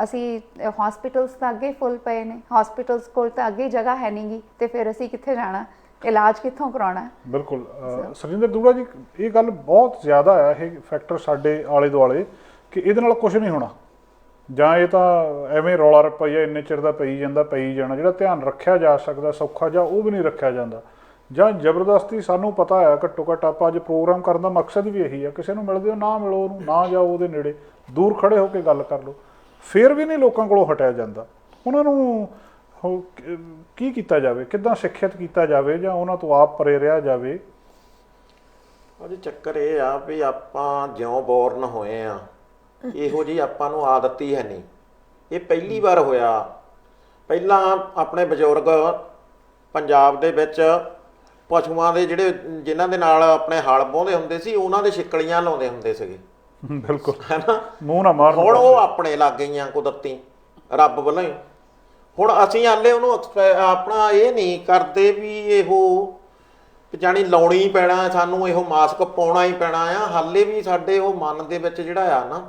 ਅਸੀਂ ਹਸਪੀਟਲਸ ਤਾਂ ਅੱਗੇ ਫੁੱਲ ਪਏ ਨੇ, ਹਸਪੀਟਲਸ ਕੋਲ ਤਾਂ ਅੱਗੇ ਜਗ੍ਹਾ ਹੈ ਨਹੀਂ ਗੀ, ਤੇ ਫਿਰ ਅਸੀਂ ਕਿੱਥੇ ਜਾਣਾ, ਇਲਾਜ ਕਿੱਥੋਂ ਕਰਾਉਣਾ। ਬਿਲਕੁਲ ਸੁਰਿੰਦਰ ਦੂੜਾ ਜੀ, ਇਹ ਗੱਲ ਬਹੁਤ ਜ਼ਿਆਦਾ ਆ, ਇਹ ਫੈਕਟਰ ਸਾਡੇ ਆਲੇ ਦੁਆਲੇ, ਕਿ ਇਹਦੇ ਨਾਲ ਕੁਝ ਨਹੀਂ ਹੋਣਾ, ਜਾਂ ਇਹ ਤਾਂ ਐਵੇਂ ਰੌਲਾ ਰੱਪਈਆ ਇੰਨੇ ਚਿਰ ਦਾ ਪਈ ਜਾਂਦਾ, ਪਈ ਜਾਣਾ। ਜਿਹੜਾ ਧਿਆਨ ਰੱਖਿਆ ਜਾ ਸਕਦਾ ਸੌਖਾ, ਜਾਂ ਉਹ ਵੀ ਨਹੀਂ ਰੱਖਿਆ ਜਾਂਦਾ, ਜਾਂ ਜ਼ਬਰਦਸਤੀ। ਸਾਨੂੰ ਪਤਾ ਹੈ ਘੱਟੋ ਘੱਟ, ਆਪਾਂ ਅੱਜ ਪ੍ਰੋਗਰਾਮ ਕਰਨ ਦਾ ਮਕਸਦ ਵੀ ਇਹੀ ਆ, ਕਿਸੇ ਨੂੰ ਮਿਲਦੇ ਹੋ ਨਾ ਮਿਲੋ, ਉਹਨੂੰ ਨਾ ਜਾਓ ਉਹਦੇ ਨੇੜੇ, ਦੂਰ ਖੜੇ ਹੋ ਕੇ ਗੱਲ ਕਰ ਲਓ। ਫਿਰ ਵੀ ਨਹੀਂ ਲੋਕਾਂ ਕੋਲੋਂ ਹਟਿਆ ਜਾਂਦਾ। ਉਹਨਾਂ ਨੂੰ ਕੀ ਕੀਤਾ ਜਾਵੇ, ਕਿੱਦਾਂ ਸਿੱਖਿਅਤ ਕੀਤਾ ਜਾਵੇ, ਜਾਂ ਉਹਨਾਂ ਤੋਂ ਆਪ ਪਰੇ ਰਿਹਾ ਜਾਵੇ? ਅਜੇ ਚੱਕਰ ਇਹ ਆ ਵੀ ਆਪਾਂ ਜਿਉਂ ਬੋਰਨ ਹੋਏ ਆ, ਇਹੋ ਜਿਹੀ ਆਪਾਂ ਨੂੰ ਆਦਤ ਹੀ ਹੈ ਨਹੀਂ। ਇਹ ਪਹਿਲੀ ਵਾਰ ਹੋਇਆ। ਪਹਿਲਾਂ ਆਪਣੇ ਬਜ਼ੁਰਗ ਪੰਜਾਬ ਦੇ ਵਿੱਚ ਪਸ਼ੂਆਂ ਦੇ ਜਿਹੜੇ ਜਿਨ੍ਹਾਂ ਦੇ ਨਾਲ ਆਪਣੇ ਹਲ ਵਾਹੁੰਦੇ ਹੁੰਦੇ ਸੀ, ਉਹਨਾਂ ਦੇ ਛਿੱਕਲੀਆਂ ਲਾਉਂਦੇ ਹੁੰਦੇ ਸੀਗੇ। ਬਿਲਕੁਲ, ਹੈ ਨਾ, ਮੂੰਹ ਨਾ ਮਾਰਨ। ਹੁਣ ਉਹ ਆਪਣੇ ਲੱਗ ਗਈਆਂ ਕੁਦਰਤੀ, ਰੱਬ ਵੱਲੋਂ ਹੀ। ਹੁਣ ਅਸੀਂ ਹਾਲੇ ਉਹਨੂੰ ਆਪਣਾ ਇਹ ਨਹੀਂ ਕਰਦੇ ਵੀ ਇਹੋ ਜਾਣੀ ਲਾਉਣੀ ਹੀ ਪੈਣਾ, ਸਾਨੂੰ ਇਹੋ ਮਾਸਕ ਪਾਉਣਾ ਹੀ ਪੈਣਾ ਆ। ਹਾਲੇ ਵੀ ਸਾਡੇ ਉਹ ਮਨ ਦੇ ਵਿੱਚ ਜਿਹੜਾ ਆ ਨਾ,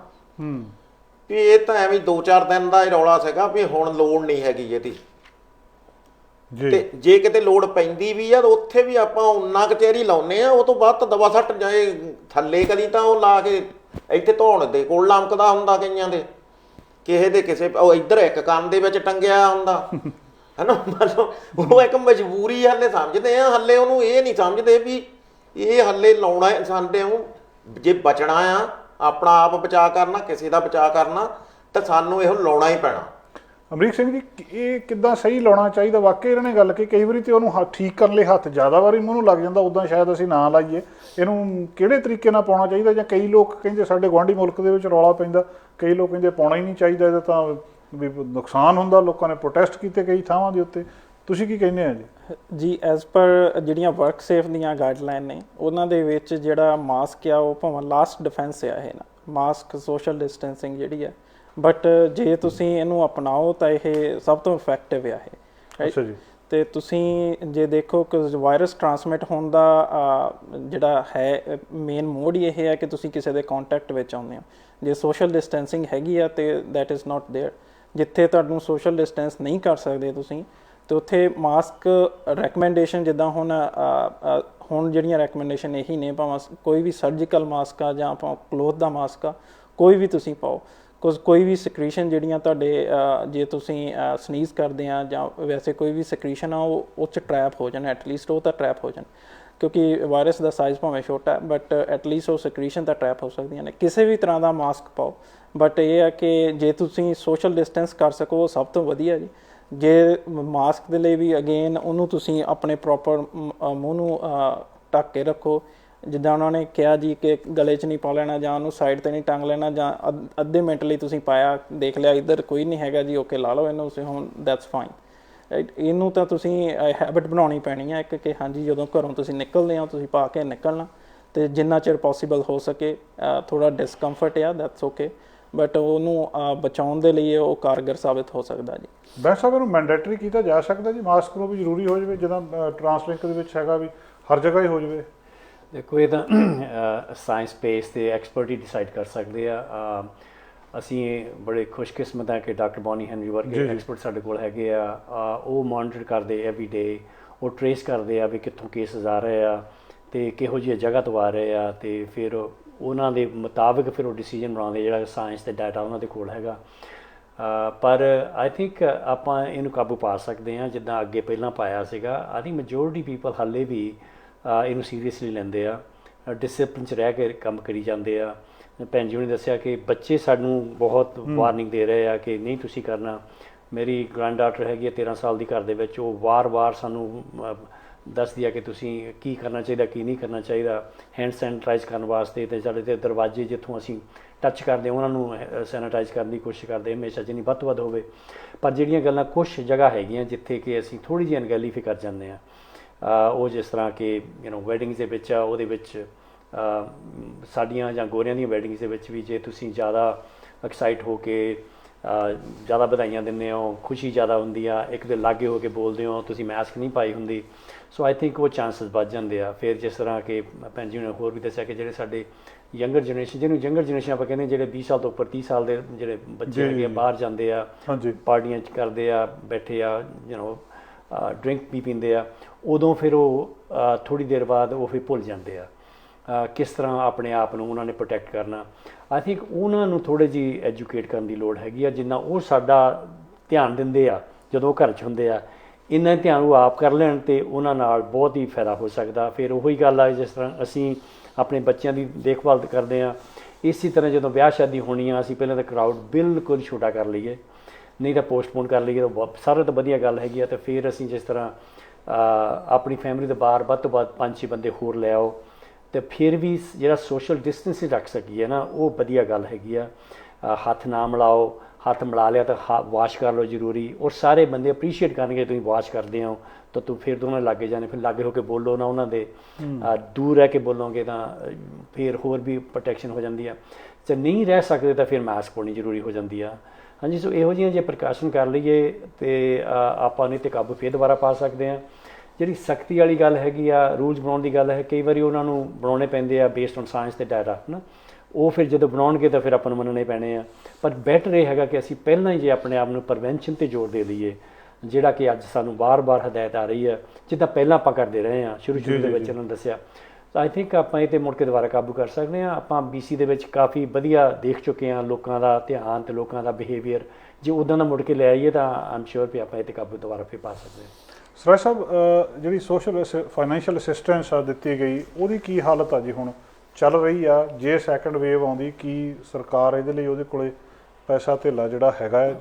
ਵੀ ਇਹ ਤਾਂ ਐਵੇਂ 2-4 ਦਿਨ ਦਾ ਇਹ ਰੌਲਾ ਸੀਗਾ ਵੀ ਹੁਣ ਲੋੜ ਨਹੀਂ ਹੈਗੀ ਇਹਦੀ। ਤੇ ਜੇ ਕਿਤੇ ਲੋੜ ਪੈਂਦੀ ਵੀ ਆ ਤਾਂ ਉੱਥੇ ਵੀ ਆਪਾਂ ਉਨਾ ਕਚਹਿਰੀ ਲਾਉਨੇ ਆ, ਉਹ ਤੋਂ ਬਾਅਦ ਤਾਂ ਦਵਾ ਸੱਟ ਜਾਏ ਥੱਲੇ। ਕਦੀ ਤਾਂ ਉਹ ਲਾ ਕੇ ਇੱਥੇ ਧੌਣ ਦੇ ਕੋਲ ਲਮਕਦਾ ਹੁੰਦਾ, ਕਈਆਂ ਦੇ ਕਿਸੇ ਦੇ ਕਿਸੇ ਉਹ ਇੱਧਰ ਇੱਕ ਕੰਨ ਦੇ ਵਿੱਚ ਟੰਗਿਆ ਹੁੰਦਾ, ਹੈ ਨਾ। ਮਤਲਬ ਉਹ ਇੱਕ ਮਜਬੂਰੀ ਹਾਲੇ ਸਮਝਦੇ ਆ, ਹਾਲੇ ਉਹਨੂੰ ਇਹ ਨਹੀਂ ਸਮਝਦੇ ਵੀ ਇਹ ਹਾਲੇ ਲਾਉਣਾ ਸਾਡੇ ਨੂੰ। ਜੇ ਬਚਣਾ ਆ, ਆਪਣਾ ਆਪ ਬਚਾਅ ਕਰਨਾ, ਕਿਸੇ ਦਾ ਬਚਾਅ ਕਰਨਾ, ਤਾਂ ਸਾਨੂੰ ਇਹੋ ਲਾਉਣਾ ਹੀ ਪੈਣਾ। ਅਮਰੀਕ ਸਿੰਘ ਜੀ, ਇਹ ਕਿੱਦਾਂ ਸਹੀ ਲਾਉਣਾ ਚਾਹੀਦਾ? ਵਾਕਈ ਇਹਨਾਂ ਨੇ ਗੱਲ ਕਿ ਕਈ ਵਾਰੀ ਤੇ ਉਹਨੂੰ ਠੀਕ ਕਰਨ ਲਈ ਹੱਥ ਜ਼ਿਆਦਾ ਵਾਰੀ ਮੂੰਹ ਨੂੰ ਲੱਗ ਜਾਂਦਾ, ਉੱਦਾਂ ਸ਼ਾਇਦ ਅਸੀਂ ਨਾ ਲਾਈਏ। ਇਹਨੂੰ ਕਿਹੜੇ ਤਰੀਕੇ ਨਾਲ ਪਾਉਣਾ ਚਾਹੀਦਾ? ਜਾਂ ਕਈ ਲੋਕ ਕਹਿੰਦੇ ਸਾਡੇ ਗੁਆਂਢੀ ਮੁਲਕ ਦੇ ਵਿੱਚ ਰੌਲਾ ਪੈਂਦਾ, ਕਈ ਲੋਕ ਕਹਿੰਦੇ ਪਾਉਣਾ ਹੀ ਨਹੀਂ ਚਾਹੀਦਾ, ਇਹਦਾ ਤਾਂ ਵੀ ਨੁਕਸਾਨ ਹੁੰਦਾ। ਲੋਕਾਂ ਨੇ ਪ੍ਰੋਟੈਸਟ ਕੀਤੇ ਕਈ ਥਾਵਾਂ ਦੇ ਉੱਤੇ। ਤੁਸੀਂ ਕੀ ਕਹਿੰਦੇ ਆ ਜੀ? ਜੀ ਐਜ਼ ਪਰ ਜਿਹੜੀਆਂ ਵਰਕ ਸੇਫ ਦੀਆਂ ਗਾਈਡਲਾਈਨ ਨੇ ਉਹਨਾਂ ਦੇ ਵਿੱਚ ਜਿਹੜਾ ਮਾਸਕ ਆ ਉਹ ਭਾਵੇਂ ਲਾਸਟ ਡਿਫੈਂਸ ਆ ਇਹ ਨਾ, ਮਾਸਕ ਸੋਸ਼ਲ ਡਿਸਟੈਂਸਿੰਗ ਜਿਹੜੀ ਹੈ, ਬਟ ਜੇ ਤੁਸੀਂ ਇਹਨੂੰ ਅਪਣਾਓ ਤਾਂ ਇਹ ਸਭ ਤੋਂ ਇਫੈਕਟਿਵ ਆ ਇਹ। ਅੱਛਾ ਜੀ। ਤੇ ਤੁਸੀਂ ਜੇ ਦੇਖੋ ਕਿ ਵਾਇਰਸ ਟਰਾਂਸਮਿਟ ਹੋਣ ਦਾ ਜਿਹੜਾ ਹੈ ਮੇਨ ਮੋਡ ਹੀ ਇਹ ਹੈ ਕਿ ਤੁਸੀਂ ਕਿਸੇ ਦੇ ਕੰਟੈਕਟ ਵਿੱਚ ਆਉਂਦੇ ਹੋ। ਜੇ ਸੋਸ਼ਲ ਡਿਸਟੈਂਸਿੰਗ ਹੈਗੀ ਆ ਤੇ ਦੈਟ ਇਜ਼ ਨਾਟ ਦੇਅਰ। ਜਿੱਥੇ ਤੁਹਾਨੂੰ ਸੋਸ਼ਲ ਡਿਸਟੈਂਸ ਨਹੀਂ ਕਰ ਸਕਦੇ ਤੁਸੀਂ, ਤੇ ਉੱਥੇ ਮਾਸਕ ਰეკਮੈਂਡੇਸ਼ਨ ਜਿੱਦਾਂ ਹੁਣ ਜਿਹੜੀਆਂ ਰეკਮੈਂਡੇਸ਼ਨ ਇਹੀ ਨੇ, ਭਾਵੇਂ ਕੋਈ ਵੀ ਸਰਜੀਕਲ ਮਾਸਕ ਆ ਜਾਂ ਆਪਾਂ ਕਲੋਥ ਦਾ ਮਾਸਕ ਆ, ਕੋਈ ਵੀ ਤੁਸੀਂ ਪਾਓ। ਕੋਈ ਵੀ ਸਿਕਰੀਸ਼ਨ ਜਿਹੜੀਆਂ ਤੁਹਾਡੇ ਜੇ ਤੁਸੀਂ ਸਨੀਜ਼ ਕਰਦੇ ਆ ਜਾਂ ਵੈਸੇ ਕੋਈ ਵੀ ਸਿਕਰੀਸ਼ਨ ਆ ਉਹ 'ਚ ਟਰੈਪ ਹੋ ਜਾਣ, ਐਟਲੀਸਟ ਉਹ ਤਾਂ ਟਰੈਪ ਹੋ ਜਾਣ, ਕਿਉਂਕਿ ਵਾਇਰਸ ਦਾ ਸਾਈਜ਼ ਭਾਵੇਂ ਛੋਟਾ ਬਟ ਐਟਲੀਸਟ ਉਹ ਸਿਕਰੀਸ਼ਨ ਤਾਂ ਟਰੈਪ ਹੋ ਸਕਦੀਆਂ ਨੇ। ਕਿਸੇ ਵੀ ਤਰ੍ਹਾਂ ਦਾ ਮਾਸਕ ਪਾਓ, ਬਟ ਇਹ ਆ ਕਿ ਜੇ ਤੁਸੀਂ ਸੋਸ਼ਲ ਡਿਸਟੈਂਸ ਕਰ ਸਕੋ ਉਹ ਸਭ ਤੋਂ ਵਧੀਆ ਜੀ। ਜੇ ਮਾਸਕ ਦੇ ਲਈ ਵੀ ਅਗੇਨ ਉਹਨੂੰ ਤੁਸੀਂ ਆਪਣੇ ਪ੍ਰੋਪਰ ਮੂੰਹ ਨੂੰ ਢੱਕ ਕੇ ਰੱਖੋ, ਜਿੱਦਾਂ ਉਹਨਾਂ ਨੇ ਕਿਹਾ ਜੀ ਕਿ ਗਲੇ 'ਚ ਨਹੀਂ ਪਾ ਲੈਣਾ ਜਾਂ ਉਹਨੂੰ ਸਾਈਡ 'ਤੇ ਨਹੀਂ ਟੰਗ ਲੈਣਾ, ਜਾਂ ਅੱਧੇ ਮਿੰਟ ਲਈ ਤੁਸੀਂ ਪਾਇਆ, ਦੇਖ ਲਿਆ ਇੱਧਰ ਕੋਈ ਨਹੀਂ ਹੈਗਾ ਜੀ, ਓਕੇ ਲਾ ਲਓ ਇਹਨੂੰ ਤੁਸੀਂ, ਹੁਣ ਦੈਟਸ ਫਾਈਨ ਰਾਈਟ। ਇਹਨੂੰ ਤਾਂ ਤੁਸੀਂ ਹੈਬਿਟ ਬਣਾਉਣੀ ਪੈਣੀ ਹੈ ਇੱਕ, ਕਿ ਹਾਂਜੀ ਜਦੋਂ ਘਰੋਂ ਤੁਸੀਂ ਨਿਕਲਦੇ ਹੋ ਤੁਸੀਂ ਪਾ ਕੇ ਨਿਕਲਣਾ, ਅਤੇ ਜਿੰਨਾ ਚਿਰ ਪੋਸੀਬਲ ਹੋ ਸਕੇ ਥੋੜ੍ਹਾ ਡਿਸਕੰਫਰਟ ਆ ਦੈਟਸ ਓਕੇ, ਬਟ ਉਹਨੂੰ ਬਚਾਉਣ ਦੇ ਲਈ ਉਹ ਕਾਰਗਰ ਸਾਬਿਤ ਹੋ ਸਕਦਾ ਜੀ। ਬੈਂਸ ਸਾਹਿਬ ਇਹਨੂੰ ਮੈਂਡੇਟਰੀ ਕੀਤਾ ਜਾ ਸਕਦਾ ਜੀ, ਮਾਸਕ ਨੂੰ ਵੀ ਜ਼ਰੂਰੀ ਹੋ ਜਾਵੇ, ਜਿੱਦਾਂ ਟਰਾਂਸਲਿੰਕ ਦੇ ਵਿੱਚ ਹੈਗਾ ਵੀ ਹਰ ਜਗ੍ਹਾ ਹੀ ਹੋ ਜਾਵੇ? ਦੇਖੋ ਇਹ ਤਾਂ ਸਾਇੰਸ ਬੇਸ ਤੇ ਐਕਸਪਰਟ ਹੀ ਡਿਸਾਈਡ ਕਰ ਸਕਦੇ ਆ। ਅਸੀਂ ਬੜੇ ਖੁਸ਼ਕਿਸਮਤ ਹਾਂ ਕਿ ਡਾਕਟਰ ਬੌਨੀ ਹੈਨਰੀ ਵਰਗੇ ਐਕਸਪਰਟ ਸਾਡੇ ਕੋਲ ਹੈਗੇ ਆ। ਉਹ ਮੋਨੀਟਰ ਕਰਦੇ ਐਵਰੀ ਡੇ, ਉਹ ਟਰੇਸ ਕਰਦੇ ਆ ਵੀ ਕਿੱਥੋਂ ਕੇਸਿਸ ਆ ਰਹੇ ਆ ਅਤੇ ਕਿਹੋ ਜਿਹੀ ਜਗ੍ਹਾ ਤੋਂ ਆ ਰਹੇ ਆ, ਅਤੇ ਫਿਰ ਉਹਨਾਂ ਦੇ ਮੁਤਾਬਿਕ ਫਿਰ ਉਹ ਡਿਸੀਜਨ ਬਣਾਉਂਦੇ ਜਿਹੜਾ ਸਾਇੰਸ ਦੇ ਡਾਟਾ ਉਹਨਾਂ ਦੇ ਕੋਲ ਹੈਗਾ। ਪਰ ਆਈ ਥਿੰਕ ਆਪਾਂ ਇਹਨੂੰ ਕਾਬੂ ਪਾ ਸਕਦੇ ਹਾਂ ਜਿੱਦਾਂ ਅੱਗੇ ਪਹਿਲਾਂ ਪਾਇਆ ਸੀਗਾ। ਆਈ ਥਿੰਕ ਮੈਜੋਰਿਟੀ ਪੀਪਲ ਹਾਲੇ ਵੀ ਇਹਨੂੰ ਸੀਰੀਅਸਲੀ ਲੈਂਦੇ ਆ, ਡਿਸਿਪਲਿਨ 'ਚ ਰਹਿ ਕੇ ਕੰਮ ਕਰੀ ਜਾਂਦੇ ਆ। ਭੈਣ ਜੀ ਨੇ ਦੱਸਿਆ ਕਿ ਬੱਚੇ ਸਾਨੂੰ ਬਹੁਤ ਵਾਰਨਿੰਗ ਦੇ ਰਹੇ ਆ ਕਿ ਨਹੀਂ ਤੁਸੀਂ ਕਰਨਾ। ਮੇਰੀ ਗ੍ਰੈਂਡ ਡਾਟਰ ਹੈਗੀ ਆ 13 ਸਾਲ ਦੀ ਘਰ ਦੇ ਵਿੱਚ, ਉਹ ਵਾਰ-ਵਾਰ ਸਾਨੂੰ ਦੱਸਦੀ ਆ ਕਿ ਤੁਸੀਂ ਕੀ ਕਰਨਾ ਚਾਹੀਦਾ ਕੀ ਨਹੀਂ ਕਰਨਾ ਚਾਹੀਦਾ ਹੈਂਡ ਸੈਨੀਟਾਈਜ਼ ਕਰਨ ਵਾਸਤੇ, ਅਤੇ ਸਾਡੇ ਤੇ ਦਰਵਾਜ਼ੇ ਜਿੱਥੋਂ ਅਸੀਂ ਟੱਚ ਕਰਦੇ ਉਹਨਾਂ ਨੂੰ ਸੈਨੀਟਾਈਜ਼ ਕਰਨ ਦੀ ਕੋਸ਼ਿਸ਼ ਕਰਦੇ ਹਮੇਸ਼ਾ, ਜਿੰਨੀ ਵੱਧ ਤੋਂ ਵੱਧ ਹੋਵੇ। ਪਰ ਜਿਹੜੀਆਂ ਗੱਲਾਂ ਕੁਛ ਜਗ੍ਹਾ ਹੈਗੀਆਂ ਜਿੱਥੇ ਕਿ ਅਸੀਂ ਥੋੜ੍ਹੀ ਜਿਹੀ ਅਣਗਹਿਲੀ ਫਿਰ ਕਰ ਜਾਂਦੇ ਹਾਂ, ਉਹ ਜਿਸ ਤਰ੍ਹਾਂ ਕਿ ਵੈਡਿੰਗਸ ਦੇ ਵਿੱਚ ਆ, ਉਹਦੇ ਵਿੱਚ ਸਾਡੀਆਂ ਜਾਂ ਗੋਰਿਆਂ ਦੀਆਂ ਵੈਡਿੰਗਸ ਦੇ ਵਿੱਚ ਵੀ ਜੇ ਤੁਸੀਂ ਜ਼ਿਆਦਾ ਐਕਸਾਈਟ ਹੋ ਕੇ ਜ਼ਿਆਦਾ ਵਧਾਈਆਂ ਦਿੰਦੇ ਹੋ, ਖੁਸ਼ੀ ਜ਼ਿਆਦਾ ਹੁੰਦੀ ਆ, ਇੱਕ ਦੇ ਲਾਗੇ ਹੋ ਕੇ ਬੋਲਦੇ ਹੋ, ਤੁਸੀਂ ਮਾਸਕ ਨਹੀਂ ਪਾਈ ਹੁੰਦੀ, ਸੋ ਆਈ ਥਿੰਕ ਉਹ ਚਾਂਸਸ ਵੱਧ ਜਾਂਦੇ ਆ। ਫਿਰ ਜਿਸ ਤਰ੍ਹਾਂ ਕਿ ਭੈਣ ਜੀ ਨੇ ਹੋਰ ਵੀ ਦੱਸਿਆ ਕਿ ਜਿਹੜੇ ਸਾਡੇ ਯੰਗਰ ਜਨਰੇਸ਼ਨ, ਜਿਹਨੂੰ ਯੰਗਰ ਜਨਰੇਸ਼ਨ ਆਪਾਂ ਕਹਿੰਦੇ, ਜਿਹੜੇ 20 ਸਾਲ ਤੋਂ ਉੱਪਰ 30 ਸਾਲ ਦੇ ਜਿਹੜੇ ਬੱਚੇ ਹੈਗੇ ਆ, ਬਾਹਰ ਜਾਂਦੇ ਆ, ਪਾਰਟੀਆਂ 'ਚ ਕਰਦੇ ਆ, ਬੈਠੇ ਆ, ਡਰਿੰਕ ਵੀ ਪੀਂਦੇ ਆ, ਉਦੋਂ ਫਿਰ ਉਹ ਥੋੜ੍ਹੀ ਦੇਰ ਬਾਅਦ ਉਹ ਫਿਰ ਭੁੱਲ ਜਾਂਦੇ ਆ ਕਿਸ ਤਰ੍ਹਾਂ ਆਪਣੇ ਆਪ ਨੂੰ ਉਹਨਾਂ ਨੇ ਪ੍ਰੋਟੈਕਟ ਕਰਨਾ। ਆਈ ਥਿੰਕ ਉਹਨਾਂ ਨੂੰ ਥੋੜ੍ਹੀ ਜਿਹੀ ਐਜੂਕੇਟ ਕਰਨ ਦੀ ਲੋੜ ਹੈਗੀ ਆ। ਜਿੰਨਾ ਉਹ ਸਾਡਾ ਧਿਆਨ ਦਿੰਦੇ ਆ ਜਦੋਂ ਉਹ ਘਰ 'ਚ ਹੁੰਦੇ ਆ, ਇੰਨਾ ਧਿਆਨ ਉਹ ਆਪ ਕਰ ਲੈਣ ਅਤੇ ਉਹਨਾਂ ਨਾਲ ਬਹੁਤ ਹੀ ਫਾਇਦਾ ਹੋ ਸਕਦਾ। ਫਿਰ ਉਹੀ ਗੱਲ ਆ, ਜਿਸ ਤਰ੍ਹਾਂ ਅਸੀਂ ਆਪਣੇ ਬੱਚਿਆਂ ਦੀ ਦੇਖਭਾਲ ਕਰਦੇ ਹਾਂ, ਇਸੇ ਤਰ੍ਹਾਂ ਜਦੋਂ ਵਿਆਹ ਸ਼ਾਦੀ ਹੋਣੀ ਆ, ਅਸੀਂ ਪਹਿਲਾਂ ਤਾਂ ਕਰਾਊਡ ਬਿਲਕੁਲ ਛੋਟਾ ਕਰ ਲਈਏ, ਨਹੀਂ ਤਾਂ ਪੋਸਟਪੋਨ ਕਰ ਲਈਏ, ਤਾਂ ਸਾਰਾ ਤਾਂ ਵਧੀਆ ਗੱਲ ਹੈਗੀ ਆ। ਅਤੇ ਫਿਰ ਅਸੀਂ ਜਿਸ ਤਰ੍ਹਾਂ ਆਪਣੀ ਫੈਮਿਲੀ ਦੇ ਬਾਹਰ ਵੱਧ ਤੋਂ ਵੱਧ 5-6 ਬੰਦੇ ਹੋਰ ਲੈ ਆਓ, ਅਤੇ ਫਿਰ ਵੀ ਜਿਹੜਾ ਸੋਸ਼ਲ ਡਿਸਟੈਂਸ ਰੱਖ ਸਕੀਏ ਨਾ, ਉਹ ਵਧੀਆ ਗੱਲ ਹੈਗੀ ਆ। ਹੱਥ ਨਾ ਮਿਲਾਓ, ਹੱਥ ਮਿਲਾ ਲਿਆ ਤਾਂ ਵਾਸ਼ ਕਰ ਲਓ ਜ਼ਰੂਰੀ, ਔਰ ਸਾਰੇ ਬੰਦੇ ਅਪਰੀਸ਼ੀਏਟ ਕਰਨਗੇ ਤੁਸੀਂ ਵਾਸ਼ ਕਰਦੇ ਹੋ ਤਾਂ ਤੂੰ ਫਿਰ ਦੋਨਾਂ ਲਾਗੇ ਜਾਣੇ, ਫਿਰ ਲਾਗੇ ਹੋ ਕੇ ਬੋਲੋ ਨਾ ਉਹਨਾਂ ਦੇ, ਦੂਰ ਰਹਿ ਕੇ ਬੋਲੋਗੇ ਤਾਂ ਫਿਰ ਹੋਰ ਵੀ ਪ੍ਰੋਟੈਕਸ਼ਨ ਹੋ ਜਾਂਦੀ ਆ। ਜੇ ਨਹੀਂ ਰਹਿ ਸਕਦੇ ਤਾਂ ਫਿਰ ਮਾਸਕ ਪਾਉਣੀ ਜ਼ਰੂਰੀ ਹੋ ਜਾਂਦੀ ਆ। ਹਾਂਜੀ, ਸੋ ਇਹੋ ਜਿਹੀਆਂ ਜੇ ਪ੍ਰੀਕਾਸ਼ਨ ਕਰ ਲਈਏ ਅਤੇ ਆਪਾਂ ਨਹੀਂ ਤਾਂ ਕਾਬੂ ਫਿਰ ਦੁਬਾਰਾ ਪਾ ਸਕਦੇ ਹਾਂ। ਜਿਹੜੀ ਸਖਤੀ ਵਾਲੀ ਗੱਲ ਹੈਗੀ ਆ, ਰੂਲਸ ਬਣਾਉਣ ਦੀ ਗੱਲ ਹੈ, ਕਈ ਵਾਰੀ ਉਹਨਾਂ ਨੂੰ ਬਣਾਉਣੇ ਪੈਂਦੇ ਆ ਬੇਸਡ ਔਨ ਸਾਇੰਸ ਅਤੇ ਡਾਟਾ ਹੈ ਨਾ, ਉਹ ਫਿਰ ਜਦੋਂ ਬਣਾਉਣਗੇ ਤਾਂ ਫਿਰ ਆਪਾਂ ਨੂੰ ਮੰਨਣੇ ਪੈਣੇ ਆ। ਪਰ ਬੈਟਰ ਇਹ ਹੈਗਾ ਕਿ ਅਸੀਂ ਪਹਿਲਾਂ ਹੀ ਜੇ ਆਪਣੇ ਆਪ ਨੂੰ ਪ੍ਰੀਵੈਂਸ਼ਨ 'ਤੇ ਜ਼ੋਰ ਦੇ ਦਈਏ, ਜਿਹੜਾ ਕਿ ਅੱਜ ਸਾਨੂੰ ਵਾਰ-ਵਾਰ ਹਦਾਇਤ ਆ ਰਹੀ ਹੈ, ਜਿੱਦਾਂ ਪਹਿਲਾਂ ਆਪਾਂ ਕਰਦੇ ਰਹੇ ਹਾਂ ਸ਼ੁਰੂ ਦੇ ਵਿੱਚ ਇਹਨਾਂ ਨੂੰ ਦੱਸਿਆ, ਤਾਂ ਆਈ ਥਿੰਕ ਆਪਾਂ ਇਹ 'ਤੇ ਮੁੜ ਕੇ ਦੁਬਾਰਾ ਕਾਬੂ ਕਰ ਸਕਦੇ ਹਾਂ। ਆਪਾਂ BC ਦੇ ਵਿੱਚ ਕਾਫੀ ਵਧੀਆ ਦੇਖ ਚੁੱਕੇ ਹਾਂ ਲੋਕਾਂ ਦਾ ਧਿਆਨ ਅਤੇ ਲੋਕਾਂ ਦਾ ਬਿਹੇਵੀਅਰ, ਜੇ ਉੱਦਾਂ ਦਾ ਮੁੜ ਕੇ ਲੈ ਆਈਏ ਤਾਂ ਆਮ ਸ਼ੋਰ ਵੀ ਆਪਾਂ ਇਹ 'ਤੇ ਕਾਬੂ ਦੁਬਾਰਾ ਫਿਰ ਪਾ ਸਕਦੇ ਹਾਂ। ਸਰਾਜ ਸਾਹਿਬ, ਜਿਹੜੀ ਸੋਸ਼ਲ ਫਾਈਨੈਂਸ਼ੀਅਲ ਅਸਿਸਟੈਂਸ ਦਿੱਤੀ ਗਈ, ਉਹਦੀ ਕੀ ਹਾਲਤ ਆ ਜੀ ਹੁਣ ਚੱਲ ਰਹੀ ਆ? ਜੇ ਸੈਕੰਡ ਵੇਵ ਆਉਂਦੀ, ਕੀ ਸਰਕਾਰ ਇਹਦੇ ਲਈ ਉਹਦੇ ਕੋਲੇ ਪੈਸਾ ਧੇਲਾ ਜਿਹੜਾ ਹੈਗਾ ਹੈ?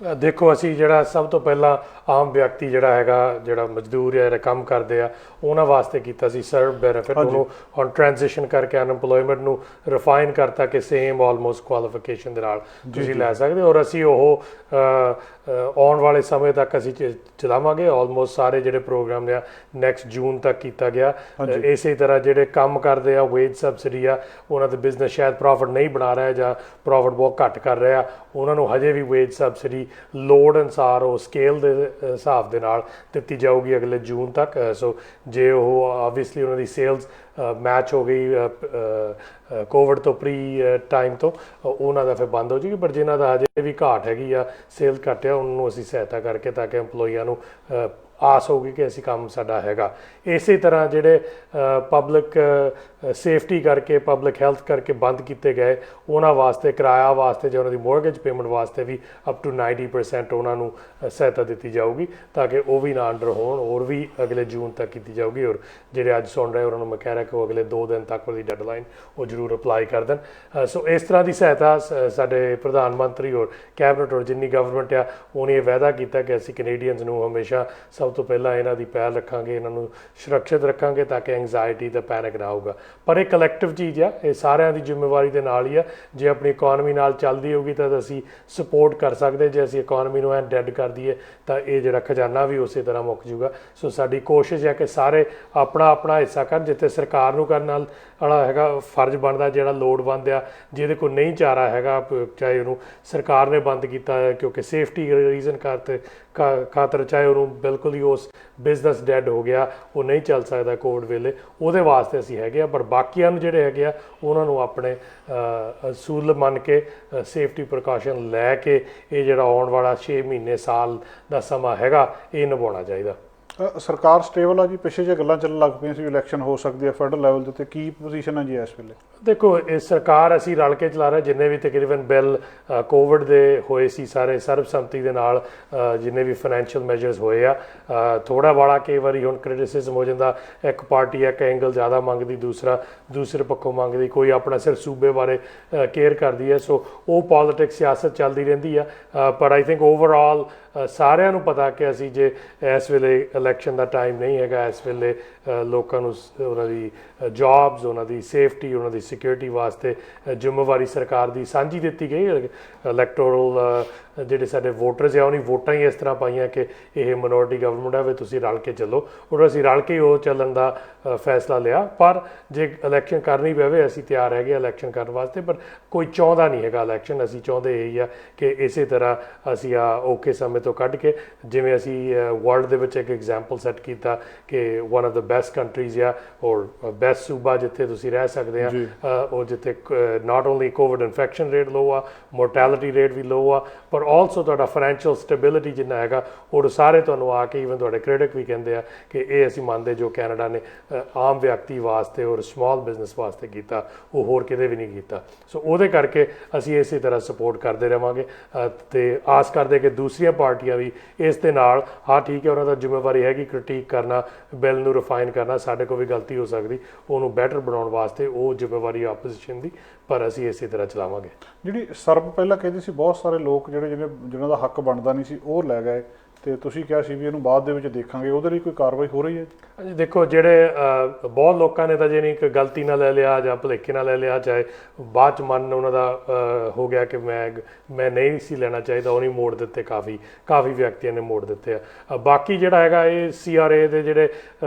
ਦੇਖੋ ਅਸੀਂ ਜਿਹੜਾ ਸਭ ਤੋਂ ਪਹਿਲਾਂ ਆਮ ਵਿਅਕਤੀ ਜਿਹੜਾ ਹੈਗਾ, ਜਿਹੜਾ ਮਜ਼ਦੂਰ ਹੈ, ਜਿਹੜਾ ਕੰਮ ਕਰਦੇ ਆ, ਉਹਨਾਂ ਵਾਸਤੇ ਕੀਤਾ ਸੀ ਸਰਵ ਬੈਨੀਫਿਟ। ਉਹਨੂੰ ਹੁਣ ਟ੍ਰਾਂਜੀਸ਼ਨ ਕਰਕੇ ਅਨਐਮਪਲੋਇਮੈਂਟ ਨੂੰ ਰਿਫਾਈਨ ਕਰਤਾ ਕਿ ਸੇਮ ਆਲਮੋਸਟ ਕੁਆਲੀਫਿਕੇਸ਼ਨ ਦੇ ਨਾਲ ਤੁਸੀਂ ਲੈ ਸਕਦੇ ਹੋ। ਔਰ ਅਸੀਂ ਉਹ ਆਉਣ ਵਾਲੇ ਸਮੇਂ ਤੱਕ ਅਸੀਂ ਚਲਾਵਾਂਗੇ। ਆਲਮੋਸਟ ਸਾਰੇ ਜਿਹੜੇ ਪ੍ਰੋਗਰਾਮ ਨੇ ਨੈਕਸਟ ਜੂਨ ਤੱਕ ਕੀਤਾ ਗਿਆ। ਇਸੇ ਤਰ੍ਹਾਂ ਜਿਹੜੇ ਕੰਮ ਕਰਦੇ ਆ, ਵੇਜ ਸਬਸਿਡੀ ਆ, ਉਹਨਾਂ ਦੇ ਬਿਜ਼ਨਸ ਸ਼ਾਇਦ ਪ੍ਰੋਫਿਟ ਨਹੀਂ ਬਣਾ ਰਿਹਾ ਜਾਂ ਪ੍ਰੋਫਿਟ ਬਹੁਤ ਘੱਟ ਕਰ ਰਿਹਾ, ਉਹਨਾਂ ਨੂੰ ਹਜੇ ਵੀ ਵੇਜ ਸਬਸਿਡੀ ਲੋੜ ਅਨੁਸਾਰ ਉਹ ਸਕੇਲ ਦੇ ਹਿਸਾਬ ਦੇ ਨਾਲ ਦਿੱਤੀ ਜਾਊਗੀ ਅਗਲੇ ਜੂਨ ਤੱਕ। ਸੋ ਜੇ ਉਹ ਆਬਵੀਅਸਲੀ ਉਹਨਾਂ ਦੀ ਸੇਲਸ ਮੈਚ ਹੋ ਗਈ ਕੋਵਿਡ ਤੋਂ ਪ੍ਰੀ ਟਾਈਮ ਤੋਂ, ਉਹਨਾਂ ਦਾ ਫਿਰ ਬੰਦ ਹੋ ਜਾਏਗੀ। ਪਰ ਜਿਨ੍ਹਾਂ ਦਾ ਹਜੇ ਵੀ ਘਾਟ ਹੈਗੀ ਆ, ਸੇਲ ਘੱਟ ਆ, ਉਹਨਾਂ ਨੂੰ ਅਸੀਂ ਸਹਾਇਤਾ ਕਰਕੇ ਤਾਂ ਕਿ EMPLOYEEਆਂ ਨੂੰ ਆਸ ਹੋਊਗੀ ਕਿ ਅਸੀਂ ਕੰਮ ਸਾਡਾ ਹੈਗਾ। ਇਸੇ ਤਰ੍ਹਾਂ ਜਿਹੜੇ ਪਬਲਿਕ ਸੇਫਟੀ ਕਰਕੇ, ਪਬਲਿਕ ਹੈਲਥ ਕਰਕੇ ਬੰਦ ਕੀਤੇ ਗਏ, ਉਹਨਾਂ ਵਾਸਤੇ ਕਿਰਾਇਆ ਵਾਸਤੇ ਜਾਂ ਉਹਨਾਂ ਦੀ ਮੋਰਗੇਜ ਪੇਮੈਂਟ ਵਾਸਤੇ ਵੀ ਅਪ ਟੂ 90% ਉਹਨਾਂ ਨੂੰ ਸਹਾਇਤਾ ਦਿੱਤੀ ਜਾਊਗੀ ਤਾਂ ਕਿ ਉਹ ਵੀ ਨਾ ਅੰਡਰ ਹੋਣ। ਹੋਰ ਵੀ ਅਗਲੇ ਜੂਨ ਤੱਕ ਕੀਤੀ ਜਾਊਗੀ। ਔਰ ਜਿਹੜੇ ਅੱਜ ਸੁਣ ਰਹੇ ਉਹਨਾਂ ਨੂੰ ਮੈਂ ਕਹਿ ਰਿਹਾ ਕਿ ਉਹ ਅਗਲੇ 2 ਦਿਨ ਤੱਕ ਉਹਦੀ ਡੈਡਲਾਈਨ ਉਹ ਜ਼ਰੂਰ ਅਪਲਾਈ ਕਰ ਦੇਣ। ਸੋ ਇਸ ਤਰ੍ਹਾਂ ਦੀ ਸਹਾਇਤਾ ਸਾਡੇ ਪ੍ਰਧਾਨ ਮੰਤਰੀ ਔਰ ਕੈਬਨਿਟ ਔਰ ਜਿੰਨੀ ਗਵਰਨਮੈਂਟ ਆ, ਉਹਨੇ ਇਹ ਵਾਅਦਾ ਕੀਤਾ ਕਿ ਅਸੀਂ ਕੈਨੇਡੀਅਨਸ ਨੂੰ ਹਮੇਸ਼ਾ ਸਭ ਤੋਂ ਪਹਿਲਾਂ ਇਹਨਾਂ ਦੀ ਪਹਿਲ ਰੱਖਾਂਗੇ, ਇਹਨਾਂ ਨੂੰ ਸੁਰੱਖਿਅਤ ਰੱਖਾਂਗੇ ਤਾਂ ਕਿ ਐਂਗਜ਼ਾਇਟੀ ਤੇ ਪੈਨਿਕ ਨਾ ਹੋਊਗਾ। ਪਰ ਇਹ ਕਲੈਕਟਿਵ ਚੀਜ਼ ਆ, ਇਹ ਸਾਰਿਆਂ ਦੀ ਜ਼ਿੰਮੇਵਾਰੀ ਦੇ ਨਾਲ ਹੀ ਆ। ਜੇ ਆਪਣੀ ਇਕਨੋਮੀ ਨਾਲ ਚੱਲਦੀ ਹੋਊਗੀ ਤਾਂ ਅਸੀਂ ਸਪੋਰਟ ਕਰ ਸਕਦੇ। ਜੇ ਅਸੀਂ ਇਕਨੋਮੀ ਨੂੰ ਡੈਡ ਕਰ ਦਈਏ ਤਾਂ ਇਹ ਜਿਹੜਾ ਖਜ਼ਾਨਾ ਵੀ ਉਸੇ ਤਰ੍ਹਾਂ ਮੁੱਕ ਜੂਗਾ। ਸੋ ਸਾਡੀ ਕੋਸ਼ਿਸ਼ ਹੈ ਕਿ ਸਾਰੇ ਆਪਣਾ ਆਪਣਾ ਹਿੱਸਾ ਕਰਨ। ਜਿੱਥੇ ਸਰਕਾਰ ਨੂੰ ਕਰਨ ਨਾਲ ਵਾਲਾ ਹੈਗਾ ਫਰਜ਼ ਬਣਦਾ, ਜਿਹੜਾ ਲੋੜਵੰਦ ਆ, ਜਿਹਦੇ ਕੋਲ ਨਹੀਂ ਚਾਰਾ ਹੈਗਾ, ਚਾਹੇ ਉਹਨੂੰ ਸਰਕਾਰ ਨੇ ਬੰਦ ਕੀਤਾ ਹੈ ਕਿਉਂਕਿ ਸੇਫਟੀ ਰੀਜ਼ਨ ਖਾਤਰ, ਚਾਹੇ ਉਹਨੂੰ ਬਿਲਕੁਲ ਹੀ ਉਸ ਬਿਜ਼ਨਸ ਡੈਡ ਹੋ ਗਿਆ, ਉਹ ਨਹੀਂ ਚੱਲ ਸਕਦਾ ਕੋਵਿਡ ਵੇਲੇ, ਉਹਦੇ ਵਾਸਤੇ ਅਸੀਂ ਹੈਗੇ ਆ। ਪਰ ਬਾਕੀਆਂ ਨੂੰ ਜਿਹੜੇ ਹੈਗੇ ਆ ਉਹਨਾਂ ਨੂੰ ਆਪਣੇ ਅਸੂਲ ਮੰਨ ਕੇ, ਸੇਫਟੀ ਪ੍ਰੀਕਾਸ਼ਨ ਲੈ ਕੇ ਇਹ ਜਿਹੜਾ ਆਉਣ ਵਾਲਾ 6 ਮਹੀਨੇ ਸਾਲ ਦਾ ਸਮਾਂ ਹੈਗਾ ਇਹ ਨਿਭਾਉਣਾ ਚਾਹੀਦਾ। ਸਰਕਾਰ ਸਟੇਬਲ ਆ ਜੀ? ਪਿੱਛੇ ਜੇ ਗੱਲਾਂ ਚੱਲਣ ਲੱਗ ਪਈਆਂ ਸੀ ਇਲੈਕਸ਼ਨ ਹੋ ਸਕਦੀ ਹੈ ਫੈਡਰਲ ਲੈਵਲ ਦੇ ਉੱਤੇ, ਕੀ ਪੋਜੀਸ਼ਨ ਹੈ ਜੀ ਇਸ ਵੇਲੇ? ਦੇਖੋ, ਇਹ ਸਰਕਾਰ ਅਸੀਂ ਰਲ ਕੇ ਚਲਾ ਰਹੇ। ਜਿੰਨੇ ਵੀ ਤਕਰੀਬਨ ਬਿੱਲ ਕੋਵਿਡ ਦੇ ਹੋਏ ਸੀ ਸਾਰੇ ਸਰਬਸੰਮਤੀ ਦੇ ਨਾਲ, ਜਿੰਨੇ ਵੀ ਫਾਈਨੈਂਸ਼ੀਅਲ ਮੈਜਰਸ ਹੋਏ ਆ, ਥੋੜਾ ਬਾੜਾ ਕਈ ਵਾਰੀ ਹੁਣ ਕ੍ਰਿਟਿਸਿਜ਼ਮ ਹੋ ਜਾਂਦਾ, ਇੱਕ ਪਾਰਟੀ ਇੱਕ ਐਂਗਲ ਜ਼ਿਆਦਾ ਮੰਗਦੀ, ਦੂਸਰੇ ਪੱਖੋਂ ਮੰਗਦੀ, ਕੋਈ ਆਪਣਾ ਸਿਰਫ ਸੂਬੇ ਬਾਰੇ ਕੇਅਰ ਕਰਦੀ ਹੈ। ਸੋ ਉਹ ਪੋਲੀਟਿਕਸ, ਸਿਆਸਤ ਚੱਲਦੀ ਰਹਿੰਦੀ ਆ। ਪਰ ਆਈ ਥਿੰਕ ਓਵਰਆਲ ਸਾਰਿਆਂ ਨੂੰ ਪਤਾ ਕਿ ਅਸੀਂ ਜੇ ਇਸ ਵੇਲੇ ਇਲੈਕਸ਼ਨ ਦਾ ਟਾਈਮ ਨਹੀਂ ਹੈਗਾ, ਇਸ ਵੇਲੇ ਲੋਕਾਂ ਨੂੰ ਉਹਨਾਂ ਦੀ ਜੌਬਸ, ਉਹਨਾਂ ਦੀ ਸੇਫਟੀ, ਉਹਨਾਂ ਦੀ ਸਿਕਿਉਰਿਟੀ ਵਾਸਤੇ ਜ਼ਿੰਮੇਵਾਰੀ ਸਰਕਾਰ ਦੀ ਸਾਂਝੀ ਦਿੱਤੀ ਗਈ। ਇਲੈਕਟੋਰਲ ਜਿਹੜੇ ਸਾਡੇ ਵੋਟਰਸ ਆ, ਉਹਨੇ ਵੋਟਾਂ ਹੀ ਇਸ ਤਰ੍ਹਾਂ ਪਾਈਆਂ ਕਿ ਇਹ ਮਿਨੋਰਟੀ ਗਵਰਨਮੈਂਟ ਹੈ, ਵੀ ਤੁਸੀਂ ਰਲ ਕੇ ਚੱਲੋ। ਔਰ ਅਸੀਂ ਰਲ ਕੇ ਉਹ ਚੱਲਣ ਦਾ ਫੈਸਲਾ ਲਿਆ। ਪਰ ਜੇ ਇਲੈਕਸ਼ਨ ਕਰਨੀ ਪਵੇ, ਅਸੀਂ ਤਿਆਰ ਹੈਗੇ ਇਲੈਕਸ਼ਨ ਕਰਨ ਵਾਸਤੇ। ਪਰ ਕੋਈ ਚਾਹੁੰਦਾ ਨਹੀਂ ਹੈਗਾ ਇਲੈਕਸ਼ਨ। ਅਸੀਂ ਚਾਹੁੰਦੇ ਇਹੀ ਆ ਕਿ ਇਸੇ ਤਰ੍ਹਾਂ ਅਸੀਂ ਔਖੇ ਸਮੇਂ ਤੋਂ ਕੱਢ ਕੇ, ਜਿਵੇਂ ਅਸੀਂ ਵਰਲਡ ਦੇ ਵਿੱਚ ਇੱਕ ਐਗਜ਼ਾਮਪਲ ਸੈੱਟ ਕੀਤਾ ਕਿ one of the best countries ਆ ਔਰ ਬੈਸਟ ਸੂਬਾ ਜਿੱਥੇ ਤੁਸੀਂ ਰਹਿ ਸਕਦੇ ਆ, ਉਹ ਜਿੱਥੇ not only covid infection rate low ਆ, ਮੋਰਟੈਲਿਟੀ ਰੇਟ ਵੀ ਲੋ ਆ, ਪਰ ਆਲਸੋ ਤੁਹਾਡਾ ਫਾਈਨੈਂਸ਼ੀਅਲ ਸਟੇਬਿਲਿਟੀ ਜਿੰਨਾ ਹੈਗਾ, ਉਹ ਸਾਰੇ ਤੁਹਾਨੂੰ ਆ ਕੇ ਈਵਨ ਤੁਹਾਡੇ ਕ੍ਰਿਟਿਕ ਵੀ ਕਹਿੰਦੇ ਆ ਕਿ ਇਹ ਅਸੀਂ ਮੰਨਦੇ ਜੋ ਕੈਨੇਡਾ ਨੇ ਆਮ ਵਿਅਕਤੀ ਵਾਸਤੇ ਔਰ ਸਮਾਲ ਬਿਜ਼ਨਸ ਵਾਸਤੇ ਕੀਤਾ, ਉਹ ਹੋਰ ਕਿਤੇ ਵੀ ਨਹੀਂ ਕੀਤਾ। ਸੋ ਉਹਦੇ ਕਰਕੇ ਅਸੀਂ ਇਸੇ ਤਰ੍ਹਾਂ ਸਪੋਰਟ ਕਰਦੇ ਰਹਾਂਗੇ ਤੇ ਆਸ ਕਰਦੇ ਕਿ ਦੂਸਰੀਆਂ ਪਾਰਟੀਆਂ ਵੀ ਇਸ ਦੇ ਨਾਲ, ਹਾਂ ਠੀਕ ਹੈ, ਉਹਨਾਂ ਦਾ ਜ਼ਿੰਮੇਵਾਰੀ ਹੈਗੀ ਕ੍ਰਿਟੀਕ ਕਰਨਾ, ਬਿੱਲ ਨੂੰ ਰਿਫਾਈਨ ਕਰਨਾ, ਸਾਡੇ ਕੋਲ ਵੀ ਗਲਤੀ ਹੋ ਸਕਦੀ, ਉਹਨੂੰ ਬੈਟਰ ਬਣਾਉਣ ਵਾਸਤੇ ਉਹ ਜ਼ਿੰਮੇਵਾਰੀ ਆਪੋਜੀਸ਼ਨ ਦੀ, ਪਰ ਅਸੀਂ ਇਸੇ ਤਰ੍ਹਾਂ ਚਲਾਵਾਂਗੇ। ਜਿਹੜੀ ਸਰਬ ਪਹਿਲਾਂ ਕਹਿੰਦੀ ਸੀ ਬਹੁਤ ਸਾਰੇ ਲੋਕ ਜਿਹਨਾਂ ਦਾ ਹੱਕ ਬਣਦਾ ਨਹੀਂ ਸੀ ਉਹ ਲੈ ਗਏ, ਤੇ ਤੁਸੀਂ ਕਿਹਾ ਸੀ ਵੀ ਇਹਨੂੰ ਬਾਅਦ ਦੇ ਵਿੱਚ ਦੇਖਾਂਗੇ, ਉਹਦੇ ਲਈ ਕੋਈ ਕਾਰਵਾਈ ਹੋ ਰਹੀ ਹੈ? ਦੇਖੋ, ਜਿਹੜੇ ਬਹੁਤ ਲੋਕਾਂ ਨੇ ਤਾਂ ਜੇ ਨਹੀਂ ਇੱਕ ਗਲਤੀ ਨਾਲ ਲੈ ਲਿਆ ਜਾਂ ਭੁਲੇਖੇ ਨਾਲ ਲੈ ਲਿਆ, ਚਾਹੇ ਬਾਅਦ ਚ ਮਨ ਉਹਨਾਂ ਦਾ ਹੋ ਗਿਆ ਕਿ ਮੈਂ ਨਹੀਂ ਸੀ ਲੈਣਾ ਚਾਹੀਦਾ, ਉਹ ਨਹੀਂ ਮੋੜ ਦਿੱਤੇ, ਕਾਫੀ ਵਿਅਕਤੀਆਂ ਨੇ ਮੋੜ ਦਿੱਤੇ ਆ। ਬਾਕੀ ਜਿਹੜਾ ਹੈਗਾ ਇਹ CRA ਦੇ ਜਿਹੜੇ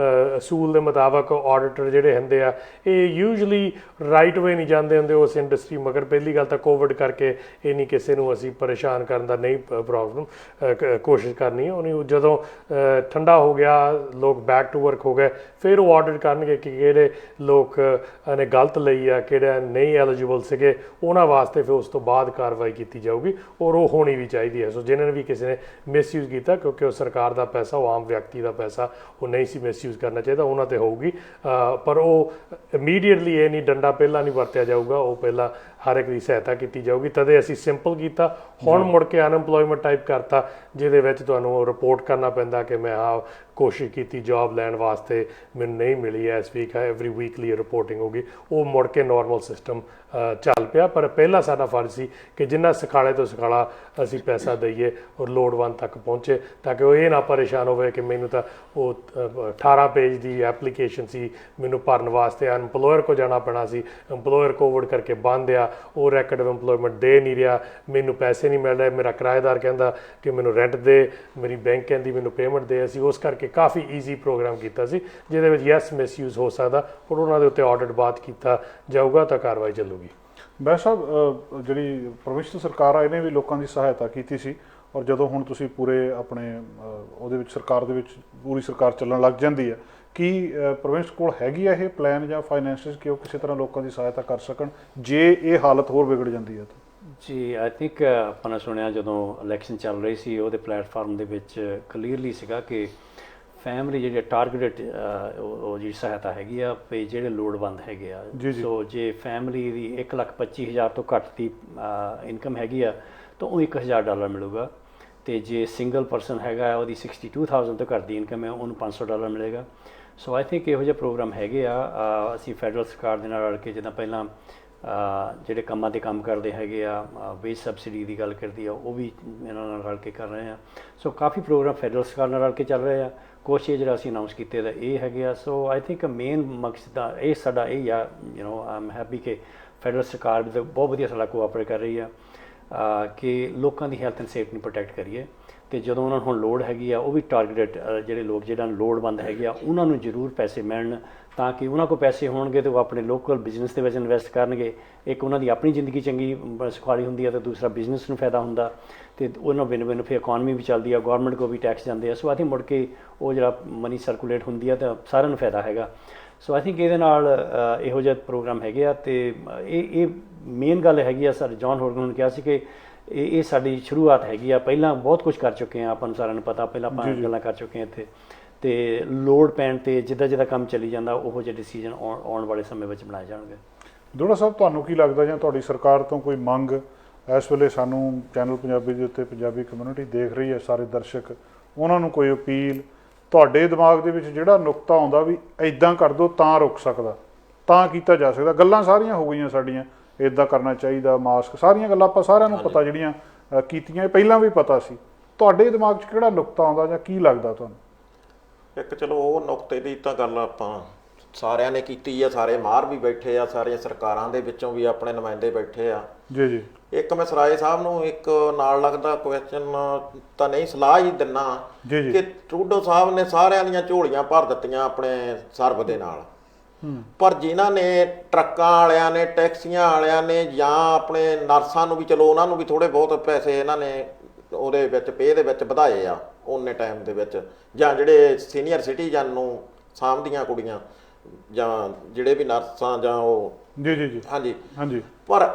ਅਸੂਲ ਦੇ ਮੁਤਾਬਕ ਆਡਿਟਰ ਜਿਹੜੇ ਹੁੰਦੇ ਆ, ਇਹ ਯੂਜਲੀ ਰਾਈਟ ਵੇ ਨਹੀਂ ਜਾਂਦੇ ਹੁੰਦੇ ਉਸ ਇੰਡਸਟਰੀ। ਮਗਰ ਪਹਿਲੀ ਗੱਲ ਤਾਂ ਕੋਵਿਡ ਕਰਕੇ ਇਹ ਨਹੀਂ ਕਿਸੇ ਨੂੰ ਅਸੀਂ ਪਰੇਸ਼ਾਨ ਕਰਨ ਦਾ ਨਹੀਂ ਪ੍ਰੋਬਲਮ ਕੋਸ਼ਿਸ਼ ਕਰਨੀ ਹੈ। ਉਹਨੂੰ ਜਦੋਂ ਠੰਡਾ ਹੋ ਗਿਆ, ਲੋਕ ਬੈਕ ਟੂ ਵਰਕ ਹੋ ਗਏ, ਫਿਰ ਉਹ ਆਡਿਟ ਕਰਨਗੇ ਕਿ ਕਿਹੜੇ ਲੋਕ ਨੇ ਗਲਤ ਲਈ ਆ, ਕਿਹੜੇ ਨਹੀਂ ਐਲੀਜੀਬਲ ਸੀਗੇ, ਉਹਨਾਂ ਵਾਸਤੇ ਫਿਰ ਉਸ ਤੋਂ ਬਾਅਦ ਕਾਰਵਾਈ ਕੀਤੀ ਜਾਊਗੀ ਔਰ ਉਹ ਹੋਣੀ ਵੀ ਚਾਹੀਦੀ ਹੈ। ਸੋ ਜਿਹਨਾਂ ਨੇ ਵੀ ਕਿਸੇ ਨੇ ਮਿਸਯੂਜ਼ ਕੀਤਾ, ਕਿਉਂਕਿ ਉਹ ਸਰਕਾਰ ਦਾ ਪੈਸਾ, ਉਹ ਆਮ ਵਿਅਕਤੀ ਦਾ ਪੈਸਾ, ਉਹ ਨਹੀਂ ਸੀ ਮਿਸਯੂਜ਼ ਕਰਨਾ ਚਾਹੀਦਾ, ਉਹਨਾਂ ਤੇ ਹੋਊਗੀ। ਪਰ ਉਹ ਇਮੀਡੀਏਟਲੀ ਇਹ ਨਹੀਂ, ਡੰਡਾ ਪਹਿਲਾਂ ਨਹੀਂ ਵਰਤਿਆ ਜਾਊਗਾ, ਉਹ ਪਹਿਲਾਂ ਹਰ ਇੱਕ ਦੀ ਸਹਾਇਤਾ ਕੀਤੀ ਜਾਊਗੀ। ਤਦੇ ਅਸੀਂ ਸਿੰਪਲ ਕੀਤਾ। ਹੁਣ ਮੁੜ ਕੇ ਅਨਐਮਪਲੋਇਮੈਂਟ ਟਾਈਪ ਕਰਤਾ, ਜਿਹਦੇ ਵਿੱਚ ਤੁਹਾਨੂੰ ਰਿਪੋਰਟ ਕਰਨਾ ਪੈਂਦਾ ਕਿ ਮੈਂ ਕੋਸ਼ਿਸ਼ ਕੀਤੀ ਜੌਬ ਲੈਣ ਵਾਸਤੇ, ਮੈਨੂੰ ਨਹੀਂ ਮਿਲੀ ਇਸ ਵੀਕ, ਐਵਰੀ ਵੀਕਲੀ ਰਿਪੋਰਟਿੰਗ ਹੋ ਗਈ, ਉਹ ਮੁੜ ਕੇ ਨਾਰਮਲ ਸਿਸਟਮ ਚੱਲ ਪਿਆ। ਪਰ ਪਹਿਲਾਂ ਸਾਡਾ ਫਰਜ਼ ਸੀ ਕਿ ਜਿੰਨਾ ਸਖਾਲੇ ਤੋਂ ਸਖਾਲਾ ਅਸੀਂ ਪੈਸਾ ਦਈਏ ਔਰ ਲੋੜਵੰਦ ਤੱਕ ਪਹੁੰਚੇ, ਤਾਂ ਕਿ ਉਹ ਇਹ ਨਾ ਪਰੇਸ਼ਾਨ ਹੋਵੇ ਕਿ ਮੈਨੂੰ ਤਾਂ ਉਹ 18 ਪੇਜ ਦੀ ਐਪਲੀਕੇਸ਼ਨ ਸੀ, ਮੈਨੂੰ ਭਰਨ ਵਾਸਤੇ ਐਮਪਲੋਇਰ ਕੋ ਜਾਣਾ ਪੈਣਾ ਸੀ, ਐਮਪਲੋਇਰ ਕੋਵਿਡ ਕਰਕੇ ਬੰਦ ਆ, ਉਹ ਰੈਕਡ ਆਫ ਐਮਪਲੋਇਮੈਂਟ ਦੇ ਨਹੀਂ ਰਿਹਾ, ਮੈਨੂੰ ਪੈਸੇ ਨਹੀਂ ਮਿਲ ਰਹੇ, ਮੇਰਾ ਕਿਰਾਏਦਾਰ ਕਹਿੰਦਾ ਕਿ ਮੈਨੂੰ ਰੈਂਟ ਦੇ, ਮੇਰੀ ਬੈਂਕ ਕਹਿੰਦੀ ਮੈਨੂੰ ਪੇਮੈਂਟ ਦੇ। ਅਸੀਂ ਉਸ ਕਰਕੇ ਕਾਫੀ ਈਜ਼ੀ ਪ੍ਰੋਗਰਾਮ ਕੀਤਾ ਸੀ, ਜਿਹਦੇ ਵਿੱਚ ਯੈਸ ਮਿਸਯੂਜ਼ ਹੋ ਸਕਦਾ, ਪਰ ਉਹਨਾਂ ਦੇ ਉੱਤੇ ਆਡਿਟ ਬਾਅਦ ਕੀਤਾ ਜਾਊਗਾ ਤਾਂ ਕਾਰਵਾਈ ਚੱਲੂਗੀ। ਬੈਂਸ ਸਾਹਿਬ, ਜਿਹੜੀ ਪ੍ਰੋਵਿੰਸ਼ਲ ਸਰਕਾਰ ਆ ਇਹਨੇ ਵੀ ਲੋਕਾਂ ਦੀ ਸਹਾਇਤਾ ਕੀਤੀ ਸੀ, ਔਰ ਜਦੋਂ ਹੁਣ ਤੁਸੀਂ ਪੂਰੇ ਆਪਣੇ ਉਹਦੇ ਵਿੱਚ ਸਰਕਾਰ ਦੇ ਵਿੱਚ ਪੂਰੀ ਸਰਕਾਰ ਚੱਲਣ ਲੱਗ ਜਾਂਦੀ ਹੈ, ਕੀ ਪ੍ਰੋਵਿੰਸ ਕੋਲ ਹੈਗੀ ਆ ਇਹ ਪਲਾਨ ਜਾਂ ਫਾਈਨੈਂਸਿਸ ਕਿ ਉਹ ਕਿਸੇ ਤਰ੍ਹਾਂ ਲੋਕਾਂ ਦੀ ਸਹਾਇਤਾ ਕਰ ਸਕਣ ਜੇ ਇਹ ਹਾਲਤ ਹੋਰ ਵਿਗੜ ਜਾਂਦੀ ਹੈ ਤਾਂ? ਜੀ ਆਈ ਥਿੰਕ ਆਪਾਂ ਨੇ ਸੁਣਿਆ ਜਦੋਂ ਇਲੈਕਸ਼ਨ ਚੱਲ ਰਹੀ ਸੀ ਉਹਦੇ ਪਲੇਟਫਾਰਮ ਦੇ ਵਿੱਚ ਕਲੀਅਰਲੀ ਸੀਗਾ ਕਿ ਫੈਮਿਲੀ ਜਿਹੜੇ ਟਾਰਗੇਟਡ ਉਹ ਜਿਹੜੀ ਸਹਾਇਤਾ ਹੈਗੀ ਆ ਵੀ ਜਿਹੜੇ ਲੋੜਵੰਦ ਹੈਗੇ ਆ। ਸੋ ਜੇ ਫੈਮਿਲੀ ਦੀ 1,25,000 ਤੋਂ ਘੱਟ ਦੀ ਇਨਕਮ ਹੈਗੀ ਆ ਤਾਂ ਉਹ $1,000 ਮਿਲੂਗਾ, ਤੇ ਜੇ ਸਿੰਗਲ ਪਰਸਨ ਹੈਗਾ ਉਹਦੀ 62,000 ਤੋਂ ਘੱਟ ਦੀ ਇਨਕਮ ਹੈ ਉਹਨੂੰ $500 ਮਿਲੇਗਾ। ਸੋ ਆਈ ਥਿੰਕ ਇਹੋ ਜਿਹੇ ਪ੍ਰੋਗਰਾਮ ਹੈਗੇ ਆ। ਅਸੀਂ ਫੈਡਰਲ ਸਰਕਾਰ ਦੇ ਨਾਲ ਰਲ ਕੇ ਜਿੱਦਾਂ ਪਹਿਲਾਂ ਜਿਹੜੇ ਕੰਮਾਂ 'ਤੇ ਕੰਮ ਕਰਦੇ ਹੈਗੇ ਆ, ਵੇਜ ਸਬਸਿਡੀ ਦੀ ਗੱਲ ਕਰਦੀ ਆ, ਉਹ ਵੀ ਇਹਨਾਂ ਨਾਲ ਰਲ ਕੇ ਕਰ ਰਹੇ ਆ। ਸੋ ਕਾਫੀ ਪ੍ਰੋਗਰਾਮ ਫੈਡਰਲ ਸਰਕਾਰ ਨਾਲ ਰਲ ਕੇ ਚੱਲ ਰਹੇ ਆ। ਕੁਛ ਇਹ ਜਿਹੜਾ ਅਸੀਂ ਅਨਾਊਂਸ ਕੀਤੇ ਦਾ ਇਹ ਹੈਗੇ ਆ। ਸੋ ਆਈ ਥਿੰਕ ਮੇਨ ਮਕਸਦ ਦਾ ਇਹ ਸਾਡਾ ਇਹ ਆ, ਆਮ ਹੈਪੀ ਕਿ ਫੈਡਰਲ ਸਰਕਾਰ ਵੀ ਬਹੁਤ ਵਧੀਆ ਸਾਡਾ ਕੋਆਪਰੇਟ ਕਰ ਰਹੀ ਆ ਕਿ ਲੋਕਾਂ ਦੀ ਹੈਲਥ ਐਂਡ ਸੇਫਟੀ ਨੂੰ ਪ੍ਰੋਟੈਕਟ ਕਰੀਏ, ਅਤੇ ਜਦੋਂ ਉਹਨਾਂ ਨੂੰ ਹੁਣ ਲੋੜ ਹੈਗੀ ਆ ਉਹ ਵੀ ਟਾਰਗੇਟਡ ਜਿਹੜੇ ਲੋਕ ਜਿਹੜਾ ਲੋੜਵੰਦ ਹੈਗੇ ਆ ਉਹਨਾਂ ਨੂੰ ਜ਼ਰੂਰ ਪੈਸੇ ਮਿਲਣ, ਤਾਂ ਕਿ ਉਹਨਾਂ ਕੋਲ ਪੈਸੇ ਹੋਣਗੇ ਤਾਂ ਉਹ ਆਪਣੇ ਲੋਕਲ ਬਿਜ਼ਨਸ ਦੇ ਵਿੱਚ ਇਨਵੈਸਟ ਕਰਨਗੇ। ਇੱਕ ਉਹਨਾਂ ਦੀ ਆਪਣੀ ਜ਼ਿੰਦਗੀ ਚੰਗੀ ਸੁਖਾਲੀ ਹੁੰਦੀ ਹੈ ਅਤੇ ਦੂਸਰਾ ਬਿਜ਼ਨਸ ਨੂੰ ਫਾਇਦਾ ਹੁੰਦਾ, ਅਤੇ ਉਹਨਾਂ ਬਿਨ ਫਿਰ ਇਕੋਨਮੀ ਵੀ ਚੱਲਦੀ ਆ, ਗੌਰਮੈਂਟ ਕੋਲ ਵੀ ਟੈਕਸ ਜਾਂਦੇ ਆ। ਸੋ ਆਈ ਥਿੰਕ ਮੁੜ ਕੇ ਉਹ ਜਿਹੜਾ ਮਨੀ ਸਰਕੂਲੇਟ ਹੁੰਦੀ ਆ ਤਾਂ ਸਾਰਿਆਂ ਨੂੰ ਫਾਇਦਾ ਹੈਗਾ। ਸੋ ਆਈ ਥਿੰਕ ਇਹਦੇ ਨਾਲ ਇਹੋ ਜਿਹੇ ਪ੍ਰੋਗਰਾਮ ਹੈਗੇ ਆ, ਅਤੇ ਇਹ ਮੇਨ ਗੱਲ ਹੈਗੀ ਆ। ਸਰ ਜੌਨ ਹੋਰਗਨ ਨੇ ਕਿਹਾ ਸੀ ਕਿ ਇਹ ਸਾਡੀ ਸ਼ੁਰੂਆਤ ਹੈਗੀ ਆ, ਪਹਿਲਾਂ ਬਹੁਤ ਕੁਝ ਕਰ ਚੁੱਕੇ ਹਾਂ, ਆਪਾਂ ਨੂੰ ਸਾਰਿਆਂ ਨੂੰ ਪਤਾ, ਪਹਿਲਾਂ ਆਪਾਂ ਗੱਲਾਂ ਕਰ ਚੁੱਕੇ ਹਾਂ ਇੱਥੇ, ਅਤੇ ਲੋੜ ਪੈਣ 'ਤੇ ਜਿੱਦਾਂ ਜਿੱਦਾਂ ਕੰਮ ਚੱਲੀ ਜਾਂਦਾ ਉਹੋ ਜਿਹੇ ਡਿਸੀਜਨ ਆਉਣ ਵਾਲੇ ਸਮੇਂ ਵਿੱਚ ਬਣਾਏ ਜਾਣਗੇ। ਦੋੜਾ ਸਾਹਿਬ, ਤੁਹਾਨੂੰ ਕੀ ਲੱਗਦਾ ਜਾਂ ਤੁਹਾਡੀ ਸਰਕਾਰ ਤੋਂ ਕੋਈ ਮੰਗ ਇਸ ਵੇਲੇ ਸਾਨੂੰ ਚੈਨਲ ਪੰਜਾਬੀ ਦੇ ਉੱਤੇ ਪੰਜਾਬੀ ਕਮਿਊਨਿਟੀ ਦੇਖ ਰਹੀ ਹੈ, ਸਾਰੇ ਦਰਸ਼ਕ, ਉਹਨਾਂ ਨੂੰ ਕੋਈ ਅਪੀਲ ਤੁਹਾਡੇ ਦਿਮਾਗ ਦੇ ਵਿੱਚ ਜਿਹੜਾ ਨੁਕਤਾ ਆਉਂਦਾ ਵੀ ਇੱਦਾਂ ਕਰ ਦਿਓ ਤਾਂ ਰੁਕ ਸਕਦਾ, ਤਾਂ ਕੀਤਾ ਜਾ ਸਕਦਾ? ਗੱਲਾਂ ਸਾਰੀਆਂ ਹੋ ਗਈਆਂ ਸਾਡੀਆਂ, ਇੱਦਾਂ ਕਰਨਾ ਚਾਹੀਦਾ, ਮਾਸਕ, ਸਾਰੀਆਂ ਗੱਲਾਂ ਆਪਾਂ ਸਾਰਿਆਂ ਨੂੰ ਪਤਾ ਜਿਹੜੀਆਂ ਕੀਤੀਆਂ, ਇਹ ਪਹਿਲਾਂ ਵੀ ਪਤਾ ਸੀ। ਤੁਹਾਡੇ ਦਿਮਾਗ 'ਚ ਕਿਹੜਾ ਨੁਕਤਾ ਆਉਂਦਾ ਜਾਂ ਕੀ ਲੱਗਦਾ ਤੁਹਾਨੂੰ? ਇੱਕ ਚਲੋ ਉਹ ਨੁਕਤੇ ਦੀ ਤਾਂ ਗੱਲ ਆਪਾਂ ਸਾਰਿਆਂ ਨੇ ਕੀਤੀ ਆ, ਸਾਰੇ ਮਾਹਰ ਵੀ ਬੈਠੇ ਆ, ਸਾਰੀਆਂ ਸਰਕਾਰਾਂ ਦੇ ਵਿੱਚੋਂ ਵੀ ਆਪਣੇ ਨੁਮਾਇੰਦੇ ਬੈਠੇ ਆ। ਜੀ ਜੀ। ਇੱਕ ਮੈਂ ਸਰਾਏ ਸਾਹਿਬ ਨੂੰ ਇੱਕ ਨਾਲ ਲੱਗਦਾ ਕੁਐਸਚਨ ਤਾਂ ਨਹੀਂ, ਸਲਾਹ ਹੀ ਦਿੰਨਾ ਕਿ ਟਰੂਡੋ ਸਾਹਿਬ ਨੇ ਸਾਰਿਆਂ ਦੀਆਂ ਝੋਲੀਆਂ ਭਰ ਦਿੱਤੀਆਂ ਆਪਣੇ ਸਰਬ ਦੇ ਨਾਲ, ਪਰ ਜਿਨ੍ਹਾਂ ਨੇ ਟਰੱਕਾਂ ਵਾਲਿਆਂ ਨੇ, ਟੈਕਸੀਆਂ ਵਾਲਿਆਂ ਨੇ, ਜਾਂ ਆਪਣੇ ਨਰਸਾਂ ਨੂੰ ਵੀ, ਚਲੋ ਉਹਨਾਂ ਨੂੰ ਵੀ ਥੋੜੇ ਬਹੁਤ ਪੈਸੇ ਇਹਨਾਂ ਨੇ ਉਹਦੇ ਵਿੱਚ ਪੇ ਦੇ ਵਿੱਚ ਵਧਾਏ ਆ ਉਹਨੇ ਟਾਈਮ ਦੇ ਵਿੱਚ, ਜਾਂ ਜਿਹੜੇ ਸੀਨੀਅਰ ਸਿਟੀਜ਼ਨ ਨੂੰ ਸਾਂਭਦੀਆਂ ਕੁੜੀਆਂ ਜਾਂ ਜਿਹੜੇ ਵੀ ਨਰਸਾਂ ਜਾਂ ਉਹ, ਜੀ ਜੀ ਜੀ, ਹਾਂਜੀ ਹਾਂਜੀ, ਪਰ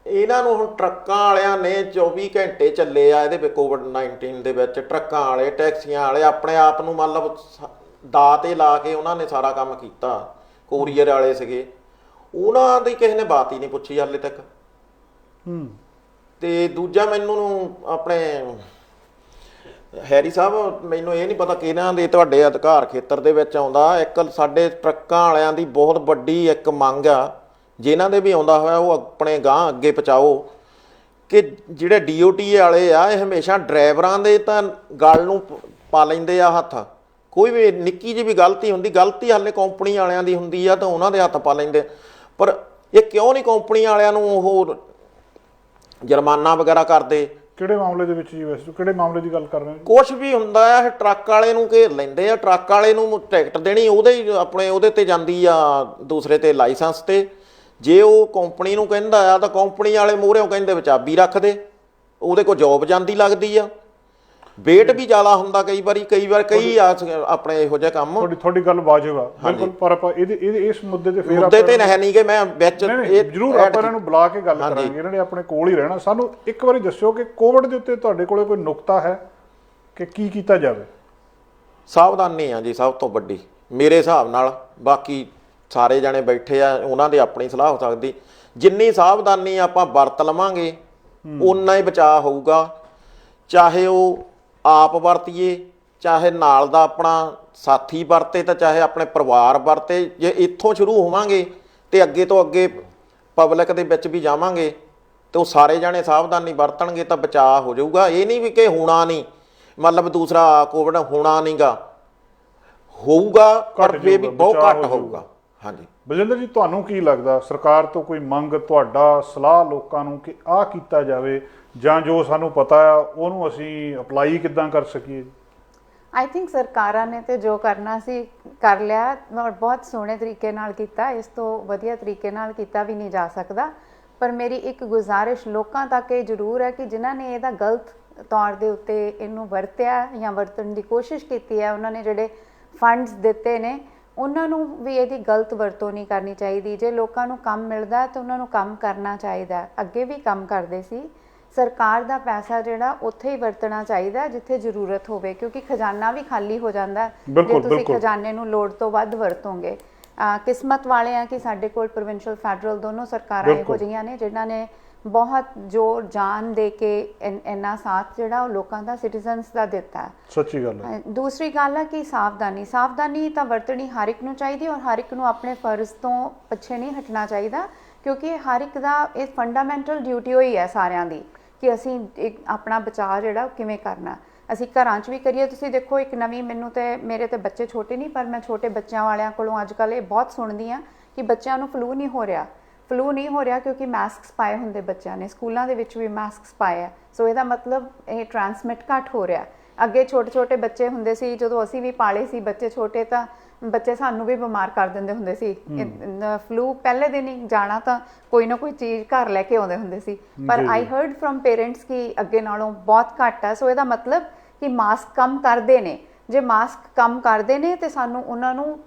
ਇਹਨਾਂ ਨੂੰ ਹੁਣ ਟਰੱਕਾਂ ਵਾਲਿਆਂ ਨੇ 24 ਘੰਟੇ ਚੱਲੇ ਆ ਇਹਦੇ ਵਿੱਚ ਕੋਵਿਡ-19 ਦੇ ਵਿੱਚ, ਟਰੱਕਾਂ ਵਾਲੇ, ਟੈਕਸੀਆਂ ਵਾਲੇ ਆਪਣੇ ਆਪ ਨੂੰ ਮਤਲਬ ਦਾਅ 'ਤੇ ਲਾ ਕੇ ਉਹਨਾਂ ਨੇ ਸਾਰਾ ਕੰਮ ਕੀਤਾ। ਕੋਰੀਅਰ ਵਾਲੇ ਸੀਗੇ, ਉਹਨਾਂ ਦੀ ਕਿਸੇ ਨੇ ਬਾਤ ਹੀ ਨਹੀਂ ਪੁੱਛੀ ਹਾਲੇ ਤੱਕ। ਤੇ ਦੂਜਾ ਮੈਨੂੰ ਆਪਣੇ ਹੈਰੀ ਸਾਹਿਬ, ਮੈਨੂੰ ਇਹ ਨਹੀਂ ਪਤਾ ਕਿਹਨਾਂ ਦੇ ਤੁਹਾਡੇ ਅਧਿਕਾਰ ਖੇਤਰ ਦੇ ਵਿੱਚ ਆਉਂਦਾ, ਇੱਕ ਸਾਡੇ ਟਰੱਕਾਂ ਵਾਲਿਆਂ ਦੀ ਬਹੁਤ ਵੱਡੀ ਇੱਕ ਮੰਗ ਆ, ਜਿਨ੍ਹਾਂ ਦੇ ਵੀ ਆਉਂਦਾ ਹੋਇਆ ਉਹ ਆਪਣੇ ਗਾਂਹ ਅੱਗੇ ਪਹੁੰਚਾਓ ਕਿ ਜਿਹੜੇ DOT ਵਾਲੇ ਆ ਇਹ ਹਮੇਸ਼ਾ ਡਰਾਈਵਰਾਂ ਦੇ ਤਾਂ ਗਲ ਨੂੰ ਪਾ ਲੈਂਦੇ ਆ ਹੱਥ, ਕੋਈ ਵੀ ਨਿੱਕੀ ਜਿਹੀ ਵੀ ਗਲਤੀ ਹੁੰਦੀ, ਗਲਤੀ ਹਾਲੇ ਕੰਪਨੀ ਵਾਲਿਆਂ ਦੀ ਹੁੰਦੀ ਆ ਤਾਂ ਉਹਨਾਂ ਦੇ ਹੱਥ ਪਾ ਲੈਂਦੇ, ਪਰ ਇਹ ਕਿਉਂ ਨਹੀਂ ਕੰਪਨੀ ਵਾਲਿਆਂ ਨੂੰ ਉਹ ਜੁਰਮਾਨਾ ਵਗੈਰਾ ਕਰਦੇ? ਕਿਹੜੇ ਮਾਮਲੇ ਦੇ ਵਿੱਚ ਜੀ? ਵੈਸੇ ਕਿਹੜੇ ਮਾਮਲੇ ਦੀ ਗੱਲ ਕਰ ਰਹੇ ਹੋ? ਕੁਛ ਵੀ ਹੁੰਦਾ ਆ, ਇਹ ਟਰੱਕ ਵਾਲੇ ਨੂੰ ਘੇਰ ਲੈਂਦੇ ਆ, ਟਰੱਕ ਵਾਲੇ ਨੂੰ ਟਿਕਟ ਦੇਣੀ ਉਹਦੇ ਹੀ ਆਪਣੇ ਉਹਦੇ ਤੇ ਜਾਂਦੀ ਆ, ਦੂਸਰੇ ਤੇ ਲਾਇਸੈਂਸ ਤੇ। ਜੇ ਉਹ ਕੰਪਨੀ ਨੂੰ ਕਹਿੰਦਾ ਆ ਤਾਂ ਕੰਪਨੀ ਵਾਲੇ ਮੂਹਰਿਓਂ ਕਹਿੰਦੇ ਵੀ ਚਾਬੀ ਰੱਖ ਦੇ, ਉਹਦੇ ਕੋਲ ਜੋਬ ਜਾਂਦੀ ਲੱਗਦੀ ਆ। ਵੇਟ ਵੀ ਜ਼ਿਆਦਾ ਹੁੰਦਾ ਕਈ ਵਾਰ ਕਈ ਆਪਣੇ ਇਹੋ ਜਿਹਾ ਕੰਮ। ਤੁਹਾਡੀ ਗੱਲ ਵਾਜਬ ਆ ਬਿਲਕੁਲ, ਪਰ ਆਪਾਂ ਇਸ ਮੁੱਦੇ ਤੇ ਫੇਰ ਮੁੱਦੇ ਤੇ ਨਹੀਂ ਕਿ ਮੈਂ ਵਿੱਚ ਜ਼ਰੂਰ ਆਪਾਂ ਇਹਨਾਂ ਨੂੰ ਬੁਲਾ ਕੇ ਗੱਲ ਕਰਾਂਗੇ, ਇਹਨਾਂ ਨੇ ਆਪਣੇ ਕੋਲ ਹੀ ਰਹਿਣਾ। ਸਾਨੂੰ ਇੱਕ ਵਾਰੀ ਦੱਸਿਓ ਕਿ ਕੋਵਿਡ ਦੇ ਉੱਤੇ ਤੁਹਾਡੇ ਕੋਲੇ ਕੋਈ ਨੁਕਤਾ ਹੈ ਕਿ ਕੀ ਕੀਤਾ ਜਾਵੇ? ਸਾਵਧਾਨੀ ਆ ਜੀ ਸਭ ਤੋਂ ਵੱਡੀ ਮੇਰੇ ਹਿਸਾਬ ਨਾਲ, ਬਾਕੀ ਸਾਰੇ ਜਾਣੇ ਬੈਠੇ ਆ ਉਹਨਾਂ ਦੀ ਆਪਣੀ ਸਲਾਹ ਹੋ ਸਕਦੀ। ਜਿੰਨੀ ਸਾਵਧਾਨੀ ਆਪਾਂ ਵਰਤ ਲਵਾਂਗੇ ਓਨਾ ਹੀ ਬਚਾਅ ਹੋਊਗਾ, ਚਾਹੇ ਉਹ ਆਪ ਵਰਤੀਏ, ਚਾਹੇ ਨਾਲ ਦਾ ਆਪਣਾ ਸਾਥੀ ਵਰਤੇ ਤਾਂ ਚਾਹੇ ਆਪਣੇ ਪਰਿਵਾਰ ਵਰਤੇ, ਜੇ ਇੱਥੋਂ ਸ਼ੁਰੂ ਹੋਵਾਂਗੇ ਤੇ ਅੱਗੇ ਤੋਂ ਅੱਗੇ ਪਬਲਿਕ ਦੇ ਵਿੱਚ ਵੀ ਜਾਵਾਂਗੇ ਤੇ ਉਹ ਸਾਰੇ ਜਾਣੇ ਸਾਵਧਾਨੀ ਵਰਤਣਗੇ ਤਾਂ ਬਚਾਅ ਹੋ ਜਾਊਗਾ। ਇਹ ਨਹੀਂ ਵੀ ਕਿ ਹੋਣਾ ਨਹੀਂ, ਮਤਲਬ ਦੂਸਰਾ ਕੋਵਿਡ ਹੋਣਾ ਨਹੀਂਗਾ, ਹੋਊਗਾ ਪਰ ਫੇਰ ਵੀ ਬਹੁਤ ਘੱਟ ਹੋਊਗਾ। ਹਾਂਜੀ ਬਲਜਿੰਦਰ ਜੀ, ਤੁਹਾਨੂੰ ਕੀ ਲੱਗਦਾ ਸਰਕਾਰ ਤੋਂ ਕੋਈ ਮੰਗ, ਤੁਹਾਡਾ ਸਲਾਹ ਲੋਕਾਂ ਨੂੰ ਕਿ ਆਹ ਕੀਤਾ ਜਾਵੇ, ਜਾਂ ਜੋ ਸਾਨੂੰ ਪਤਾ ਆ ਉਹਨੂੰ ਅਸੀਂ ਅਪਲਾਈ ਕਿੱਦਾਂ ਕਰ ਸਕੀਏ? ਆਈ ਥਿੰਕ ਸਰਕਾਰਾਂ ਨੇ ਤੇ ਜੋ ਕਰਨਾ ਸੀ ਕਰ ਲਿਆ, ਔਰ ਬਹੁਤ ਸੋਹਣੇ ਤਰੀਕੇ ਨਾਲ ਕੀਤਾ। ਇਸ ਤੋਂ ਵਧੀਆ ਤਰੀਕੇ ਨਾਲ ਕੀਤਾ ਵੀ ਨਹੀਂ ਜਾ ਸਕਦਾ। ਪਰ ਮੇਰੀ ਇੱਕ ਗੁਜ਼ਾਰਿਸ਼ ਲੋਕਾਂ ਤੱਕ ਇਹ ਜ਼ਰੂਰ ਹੈ ਕਿ ਜਿਨ੍ਹਾਂ ਨੇ ਇਹਦਾ ਗਲਤ ਤੌਰ ਦੇ ਉੱਤੇ ਇਹਨੂੰ ਵਰਤਿਆ ਜਾਂ ਵਰਤਣ ਦੀ ਕੋਸ਼ਿਸ਼ ਕੀਤੀ ਹੈ, ਉਹਨਾਂ ਨੇ ਜਿਹੜੇ ਫੰਡਸ ਦਿੱਤੇ ਨੇ, ਉਹਨਾਂ ਨੂੰ ਵੀ ਇਹਦੀ ਗਲਤ ਵਰਤੋਂ ਨਹੀਂ ਕਰਨੀ ਚਾਹੀਦੀ। ਜੇ ਲੋਕਾਂ ਨੂੰ ਕੰਮ ਮਿਲਦਾ ਹੈ ਤਾਂ ਉਹਨਾਂ ਨੂੰ ਕੰਮ ਕਰਨਾ ਚਾਹੀਦਾ। ਅੱਗੇ ਵੀ ਕੰਮ ਕਰਦੇ ਸੀ। ਸਰਕਾਰ ਦਾ ਪੈਸਾ ਜਿਹੜਾ ਉੱਥੇ ਹੀ ਵਰਤਣਾ ਚਾਹੀਦਾ ਜਿੱਥੇ ਜ਼ਰੂਰਤ ਹੋਵੇ, ਕਿਉਂਕਿ ਖਜ਼ਾਨਾ ਵੀ ਖਾਲੀ ਹੋ ਜਾਂਦਾ ਜੇ ਤੁਸੀਂ ਖਜ਼ਾਨੇ ਨੂੰ ਲੋੜ ਤੋਂ ਵੱਧ ਵਰਤੋਗੇ। ਕਿਸਮਤ ਵਾਲੇ ਆ ਕਿ ਸਾਡੇ ਕੋਲ ਪ੍ਰੋਵਿੰਸ਼ੀਅਲ ਫੈਡਰਲ ਦੋਨੋਂ ਸਰਕਾਰਾਂ ਇਹੋ ਜਿਹੀਆਂ ਨੇ ਜਿਨ੍ਹਾਂ ਨੇ ਬਹੁਤ ਜ਼ੋਰ ਜਾਨ ਦੇ ਕੇ ਇੰਨਾ ਸਾਥ ਜਿਹੜਾ ਉਹ ਲੋਕਾਂ ਦਾ, ਸਿਟੀਜ਼ਨਸ ਦਾ ਦਿੱਤਾ। ਸੱਚੀ ਗੱਲ ਹੈ। ਦੂਸਰੀ ਗੱਲ ਹੈ ਕਿ ਸਾਵਧਾਨੀ ਤਾਂ ਵਰਤਣੀ ਹਰ ਇੱਕ ਨੂੰ ਚਾਹੀਦੀ, ਔਰ ਹਰ ਇੱਕ ਨੂੰ ਆਪਣੇ ਫਰਜ਼ ਤੋਂ ਪਿੱਛੇ ਨਹੀਂ ਹਟਣਾ ਚਾਹੀਦਾ, ਕਿਉਂਕਿ ਹਰ ਇੱਕ ਦਾ ਇਹ ਫੰਡਾਮੈਂਟਲ ਡਿਊਟੀ ਹੋਈ ਹੈ ਸਾਰਿਆਂ ਦੀ ਕਿ ਅਸੀਂ ਆਪਣਾ ਬਚਾਅ ਜਿਹੜਾ ਕਿਵੇਂ ਕਰਨਾ। ਅਸੀਂ ਘਰਾਂ 'ਚ ਵੀ ਕਰੀਏ। ਤੁਸੀਂ ਦੇਖੋ ਇੱਕ ਨਵੀਂ, ਮੈਨੂੰ ਤੇ ਮੇਰੇ ਤੇ ਬੱਚੇ ਛੋਟੇ ਨਹੀਂ, ਪਰ ਮੈਂ ਛੋਟੇ ਬੱਚਿਆਂ ਵਾਲਿਆਂ ਕੋਲੋਂ ਅੱਜ ਕੱਲ੍ਹ ਇਹ ਬਹੁਤ ਸੁਣਦੀ ਹਾਂ ਕਿ ਬੱਚਿਆਂ ਨੂੰ ਫਲੂ ਨਹੀਂ ਹੋ ਰਿਹਾ ਕਿਉਂਕਿ ਮਾਸਕਸ ਪਾਏ ਹੁੰਦੇ ਬੱਚਿਆਂ ਨੇ, ਸਕੂਲਾਂ ਦੇ ਵਿੱਚ ਵੀ ਮਾਸਕਸ ਪਾਏ ਆ। ਸੋ ਇਹਦਾ ਮਤਲਬ ਇਹ ਟਰਾਂਸਮਿਟ ਘੱਟ ਹੋ ਰਿਹਾ। ਅੱਗੇ ਛੋਟੇ ਬੱਚੇ ਹੁੰਦੇ ਸੀ, ਜਦੋਂ ਅਸੀਂ ਵੀ ਪਾਲੇ ਸੀ ਬੱਚੇ ਛੋਟੇ, ਤਾਂ ਬੱਚੇ ਸਾਨੂੰ ਵੀ ਬਿਮਾਰ ਕਰ ਦਿੰਦੇ ਹੁੰਦੇ ਸੀ। ਫਲੂ ਪਹਿਲੇ ਦਿਨ ਹੀ ਜਾਣਾ ਤਾਂ ਕੋਈ ਨਾ ਕੋਈ ਚੀਜ਼ ਘਰ ਲੈ ਕੇ ਆਉਂਦੇ ਹੁੰਦੇ ਸੀ। ਪਰ ਆਈ ਹਰਡ ਫਰੋਮ ਪੇਰੈਂਟਸ ਕਿ ਅੱਗੇ ਨਾਲੋਂ ਬਹੁਤ ਘੱਟ ਹੈ। ਸੋ ਇਹਦਾ ਮਤਲਬ ਕਿ ਮਾਸਕ ਕੰਮ ਕਰਦੇ ਨੇ। ਜੇ ਮਾਸਕ ਕੰਮ ਕਰਦੇ ਨੇ ਤੇ ਸਾਨੂੰ ਉਹਨਾਂ ਨੂੰ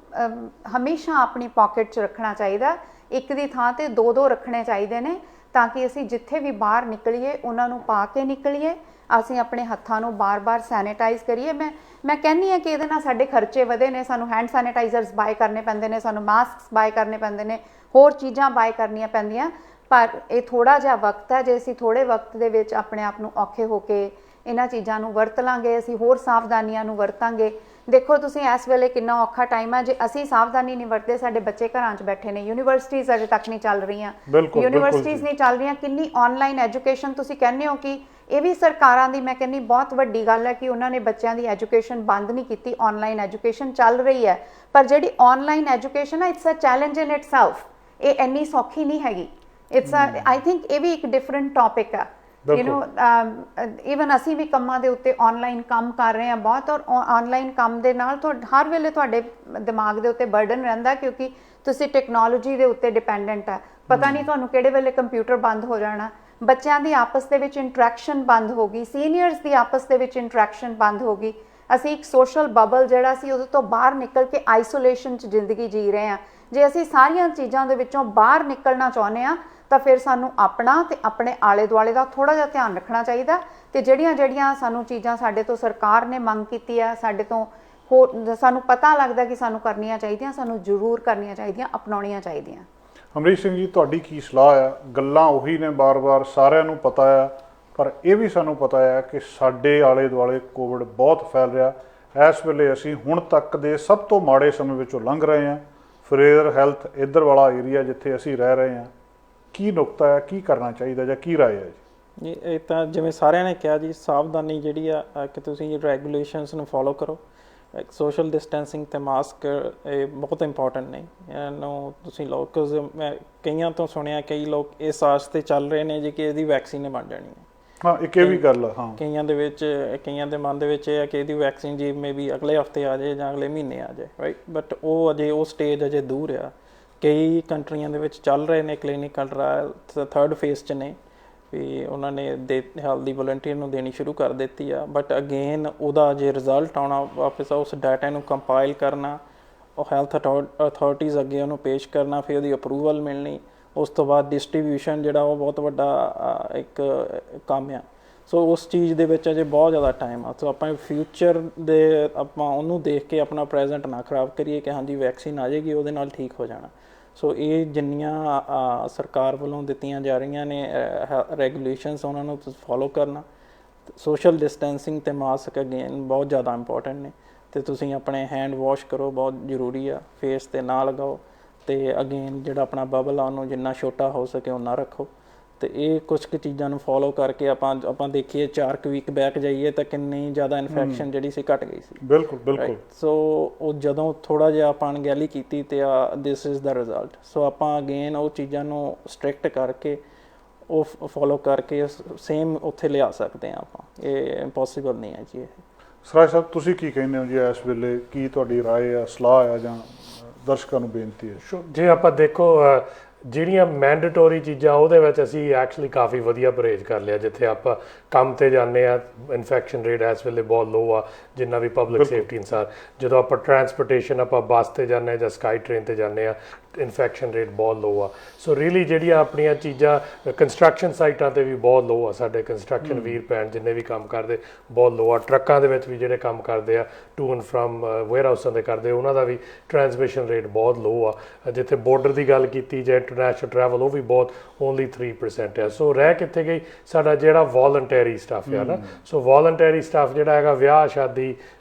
ਹਮੇਸ਼ਾ ਆਪਣੀ ਪਾਕਟ 'ਚ ਰੱਖਣਾ ਚਾਹੀਦਾ। ਇੱਕ ਦੀ ਥਾਂ ਤੇ ਦੋ ਰੱਖਣੇ ਚਾਹੀਦੇ ਨੇ, ਤਾਂ ਕਿ ਅਸੀਂ ਜਿੱਥੇ ਵੀ ਬਾਹਰ ਨਿਕਲੀਏ ਉਹਨਾਂ ਨੂੰ ਪਾ ਕੇ ਨਿਕਲੀਏ। ਅਸੀਂ ਆਪਣੇ ਹੱਥਾਂ ਨੂੰ ਬਾਰ-ਬਾਰ ਸੈਨੀਟਾਈਜ਼ ਕਰੀਏ। ਮੈਂ ਕਹਿੰਦੀ ਹਾਂ ਕਿ ਇਹਦੇ ਨਾਲ ਸਾਡੇ ਖਰਚੇ ਵਧੇ ਨੇ। ਸਾਨੂੰ ਹੈਂਡ ਸੈਨੀਟਾਈਜ਼ਰਸ ਬਾਏ ਕਰਨੇ ਪੈਂਦੇ ਨੇ, ਸਾਨੂੰ ਮਾਸਕਸ ਬਾਏ ਕਰਨੇ ਪੈਂਦੇ ਨੇ, ਹੋਰ ਚੀਜ਼ਾਂ ਬਾਏ ਕਰਨੀਆਂ ਪੈਂਦੀਆਂ। ਪਰ ਇਹ ਥੋੜ੍ਹਾ ਜਿਹਾ ਵਕਤ ਹੈ। ਜੇ ਅਸੀਂ ਥੋੜ੍ਹੇ ਵਕਤ ਦੇ ਵਿੱਚ ਆਪਣੇ ਆਪ ਨੂੰ ਔਖੇ ਹੋ ਕੇ ਇਹਨਾਂ ਚੀਜ਼ਾਂ ਨੂੰ ਵਰਤ ਲਾਂਗੇ, ਅਸੀਂ ਹੋਰ ਸਾਵਧਾਨੀਆਂ ਨੂੰ ਵਰਤਾਂਗੇ। ਦੇਖੋ ਤੁਸੀਂ ਇਸ ਵੇਲੇ ਕਿੰਨਾ ਔਖਾ ਟਾਈਮ ਹੈ। ਜੇ ਅਸੀਂ ਸਾਵਧਾਨੀ ਨਹੀਂ ਵਰਤਦੇ, ਸਾਡੇ ਬੱਚੇ ਘਰਾਂ 'ਚ ਬੈਠੇ ਨੇ, ਯੂਨੀਵਰਸਿਟੀਜ਼ ਅਜੇ ਤੱਕ ਨਹੀਂ ਚੱਲ ਰਹੀਆਂ, ਯੂਨੀਵਰਸਿਟੀਜ਼ ਨਹੀਂ ਚੱਲ ਰਹੀਆਂ। ਕਿੰਨੀ ਆਨਲਾਈਨ ਐਜੂਕੇਸ਼ਨ, ਤੁਸੀਂ ਕਹਿੰਦੇ ਹੋ ਕਿ ਇਹ ਵੀ ਸਰਕਾਰਾਂ ਦੀ, ਮੈਂ ਕਹਿੰਦੀ ਬਹੁਤ ਵੱਡੀ ਗੱਲ ਹੈ ਕਿ ਉਹਨਾਂ ਨੇ ਬੱਚਿਆਂ ਦੀ ਐਜੂਕੇਸ਼ਨ ਬੰਦ ਨਹੀਂ ਕੀਤੀ, ਆਨਲਾਈਨ ਐਜੂਕੇਸ਼ਨ ਚੱਲ ਰਹੀ ਹੈ। ਪਰ ਜਿਹੜੀ ਆਨਲਾਈਨ ਐਜੂਕੇਸ਼ਨ ਹੈ, it's a challenge in itself. ਇਹ ਇੰਨੀ ਸੌਖੀ ਨਹੀਂ ਹੈਗੀ। ਇਟਸ ਆਈ ਥਿੰਕ ਇਹ ਵੀ ਇੱਕ ਡਿਫਰੈਂਟ ਟੌਪਿਕ ਆ। ਈਵਨ ਅਸੀਂ ਵੀ ਕੰਮਾਂ ਦੇ ਉੱਤੇ ਆਨਲਾਈਨ ਕੰਮ ਕਰ ਰਹੇ ਹਾਂ ਬਹੁਤ, ਔਰ ਆਨਲਾਈਨ ਕੰਮ ਦੇ ਨਾਲ ਹਰ ਵੇਲੇ ਤੁਹਾਡੇ ਦਿਮਾਗ ਦੇ ਉੱਤੇ ਬਰਡਨ ਰਹਿੰਦਾ, ਕਿਉਂਕਿ ਤੁਸੀਂ ਟੈਕਨੋਲੋਜੀ ਦੇ ਉੱਤੇ ਡਿਪੈਂਡੈਂਟ ਹੈ। ਪਤਾ ਨਹੀਂ ਤੁਹਾਨੂੰ ਕਿਹੜੇ ਵੇਲੇ ਕੰਪਿਊਟਰ ਬੰਦ ਹੋ ਜਾਣਾ। ਬੱਚਿਆਂ ਦੀ ਆਪਸ ਦੇ ਵਿੱਚ ਇੰਟਰੈਕਸ਼ਨ ਬੰਦ ਹੋ ਗਈ, ਸੀਨੀਅਰਸ ਦੀ ਆਪਸ ਦੇ ਵਿੱਚ ਇੰਟਰੈਕਸ਼ਨ ਬੰਦ ਹੋ ਗਈ। ਅਸੀਂ ਇੱਕ ਸੋਸ਼ਲ ਬਬਲ ਜਿਹੜਾ ਸੀ ਉਹਦੇ ਤੋਂ ਬਾਹਰ ਨਿਕਲ ਕੇ ਆਈਸੋਲੇਸ਼ਨ 'ਚ ਜ਼ਿੰਦਗੀ ਜੀ ਰਹੇ ਹਾਂ। ਜੇ ਅਸੀਂ ਸਾਰੀਆਂ ਚੀਜ਼ਾਂ ਦੇ ਵਿੱਚੋਂ ਬਾਹਰ ਨਿਕਲਣਾ ਚਾਹੁੰਦੇ ਹਾਂ ਤਾਂ ਫਿਰ ਸਾਨੂੰ ਆਪਣਾ ਤੇ ਆਪਣੇ ਆਲੇ ਦੁਆਲੇ ਦਾ ਥੋੜ੍ਹਾ ਜਿਹਾ ਧਿਆਨ ਰੱਖਣਾ ਚਾਹੀਦਾ। ਤੇ ਜਿਹੜੀਆਂ ਸਾਨੂੰ ਚੀਜ਼ਾਂ ਸਾਡੇ ਤੋਂ ਸਰਕਾਰ ਨੇ ਮੰਗ ਕੀਤੀ ਹੈ, ਸਾਡੇ ਤੋਂ ਸਾਨੂੰ ਪਤਾ ਲੱਗਦਾ ਕਿ ਸਾਨੂੰ ਕਰਨੀਆਂ ਚਾਹੀਦੀਆਂ, ਸਾਨੂੰ ਜ਼ਰੂਰ ਕਰਨੀਆਂ ਚਾਹੀਦੀਆਂ, ਅਪਣਾਉਣੀਆਂ ਚਾਹੀਦੀਆਂ। ਅਮਰੀਕ ਸਿੰਘ ਜੀ, ਤੁਹਾਡੀ ਕੀ ਸਲਾਹ ਆ? ਗੱਲਾਂ ਉਹੀ ਨੇ ਬਾਰ-ਬਾਰ, ਸਾਰਿਆਂ ਨੂੰ ਪਤਾ ਆ, ਪਰ ਇਹ ਵੀ ਸਾਨੂੰ ਪਤਾ ਆ ਕਿ ਸਾਡੇ ਆਲੇ ਦੁਆਲੇ ਕੋਵਿਡ ਬਹੁਤ ਫੈਲ ਰਿਹਾ। ਇਸ ਵੇਲੇ ਅਸੀਂ ਹੁਣ ਤੱਕ ਦੇ ਸਭ ਤੋਂ ਮਾੜੇ ਸਮੇਂ ਵਿੱਚੋਂ ਲੰਘ ਰਹੇ ਹਾਂ। ਫਰੇਜ਼ਰ ਹੈਲਥ ਇੱਧਰ ਵਾਲਾ ਏਰੀਆ ਜਿੱਥੇ ਅਸੀਂ ਰਹਿ ਰਹੇ ਹਾਂ, ਕੀ ਨੁਕਤਾ ਹੈ, ਕੀ ਕਰਨਾ ਚਾਹੀਦਾ ਜਾਂ ਕੀ ਰਾਏ ਹੈ ਜੀ? ਇਹ ਤਾਂ ਜਿਵੇਂ ਸਾਰਿਆਂ ਨੇ ਕਿਹਾ ਜੀ, ਸਾਵਧਾਨੀ ਜਿਹੜੀ ਆ ਕਿ ਤੁਸੀਂ ਰੈਗੂਲੇਸ਼ਨਸ ਨੂੰ ਫੋਲੋ ਕਰੋ। ਸੋਸ਼ਲ ਡਿਸਟੈਂਸਿੰਗ ਤੇ ਮਾਸਕ ਇਹ ਬਹੁਤ ਇੰਪੋਰਟੈਂਟ ਨੇ, ਇਹਨੂੰ ਤੁਸੀਂ ਲਓ। ਬਿਕੋਜ਼ ਮੈਂ ਕਈਆਂ ਤੋਂ ਸੁਣਿਆ, ਕਈ ਲੋਕ ਇਸ ਆਸ 'ਤੇ ਚੱਲ ਰਹੇ ਨੇ ਜੀ ਕਿ ਇਹਦੀ ਵੈਕਸੀਨ ਬਣ ਜਾਣੀ ਹੈ। ਹਾਂ, ਇੱਕ ਇਹ ਵੀ ਗੱਲ ਆ। ਹਾਂ, ਕਈਆਂ ਦੇ ਮਨ ਦੇ ਵਿੱਚ ਇਹ ਹੈ ਕਿ ਇਹਦੀ ਵੈਕਸੀਨ ਜੀ ਮੇ ਬੀ ਅਗਲੇ ਹਫ਼ਤੇ ਆ ਜਾਏ ਜਾਂ ਅਗਲੇ ਮਹੀਨੇ ਆ ਜਾਏ, ਰਾਈਟ। ਬਟ ਉਹ ਅਜੇ ਉਹ ਸਟੇਜ ਅਜੇ ਦੂਰ ਆ। ਕਈ ਕੰਟਰੀਆਂ ਦੇ ਵਿੱਚ ਚੱਲ ਰਹੇ ਨੇ ਕਲੀਨਿਕਲ ਟਰਾਇਲ, 3rd ਫੇਜ਼ 'ਚ ਨੇ ਵੀ ਉਹਨਾਂ ਨੇ ਹੈਲਥੀ ਵਲੰਟੀਅਰ ਨੂੰ ਦੇਣੀ ਸ਼ੁਰੂ ਕਰ ਦਿੱਤੀ ਆ। ਬਟ ਅਗੇਨ ਉਹਦਾ ਜੇ ਰਿਜ਼ਲਟ ਆਉਣਾ, ਵਾਪਸ ਉਸ ਡਾਟਾ ਨੂੰ ਕੰਪਾਈਲ ਕਰਨਾ, ਉਹ ਹੈਲਥ ਅਥਾਰਟੀਜ਼ ਅੱਗੇ ਉਹਨੂੰ ਪੇਸ਼ ਕਰਨਾ, ਫਿਰ ਉਹਦੀ ਅਪਰੂਵਲ ਮਿਲਣੀ, ਉਸ ਤੋਂ ਬਾਅਦ ਡਿਸਟਰੀਬਿਊਸ਼ਨ ਜਿਹੜਾ ਉਹ ਬਹੁਤ ਵੱਡਾ ਇੱਕ ਕੰਮ ਆ। ਸੋ ਉਸ ਚੀਜ਼ ਦੇ ਵਿੱਚ ਅਜੇ ਬਹੁਤ ਜ਼ਿਆਦਾ ਟਾਈਮ ਆ। ਸੋ ਆਪਾਂ ਫਿਊਚਰ ਦੇ ਆਪਾਂ ਉਹਨੂੰ ਦੇਖ ਕੇ ਆਪਣਾ ਪ੍ਰੈਜ਼ੈਂਟ ਨਾ ਖਰਾਬ ਕਰੀਏ ਕਿ ਹਾਂਜੀ ਵੈਕਸੀਨ ਆ ਜਾਏਗੀ ਉਹਦੇ ਨਾਲ ਠੀਕ ਹੋ ਜਾਣਾ। ਸੋ ਇਹ ਜਿੰਨੀਆਂ ਸਰਕਾਰ ਵੱਲੋਂ ਦਿੱਤੀਆਂ ਜਾ ਰਹੀਆਂ ਨੇ ਰੈਗੂਲੇਸ਼ਨਸ, ਉਹਨਾਂ ਨੂੰ ਫੋਲੋ ਕਰਨਾ। ਸੋਸ਼ਲ ਡਿਸਟੈਂਸਿੰਗ ਅਤੇ ਮਾਸਕ ਅਗੇਨ ਬਹੁਤ ਜ਼ਿਆਦਾ ਇੰਪੋਰਟੈਂਟ ਨੇ। ਤੇ ਤੁਸੀਂ ਆਪਣੇ ਹੈਂਡ ਵਾਸ਼ ਕਰੋ, ਬਹੁਤ ਜ਼ਰੂਰੀ ਆ। ਫੇਸ ਤੇ ਨਾ ਲਗਾਓ, ਤੇ ਅਗੇਨ ਜਿਹੜਾ ਆਪਣਾ ਬਬਲ ਆ ਉਹਨੂੰ ਜਿੰਨਾ ਛੋਟਾ ਹੋ ਸਕੇ ਉਨਾ ਰੱਖੋ। ਤੇ ਇਹ ਕੁਝ ਕੁ ਚੀਜ਼ਾਂ ਨੂੰ ਫੋਲੋ ਕਰਕੇ ਆਪਾਂ ਦੇਖੀਏ 4 ਵੀਕ ਬੈਕ ਜਾਈਏ ਤਾਂ ਕਿੰਨੀ ਜ਼ਿਆਦਾ ਇਨਫੈਕਸ਼ਨ ਜਿਹੜੀ ਸੀ ਘਟ ਗਈ ਸੀ। ਬਿਲਕੁਲ ਬਿਲਕੁਲ। ਸੋ ਉਹ ਜਦੋਂ ਥੋੜਾ ਜਿਹਾ ਆਪਾਂ ਅਣਗਹਿਲੀ ਕੀਤੀ ਤੇ ਦਿਸ ਇਜ਼ ਦਾ ਰਿਜ਼ਲਟ। ਸੋ ਆਪਾਂ ਅਗੇਨ ਉਹ ਚੀਜ਼ਾਂ ਨੂੰ ਸਟ੍ਰਿਕਟ ਕਰਕੇ ਉਹ ਫੋਲੋ ਕਰਕੇ ਸੇਮ ਉੱਥੇ ਲਿਆ ਸਕਦੇ ਹਾਂ ਆਪਾਂ। ਇਹ ਇੰਪੋਸੀਬਲ ਨਹੀਂ ਹੈ ਜੀ ਇਹ। ਸਰਾਜ ਸਾਹਿਬ, ਤੁਸੀਂ ਕੀ ਕਹਿੰਦੇ ਹੋ ਜੀ ਇਸ ਵੇਲੇ? ਕੀ ਤੁਹਾਡੀ ਰਾਏ ਆ, ਸਲਾਹ ਆ, ਜਾਂ ਦਰਸ਼ਕਾਂ ਨੂੰ ਬੇਨਤੀ ਹੈ? ਜੇ ਆਪਾਂ ਦੇਖੋ ਜਿਹੜੀਆਂ ਮੈਂਡੇਟੋਰੀ ਚੀਜ਼ਾਂ ਉਹਦੇ ਵਿੱਚ ਅਸੀਂ ਐਕਚੁਅਲੀ ਕਾਫੀ ਵਧੀਆ ਪਰਹੇਜ਼ ਕਰ ਲਿਆ। ਜਿੱਥੇ ਆਪਾਂ ਕੰਮ ਤੇ ਜਾਂਦੇ ਆ, ਇਨਫੈਕਸ਼ਨ ਰੇਟ ਇਸ ਵੇਲੇ ਬਹੁਤ ਲੋ ਆ, ਜਿੰਨਾ ਵੀ ਪਬਲਿਕ ਸੇਫਟੀ ਅਨਸਾਰ। ਜਦੋਂ ਆਪਾਂ ਟਰਾਂਸਪੋਰਟੇਸ਼ਨ, ਆਪਾਂ ਬੱਸ ਤੇ ਜਾਂਦੇ ਜਾਂ ਸਕਾਈ ਟ੍ਰੇਨ ਤੇ ਜਾਂਦੇ ਆ, ਇਨਫੈਕਸ਼ਨ ਰੇਟ ਬਹੁਤ ਲੋ ਆ। ਸੋ ਰੀਲੀ ਜਿਹੜੀਆਂ ਆਪਣੀਆਂ ਚੀਜ਼ਾਂ ਕੰਸਟਰਕਸ਼ਨ ਸਾਈਟਾਂ ਤੇ ਵੀ ਬਹੁਤ ਲੋ ਆ। ਸਾਡੇ ਕੰਸਟਰਕਸ਼ਨ ਵੀਰ ਭੈਣ ਜਿੰਨੇ ਵੀ ਕੰਮ ਕਰਦੇ ਬਹੁਤ ਲੋ ਆ। ਟਰੱਕਾਂ ਦੇ ਵਿੱਚ ਵੀ ਜਿਹੜੇ ਕੰਮ ਕਰਦੇ ਆ, ਟੂ ਐਂਡ ਫਰਮ ਵੇਅਰ ਹਾਊਸਾਂ ਦੇ ਕਰਦੇ, ਉਹਨਾਂ ਦਾ ਵੀ ਟਰਾਂਸਮਿਸ਼ਨ ਰੇਟ ਬਹੁਤ ਲੋ ਆ। ਜਿੱਥੇ ਬਾਰਡਰ ਦੀ ਗੱਲ ਕੀਤੀ ਜਾਏ, ਇੰਟਰਨੈਸ਼ਨਲ ਟਰੈਵਲ, ਉਹ ਵੀ ਬਹੁਤ ਓਨਲੀ 3% ਹੈ। ਸੋ ਰਹਿ ਕਿੱਥੇ ਗਈ ਸਾਡਾ ਜਿਹੜਾ ਵੋਲੰਟਰੀ ਸਟਾਫ ਆ ਨਾ। ਸੋ ਵੋਲੰਟਰੀ ਸਟਾਫ ਜਿਹੜਾ ਹੈਗਾ, ਵਿਆਹ ਸ਼ਾਦੀ,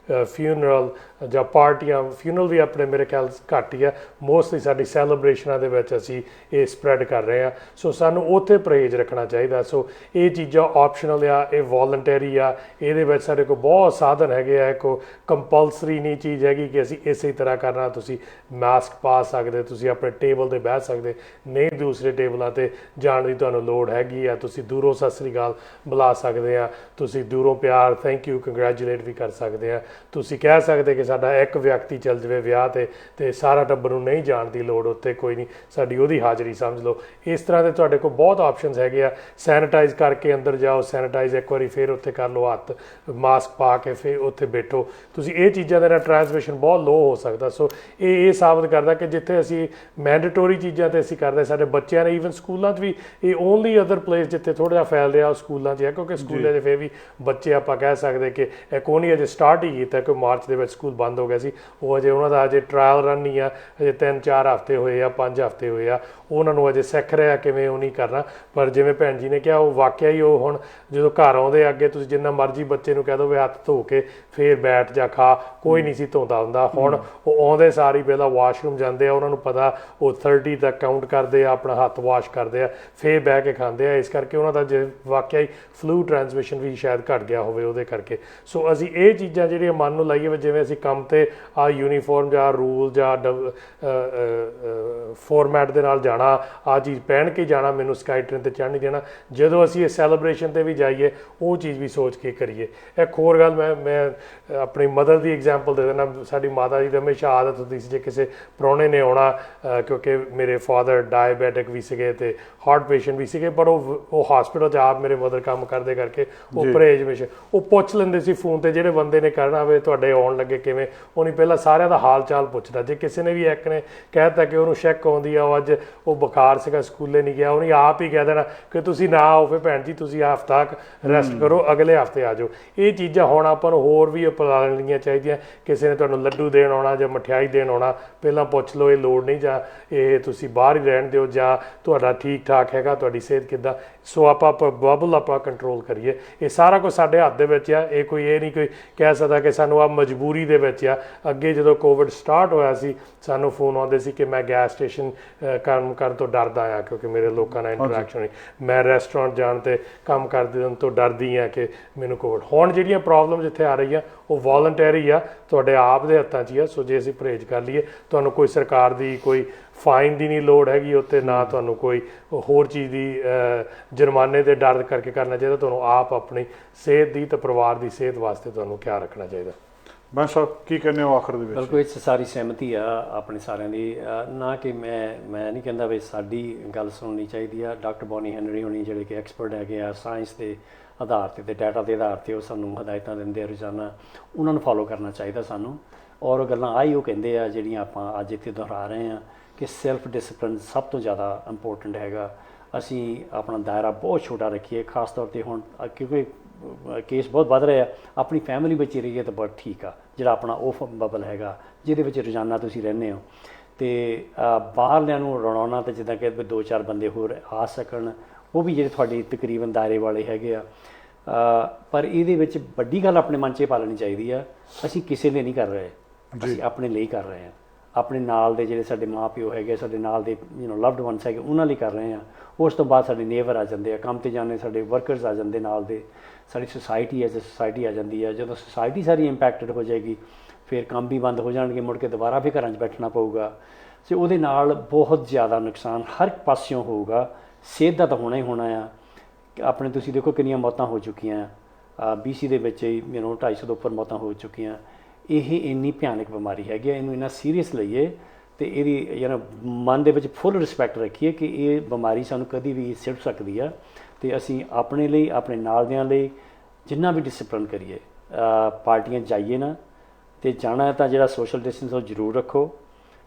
ਫਿਊਨਰਲ ਜਾਂ ਪਾਰਟੀਆਂ, ਫਿਊਨਰਲ ਵੀ ਆਪਣੇ ਮੇਰੇ ਖਿਆਲ ਘੱਟ ਹੀ ਆ, ਮੋਸਟਲੀ ਸਾਡੀ ਸੈਲੀਬ੍ਰੇਸ਼ਨਾਂ ਦੇ ਵਿੱਚ ਅਸੀਂ ਇਹ ਸਪਰੈਡ ਕਰ ਰਹੇ ਹਾਂ। ਸੋ ਸਾਨੂੰ ਉੱਥੇ ਪਰਹੇਜ਼ ਰੱਖਣਾ ਚਾਹੀਦਾ। ਸੋ ਇਹ ਚੀਜ਼ਾਂ ਆਪਸ਼ਨਲ ਆ, ਇਹ ਵੋਲੰਟਰੀ ਆ। ਇਹਦੇ ਵਿੱਚ ਸਾਡੇ ਕੋਲ ਬਹੁਤ ਸਾਧਨ ਹੈਗੇ ਆ। ਕੋਈ ਕੰਪਲਸਰੀ ਨਹੀਂ ਚੀਜ਼ ਹੈਗੀ ਕਿ ਅਸੀਂ ਇਸੇ ਤਰ੍ਹਾਂ ਕਰਨਾ। ਤੁਸੀਂ ਮਾਸਕ ਪਾ ਸਕਦੇ, ਤੁਸੀਂ ਆਪਣੇ ਟੇਬਲ 'ਤੇ ਬਹਿ ਸਕਦੇ, ਨਹੀਂ ਦੂਸਰੇ ਟੇਬਲਾਂ 'ਤੇ ਜਾਣ ਦੀ ਤੁਹਾਨੂੰ ਲੋੜ ਹੈਗੀ ਆ। ਤੁਸੀਂ ਦੂਰੋਂ ਸਤਿ ਸ੍ਰੀ ਅਕਾਲ ਬੁਲਾ ਸਕਦੇ ਆ, ਤੁਸੀਂ ਦੂਰੋਂ ਪਿਆਰ, ਥੈਂਕ ਯੂ, ਕੰਗ੍ਰੈਚੁਲੇਟ ਵੀ ਕਰ ਸਕਦੇ ਆ। ਤੁਸੀਂ ਕਹਿ ਸਕਦੇ ਕਿ ਸਾਡਾ ਇੱਕ ਵਿਅਕਤੀ ਚੱਲ ਜਾਵੇ ਵਿਆਹ ਤੇ ਸਾਰਾ ਟੱਬਰ ਨੂੰ ਨਹੀਂ ਜਾਣ ਦੀ ਲੋੜ, ਉੱਤੇ ਕੋਈ ਨਹੀਂ, ਸਾਡੀ ਉਹਦੀ ਹਾਜ਼ਰੀ ਸਮਝ ਲਓ। ਇਸ ਤਰ੍ਹਾਂ ਦੇ ਤੁਹਾਡੇ ਕੋਲ ਬਹੁਤ ਆਪਸ਼ਨਸ ਹੈਗੇ ਆ। ਸੈਨੀਟਾਈਜ਼ ਕਰਕੇ ਅੰਦਰ ਜਾਓ, ਸੈਨੀਟਾਈਜ਼ ਇੱਕ ਵਾਰੀ ਫਿਰ ਉੱਥੇ ਕਰ ਲਓ ਹੱਥ, ਮਾਸਕ ਪਾ ਕੇ ਫਿਰ ਉੱਥੇ ਬੈਠੋ ਤੁਸੀਂ। ਇਹ ਚੀਜ਼ਾਂ ਦੇ ਨਾਲ ਟਰਾਂਸਮਿਸ਼ਨ ਬਹੁਤ ਲੋ ਹੋ ਸਕਦਾ। ਸੋ ਇਹ ਸਾਬਤ ਕਰਦਾ ਕਿ ਜਿੱਥੇ ਅਸੀਂ ਮੈਂਡੇਟੋਰੀ ਚੀਜ਼ਾਂ ਤੇ ਅਸੀਂ ਕਰਦੇ, ਸਾਡੇ ਬੱਚਿਆਂ ਨੇ ਈਵਨ ਸਕੂਲਾਂ 'ਚ ਵੀ, ਇਹ ਓਨਲੀ ਅਦਰ ਪਲੇਸ ਜਿੱਥੇ ਥੋੜ੍ਹਾ ਜਿਹਾ ਫੈਲ ਰਿਹਾ ਉਹ ਸਕੂਲਾਂ 'ਚ ਹੈ। ਕਿਉਂਕਿ ਸਕੂਲਾਂ 'ਚ ਫਿਰ ਵੀ ਬੱਚੇ ਆਪਾਂ ਕਹਿ ਸਕਦੇ ਕਿ ਇੱਕ ਉਹ ਨਹੀਂ ਅਜੇ ਸਟਾਰਟ ਹੀ ਕੀਤਾ, ਕਿ ਮਾਰਚ ਦੇ ਵਿੱਚ ਸਕੂਲ ਬੰਦ ਹੋ ਗਿਆ ਸੀ। ਉਹ ਅਜੇ ਉਹਨਾਂ ਦਾ ਅਜੇ ਟਰਾਇਲ ਰਨ ਹੀ ਆ, ਅਜੇ 3-4 ਹਫ਼ਤੇ ਹੋਏ ਆ, 5 ਹਫ਼ਤੇ ਹੋਏ ਆ, ਉਹਨਾਂ ਨੂੰ ਅਜੇ ਸਿੱਖ ਰਿਹਾ ਕਿਵੇਂ ਉਹ ਨਹੀਂ ਕਰਨਾ। ਪਰ ਜਿਵੇਂ ਭੈਣ ਜੀ ਨੇ ਕਿਹਾ, ਉਹ ਵਾਕਿਆ ਹੀ ਉਹ ਹੁਣ ਜਦੋਂ ਘਰ ਆਉਂਦੇ ਅੱਗੇ ਤੁਸੀਂ ਜਿੰਨਾ ਮਰਜ਼ੀ ਬੱਚੇ ਨੂੰ ਕਹਿ ਦੋ ਵੀ ਹੱਥ ਧੋ ਕੇ ਫੇਰ ਬੈਠ ਜਾ ਖਾ, ਕੋਈ ਨਹੀਂ ਸੀ ਧੋਂਦਾ ਹੁੰਦਾ। ਹੁਣ ਉਹ ਆਉਂਦੇ ਸਾਰ ਹੀ ਪਹਿਲਾਂ ਵਾਸ਼ਰੂਮ ਜਾਂਦੇ ਆ, ਉਹਨਾਂ ਨੂੰ ਪਤਾ ਉਹ 30 ਤੱਕ ਕਾਊਂਟ ਕਰਦੇ ਆ, ਆਪਣਾ ਹੱਥ ਵਾਸ਼ ਕਰਦੇ ਆ, ਫੇਰ ਬਹਿ ਕੇ ਖਾਂਦੇ ਆ। ਇਸ ਕਰਕੇ ਉਹਨਾਂ ਦਾ ਜੇ ਵਾਕਿਆ ਹੀ ਫਲੂ ਟਰਾਂਸਮਿਸ਼ਨ ਵੀ ਸ਼ਾਇਦ ਘਟ ਗਿਆ ਹੋਵੇ ਉਹਦੇ ਕਰਕੇ। ਸੋ ਅਸੀਂ ਇਹ ਚੀਜ਼ਾਂ ਜਿਹੜੀਆਂ ਮਨ ਨੂੰ ਲਾਈਏ, ਜਿਵੇਂ ਅਸੀਂ ਕੰਮ ਤੇ ਆ ਯੂਨੀਫਾਰਮ ਜਾਂ ਰੂਲ ਜਾਂ ਫੋਰਮੈਟ ਦੇ ਨਾਲ ਜਾਣਾ, ਆ ਚੀਜ਼ ਪਹਿਨ ਕੇ ਜਾਣਾ, ਮੈਨੂੰ ਸਕਾਈ ਟ੍ਰੇਨ ਤੇ ਚੜ੍ਹ ਨਹੀਂ ਦੇਣਾ। ਜਦੋਂ ਅਸੀਂ ਇਹ ਸੈਲੀਬ੍ਰੇਸ਼ਨ ਤੇ ਵੀ ਜਾਈਏ, ਉਹ ਚੀਜ਼ ਵੀ ਸੋਚ ਕੇ ਕਰੀਏ। ਇੱਕ ਹੋਰ ਗੱਲ ਮੈਂ ਆਪਣੀ ਮਦਰ ਦੀ ਐਗਜ਼ਾਮਪਲ ਦੇ ਦੇਣਾ। ਸਾਡੀ ਮਾਤਾ ਜੀ ਦੀ ਹਮੇਸ਼ਾ ਆਦਤ ਹੁੰਦੀ ਸੀ, ਜੇ ਕਿਸੇ ਪ੍ਰਾਹੁਣੇ ਨੇ ਆਉਣਾ, ਕਿਉਂਕਿ ਮੇਰੇ ਫਾਦਰ ਡਾਇਬੈਟਿਕ ਵੀ ਸੀਗੇ ਤੇ ਹਾਰਟ ਪੇਸ਼ੈਂਟ ਵੀ ਸੀਗੇ, ਪਰ ਉਹ ਹਸਪੀਟਲ 'ਚ ਆਪ ਮੇਰੇ ਮਦਰ ਕੰਮ ਕਰਦੇ ਕਰਕੇ ਉਹ ਪਰਹੇਜ਼ ਹਮੇਸ਼ਾ ਉਹ ਪੁੱਛ ਲੈਂਦੇ ਸੀ ਫੋਨ ਤੇ, ਜਿਹੜੇ ਬੰਦੇ ਨੇ ਕਰਨਾ ਹੋਵੇ ਤੁਹਾਡੇ ਆਉਣ ਲੱਗੇ ਕਿਵੇਂ, ਉਹ ਨਹੀਂ ਪਹਿਲਾਂ ਸਾਰਿਆਂ ਦਾ ਹਾਲ ਚਾਲ ਪੁੱਛਦਾ। ਜੇ ਕਿਸੇ ਨੇ ਵੀ ਇੱਕ ਨੇ ਕਹਿ ਦਿੱਤਾ ਕਿ ਉਹਨੂੰ ਸ਼ੱਕ ਆਉਂਦੀ ਆ, ਉਹ ਅੱਜ ਉਹ ਬੁਖਾਰ ਸੀਗਾ, ਸਕੂਲੇ ਨਹੀਂ ਗਿਆ, ਉਹਨੇ ਆਪ ਹੀ ਕਹਿ ਦੇਣਾ ਕਿ ਤੁਸੀਂ ਨਾ ਆਓ, ਫਿਰ ਭੈਣ ਜੀ ਤੁਸੀਂ ਹਫ਼ਤਾ ਰੈਸਟ ਕਰੋ, ਅਗਲੇ ਹਫ਼ਤੇ ਆ ਜਾਓ। ਇਹ ਚੀਜ਼ਾਂ ਹੁਣ ਆਪਾਂ ਨੂੰ ਹੋਰ ਵੀ ਅਪਣਾ ਲੈਣੀਆਂ ਚਾਹੀਦੀਆਂ। ਕਿਸੇ ਨੇ ਤੁਹਾਨੂੰ ਲੱਡੂ ਦੇਣ ਆਉਣਾ ਜਾਂ ਮਠਿਆਈ ਦੇਣ ਆਉਣਾ, ਪਹਿਲਾਂ ਪੁੱਛ ਲਓ ਇਹ ਲੋੜ ਨਹੀਂ, ਜਾਂ ਇਹ ਤੁਸੀਂ ਬਾਹਰ ਹੀ ਰਹਿਣ ਦਿਓ, ਜਾਂ ਤੁਹਾਡਾ ਠੀਕ ਠਾਕ ਹੈਗਾ, ਤੁਹਾਡੀ ਸਿਹਤ ਕਿੱਦਾਂ। ਸੋ ਆਪਾਂ ਬਬਲ ਆਪਾਂ ਕੰਟਰੋਲ ਕਰੀਏ। ਇਹ ਸਾਰਾ ਕੁਝ ਸਾਡੇ ਹੱਥ ਦੇ ਵਿੱਚ ਆ। ਇਹ ਨਹੀਂ ਕੋਈ ਕਹਿ ਸਕਦਾ ਕਿ ਸਾਨੂੰ ਆ ਮਜਬੂਰੀ ਦੇ ਵਿੱਚ ਆ। ਅੱਗੇ ਜਦੋਂ ਕੋਵਿਡ ਸਟਾਰਟ ਹੋਇਆ ਸੀ, ਸਾਨੂੰ ਫੋਨ ਆਉਂਦੇ ਸੀ ਕਿ ਮੈਂ ਗੈਸ ਸਟੇਸ਼ਨ ਕੰਮ ਕਰਨ ਤੋਂ ਡਰਦਾ ਆ, ਕਿਉਂਕਿ ਮੇਰੇ ਲੋਕਾਂ ਨਾਲ ਇੰਟਰੈਕਸ਼ਨ ਹੋਈ। ਮੈਂ ਰੈਸਟੋਰੈਂਟ ਜਾਣ ਤੇ ਕੰਮ ਕਰਦੇ ਤੋਂ ਡਰਦੀ ਆ ਕਿ ਮੈਨੂੰ ਕੋਵਿਡ। ਹੁਣ ਜਿਹੜੀਆਂ ਪ੍ਰੋਬਲਮ ਜਿੱਥੇ ਆ ਰਹੀਆਂ ਉਹ ਵੋਲੰਟਰੀ ਆ, ਤੁਹਾਡੇ ਆਪ ਦੇ ਹੱਥਾਂ 'ਚ ਹੀ ਆ। ਸੋ ਜੇ ਅਸੀਂ ਪਰਹੇਜ਼ ਕਰ ਲਈਏ, ਤੁਹਾਨੂੰ ਕੋਈ ਸਰਕਾਰ ਦੀ ਕੋਈ ਫਾਈਨ ਦੀ ਨਹੀਂ ਲੋੜ ਹੈਗੀ ਉੱਤੇ, ਨਾ ਤੁਹਾਨੂੰ ਕੋਈ ਹੋਰ ਚੀਜ਼ ਦੀ ਜੁਰਮਾਨੇ ਦੇ ਡਰ ਕਰਕੇ ਕਰਨਾ ਚਾਹੀਦਾ। ਤੁਹਾਨੂੰ ਆਪ ਆਪਣੀ ਸਿਹਤ ਦੀ ਤੇ ਪਰਿਵਾਰ ਦੀ ਸਿਹਤ ਵਾਸਤੇ ਤੁਹਾਨੂੰ ਖਿਆਲ ਰੱਖਣਾ ਚਾਹੀਦਾ। ਮੈਂ ਸਾਹਿਬ ਕੀ ਕਹਿੰਦੇ ਹੋ ਆਖਰ ਦੇ ਵਿੱਚ? ਬਿਲਕੁਲ, ਇਸ ਸਾਰੀ ਸਹਿਮਤੀ ਆ ਆਪਣੇ ਸਾਰਿਆਂ ਦੀ। ਨਾ ਕਿ ਮੈਂ ਨਹੀਂ ਕਹਿੰਦਾ ਵੀ ਸਾਡੀ ਗੱਲ ਸੁਣਨੀ ਚਾਹੀਦੀ ਆ। ਡਾਕਟਰ ਬੋਨੀ ਹੈਨਰੀ ਹੋਣੀ ਜਿਹੜੇ ਕਿ ਐਕਸਪਰਟ ਹੈਗੇ ਆ ਸਾਇੰਸ ਦੇ ਆਧਾਰ 'ਤੇ ਡਾਟਾ ਦੇ ਆਧਾਰ 'ਤੇ, ਉਹ ਸਾਨੂੰ ਹਦਾਇਤਾਂ ਦਿੰਦੇ ਆ ਰੋਜ਼ਾਨਾ, ਉਹਨਾਂ ਨੂੰ ਫੋਲੋ ਕਰਨਾ ਚਾਹੀਦਾ ਸਾਨੂੰ। ਔਰ ਗੱਲਾਂ ਆਹੀ ਉਹ ਕਹਿੰਦੇ ਆ ਜਿਹੜੀਆਂ ਆਪਾਂ ਅੱਜ ਇੱਥੇ ਦੁਹਰਾ ਰਹੇ ਹਾਂ ਕਿ ਸੈਲਫ ਡਿਸਪਲਿਨ ਸਭ ਤੋਂ ਜ਼ਿਆਦਾ ਇੰਪੋਰਟੈਂਟ ਹੈਗਾ। ਅਸੀਂ ਆਪਣਾ ਦਾਇਰਾ ਬਹੁਤ ਛੋਟਾ ਰੱਖੀਏ, ਖਾਸ ਤੌਰ 'ਤੇ ਹੁਣ ਕਿਉਂਕਿ ਕੇਸ ਬਹੁਤ ਵੱਧ ਰਹੇ ਆ। ਆਪਣੀ ਫੈਮਿਲੀ ਵਿੱਚ ਹੀ ਰਹੀਏ ਤਾਂ ਬਹੁਤ ਠੀਕ ਆ, ਜਿਹੜਾ ਆਪਣਾ ਉਹ ਬਬਲ ਹੈਗਾ ਜਿਹਦੇ ਵਿੱਚ ਰੋਜ਼ਾਨਾ ਤੁਸੀਂ ਰਹਿੰਦੇ ਹੋ। ਅਤੇ ਬਾਹਰਲਿਆਂ ਨੂੰ ਰਲਾਉਣਾ ਤਾਂ ਜਿੱਦਾਂ ਕਿ 2-4 ਬੰਦੇ ਹੋਰ ਆ ਸਕਣ, ਉਹ ਵੀ ਜਿਹੜੇ ਤੁਹਾਡੇ ਤਕਰੀਬਨ ਦਾਇਰੇ ਵਾਲੇ ਹੈਗੇ ਆ। ਪਰ ਇਹਦੇ ਵਿੱਚ ਵੱਡੀ ਗੱਲ ਆਪਣੇ ਮਨ 'ਚ ਇਹ ਪਾ ਲੈਣੀ ਚਾਹੀਦੀ ਆ, ਅਸੀਂ ਕਿਸੇ ਲਈ ਨਹੀਂ ਕਰ ਰਹੇ, ਅਸੀਂ ਆਪਣੇ ਲਈ ਕਰ ਰਹੇ ਹਾਂ। ਆਪਣੇ ਨਾਲ ਦੇ ਜਿਹੜੇ ਸਾਡੇ ਮਾਂ ਪਿਓ ਹੈਗੇ, ਸਾਡੇ ਨਾਲ ਦੇ ਲਵਡ ਵਨਸ ਹੈਗੇ, ਉਹਨਾਂ ਲਈ ਕਰ ਰਹੇ ਹਾਂ। ਉਸ ਤੋਂ ਬਾਅਦ ਸਾਡੇ ਨੇਬਰ ਆ ਜਾਂਦੇ ਆ, ਕੰਮ ਤੇ ਜਾਂਦੇ ਸਾਡੇ ਵਰਕਰਸ ਆ ਜਾਂਦੇ ਨਾਲ ਦੇ, ਸਾਡੀ ਸੁਸਾਇਟੀ ਐਜ਼ ਅ ਸੁਸਾਇਟੀ ਆ ਜਾਂਦੀ ਹੈ। ਜਦੋਂ ਸੁਸਾਇਟੀ ਸਾਰੀ ਇੰਪੈਕਟਡ ਹੋ ਜਾਏਗੀ ਫਿਰ ਕੰਮ ਵੀ ਬੰਦ ਹੋ ਜਾਣਗੇ, ਮੁੜ ਕੇ ਦੁਬਾਰਾ ਫਿਰ ਘਰਾਂ 'ਚ ਬੈਠਣਾ ਪਊਗਾ। ਸੋ ਉਹਦੇ ਨਾਲ ਬਹੁਤ ਜ਼ਿਆਦਾ ਨੁਕਸਾਨ ਹਰ ਇੱਕ ਪਾਸਿਓਂ ਹੋਊਗਾ। ਸਿਹਤ ਦਾ ਤਾਂ ਹੋਣਾ ਹੀ ਹੋਣਾ ਆ। ਆਪਣੇ ਤੁਸੀਂ ਦੇਖੋ ਕਿੰਨੀਆਂ ਮੌਤਾਂ ਹੋ ਚੁੱਕੀਆਂ, BC ਦੇ ਵਿੱਚ ਹੀ 250 ਤੋਂ ਉੱਪਰ ਮੌਤਾਂ ਹੋ ਚੁੱਕੀਆਂ। ਇਹ ਇੰਨੀ ਭਿਆਨਕ ਬਿਮਾਰੀ ਹੈਗੀ ਆ, ਇਹਨੂੰ ਇੰਨਾ ਸੀਰੀਅਸ ਲਈਏ ਅਤੇ ਇਹਦੀ ਮਨ ਦੇ ਵਿੱਚ ਫੁੱਲ ਰਿਸਪੈਕਟ ਰੱਖੀਏ ਕਿ ਇਹ ਬਿਮਾਰੀ ਸਾਨੂੰ ਕਦੀ ਵੀ ਸਿੱਟ ਸਕਦੀ ਆ। ਅਤੇ ਅਸੀਂ ਆਪਣੇ ਲਈ, ਆਪਣੇ ਨਾਲ ਦਿਆਂ ਲਈ ਜਿੰਨਾ ਵੀ ਡਿਸਿਪਲਿਨ ਕਰੀਏ। ਪਾਰਟੀਆਂ ਜਾਈਏ ਨਾ, ਅਤੇ ਜਾਣਾ ਤਾਂ ਜਿਹੜਾ ਸੋਸ਼ਲ ਡਿਸਟੈਂਸ ਉਹ ਜ਼ਰੂਰ ਰੱਖੋ,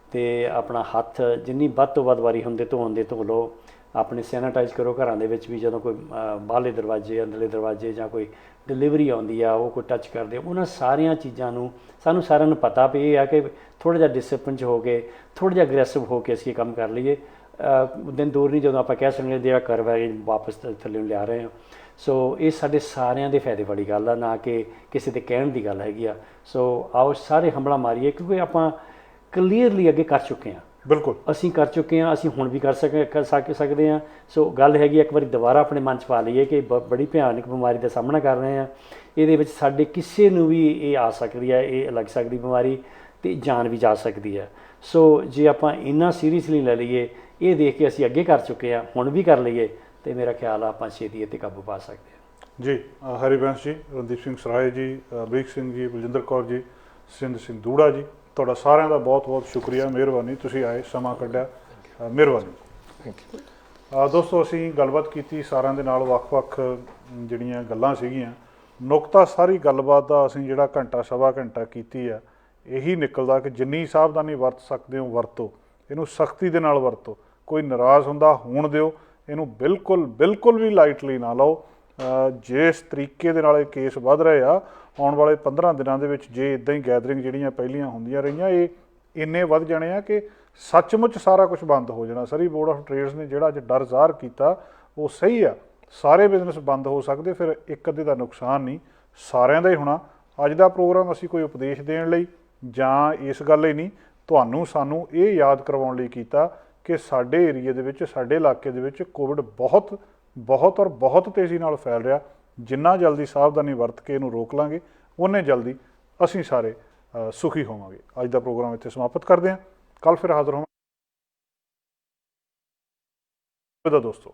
ਅਤੇ ਆਪਣਾ ਹੱਥ ਜਿੰਨੀ ਵੱਧ ਤੋਂ ਵੱਧ ਵਾਰੀ ਹੁੰਦੇ ਧੋ ਲਓ। ਆਪਣੇ ਸੈਨਾਟਾਈਜ਼ ਕਰੋ ਘਰਾਂ ਦੇ ਵਿੱਚ ਵੀ, ਜਦੋਂ ਕੋਈ ਬਾਹਰਲੇ ਦਰਵਾਜ਼ੇ, ਅੰਦਰਲੇ ਦਰਵਾਜ਼ੇ ਜਾਂ ਕੋਈ ਡਿਲੀਵਰੀ ਆਉਂਦੀ ਆ, ਉਹ ਕੋਈ ਟੱਚ ਕਰਦੇ, ਉਹਨਾਂ ਸਾਰੀਆਂ ਚੀਜ਼ਾਂ ਨੂੰ ਸਾਨੂੰ ਸਾਰਿਆਂ ਨੂੰ ਪਤਾ ਵੀ ਇਹ ਆ ਕਿ ਥੋੜ੍ਹਾ ਜਿਹਾ ਡਿਸਿਪਲਿਨ 'ਚ ਹੋ ਕੇ, ਥੋੜ੍ਹਾ ਜਿਹਾ ਅਗਰੈਸਿਵ ਹੋ ਕੇ ਅਸੀਂ ਇਹ ਕੰਮ ਕਰ ਲਈਏ। ਦਿਨ ਦੂਰ ਨਹੀਂ ਜਦੋਂ ਆਪਾਂ ਕਹਿ ਸਕਦੇ ਜਿਹੜਾ ਕਰਵਾਏ ਵਾਪਸ ਥੱਲੇ ਨੂੰ ਲਿਆ ਰਹੇ ਹਾਂ। ਸੋ ਇਹ ਸਾਡੇ ਸਾਰਿਆਂ ਦੇ ਫਾਇਦੇ ਵਾਲੀ ਗੱਲ ਆ, ਨਾ ਕਿ ਕਿਸੇ ਦੇ ਕਹਿਣ ਦੀ ਗੱਲ ਹੈਗੀ ਆ। ਸੋ ਆਓ ਸਾਰੇ ਹੰਭਲਾ ਮਾਰੀਏ, ਕਿਉਂਕਿ ਆਪਾਂ ਕਲੀਅਰਲੀ ਅੱਗੇ ਕਰ ਚੁੱਕੇ ਹਾਂ। ਬਿਲਕੁਲ ਅਸੀਂ ਕਰ ਚੁੱਕੇ ਹਾਂ, ਅਸੀਂ ਹੁਣ ਵੀ ਕਰ ਸਕਦੇ ਹਾਂ। ਸੋ ਗੱਲ ਹੈਗੀ ਇੱਕ ਵਾਰੀ ਦੁਬਾਰਾ ਆਪਣੇ ਮਨ 'ਚ ਪਾ ਲਈਏ ਕਿ ਬੜੀ ਭਿਆਨਕ ਬਿਮਾਰੀ ਦਾ ਸਾਹਮਣਾ ਕਰ ਰਹੇ ਹਾਂ। ਇਹਦੇ ਵਿੱਚ ਸਾਡੇ ਕਿਸੇ ਨੂੰ ਵੀ ਇਹ ਆ ਸਕਦੀ ਹੈ, ਇਹ ਲੱਗ ਸਕਦੀ ਬਿਮਾਰੀ, ਅਤੇ ਜਾਨ ਵੀ ਜਾ ਸਕਦੀ ਹੈ। ਸੋ ਜੇ ਆਪਾਂ ਇੰਨਾ ਸੀਰੀਅਸਲੀ ਲੈ ਲਈਏ, ਇਹ ਦੇਖ ਕੇ ਅਸੀਂ ਅੱਗੇ ਕਰ ਚੁੱਕੇ ਹਾਂ, ਹੁਣ ਵੀ ਕਰ ਲਈਏ, ਅਤੇ ਮੇਰਾ ਖਿਆਲ ਆ ਆਪਾਂ ਛੇਤੀ ਇੱਥੇ ਕਾਬੂ ਪਾ ਸਕਦੇ ਹਾਂ। ਜੀ ਹਰੀਵੰਸ਼ ਜੀ, ਰਣਦੀਪ ਸਿੰਘ ਸਰਾਏ ਜੀ, ਬਰੀਕ ਸਿੰਘ ਜੀ, ਬਲਜਿੰਦਰ ਕੌਰ ਜੀ, ਸਿੰਧ ਸਿੰਘ ਦੂੜਾ ਜੀ, ਤੁਹਾਡਾ ਸਾਰਿਆਂ ਦਾ ਬਹੁਤ ਬਹੁਤ ਸ਼ੁਕਰੀਆ, ਮਿਹਰਬਾਨੀ, ਤੁਸੀਂ ਆਏ, ਸਮਾਂ ਕੱਢਿਆ, ਮਿਹਰਬਾਨੀ। ਦੋਸਤੋ, ਅਸੀਂ ਗੱਲਬਾਤ ਕੀਤੀ ਸਾਰਿਆਂ ਦੇ ਨਾਲ, ਵੱਖ-ਵੱਖ ਜਿਹੜੀਆਂ ਗੱਲਾਂ ਸੀਗੀਆਂ। ਨੁਕਤਾ ਸਾਰੀ ਗੱਲਬਾਤ ਦਾ ਅਸੀਂ ਜਿਹੜਾ ਘੰਟਾ ਸਵਾ ਘੰਟਾ ਕੀਤੀ ਆ, ਇਹੀ ਨਿਕਲਦਾ ਕਿ ਜਿੰਨੀ ਸਾਵਧਾਨੀ ਵਰਤ ਸਕਦੇ ਹੋ ਵਰਤੋ, ਇਹਨੂੰ ਸਖਤੀ ਦੇ ਨਾਲ ਵਰਤੋ। ਕੋਈ ਨਾਰਾਜ਼ ਹੁੰਦਾ ਹੋਣ ਦਿਓ, ਇਹਨੂੰ ਬਿਲਕੁਲ ਵੀ ਲਾਈਟਲੀ ਨਾ ਲਓ। ਜਿਸ ਤਰੀਕੇ ਦੇ ਨਾਲ ਇਹ ਕੇਸ ਵੱਧ ਰਹੇ ਆ, ਆਉਣ ਵਾਲੇ 15 ਦਿਨਾਂ ਦੇ ਵਿੱਚ ਜੇ ਇੱਦਾਂ ਹੀ ਗੈਦਰਿੰਗ ਜਿਹੜੀਆਂ ਪਹਿਲੀਆਂ ਹੁੰਦੀਆਂ ਰਹੀਆਂ, ਇਹ ਇੰਨੇ ਵੱਧ ਜਾਣੇ ਆ ਕਿ ਸੱਚਮੁੱਚ ਸਾਰਾ ਕੁਝ ਬੰਦ ਹੋ ਜਾਣਾ। ਸਰੀ ਬੋਰਡ ਆਫ ਟ੍ਰੇਡਸ ਨੇ ਜਿਹੜਾ ਅੱਜ ਡਰ ਜ਼ਾਹਰ ਕੀਤਾ, ਉਹ ਸਹੀ ਆ। ਸਾਰੇ ਬਿਜ਼ਨਸ ਬੰਦ ਹੋ ਸਕਦੇ, ਫਿਰ ਇੱਕ ਅੱਧੇ ਦਾ ਨੁਕਸਾਨ ਨਹੀਂ, ਸਾਰਿਆਂ ਦਾ ਹੀ ਹੋਣਾ। ਅੱਜ ਦਾ ਪ੍ਰੋਗਰਾਮ ਅਸੀਂ ਕੋਈ ਉਪਦੇਸ਼ ਦੇਣ ਲਈ ਜਾਂ ਇਸ ਗੱਲ ਲਈ ਨਹੀਂ, ਤੁਹਾਨੂੰ ਸਾਨੂੰ ਇਹ ਯਾਦ ਕਰਵਾਉਣ ਲਈ ਕੀਤਾ ਕਿ ਸਾਡੇ ਏਰੀਏ ਦੇ ਵਿੱਚ, ਸਾਡੇ ਇਲਾਕੇ ਦੇ ਵਿੱਚ ਕੋਵਿਡ ਬਹੁਤ ਤੇਜ਼ੀ ਨਾਲ ਫੈਲ ਰਿਹਾ। ਜਿੰਨਾ ਜਲਦੀ ਸਾਵਧਾਨੀ ਵਰਤ ਕੇ ਇਹਨੂੰ ਰੋਕ ਲਾਂਗੇ, ਉਨੇ ਜਲਦੀ ਅਸੀਂ ਸਾਰੇ ਸੁਖੀ ਹੋਵਾਂਗੇ। ਅੱਜ ਦਾ ਪ੍ਰੋਗਰਾਮ ਇੱਥੇ ਸਮਾਪਤ ਕਰਦੇ ਹਾਂ, ਕੱਲ੍ਹ ਫਿਰ ਹਾਜ਼ਰ ਹੋਵਾਂਗੇ ਦੋਸਤੋ।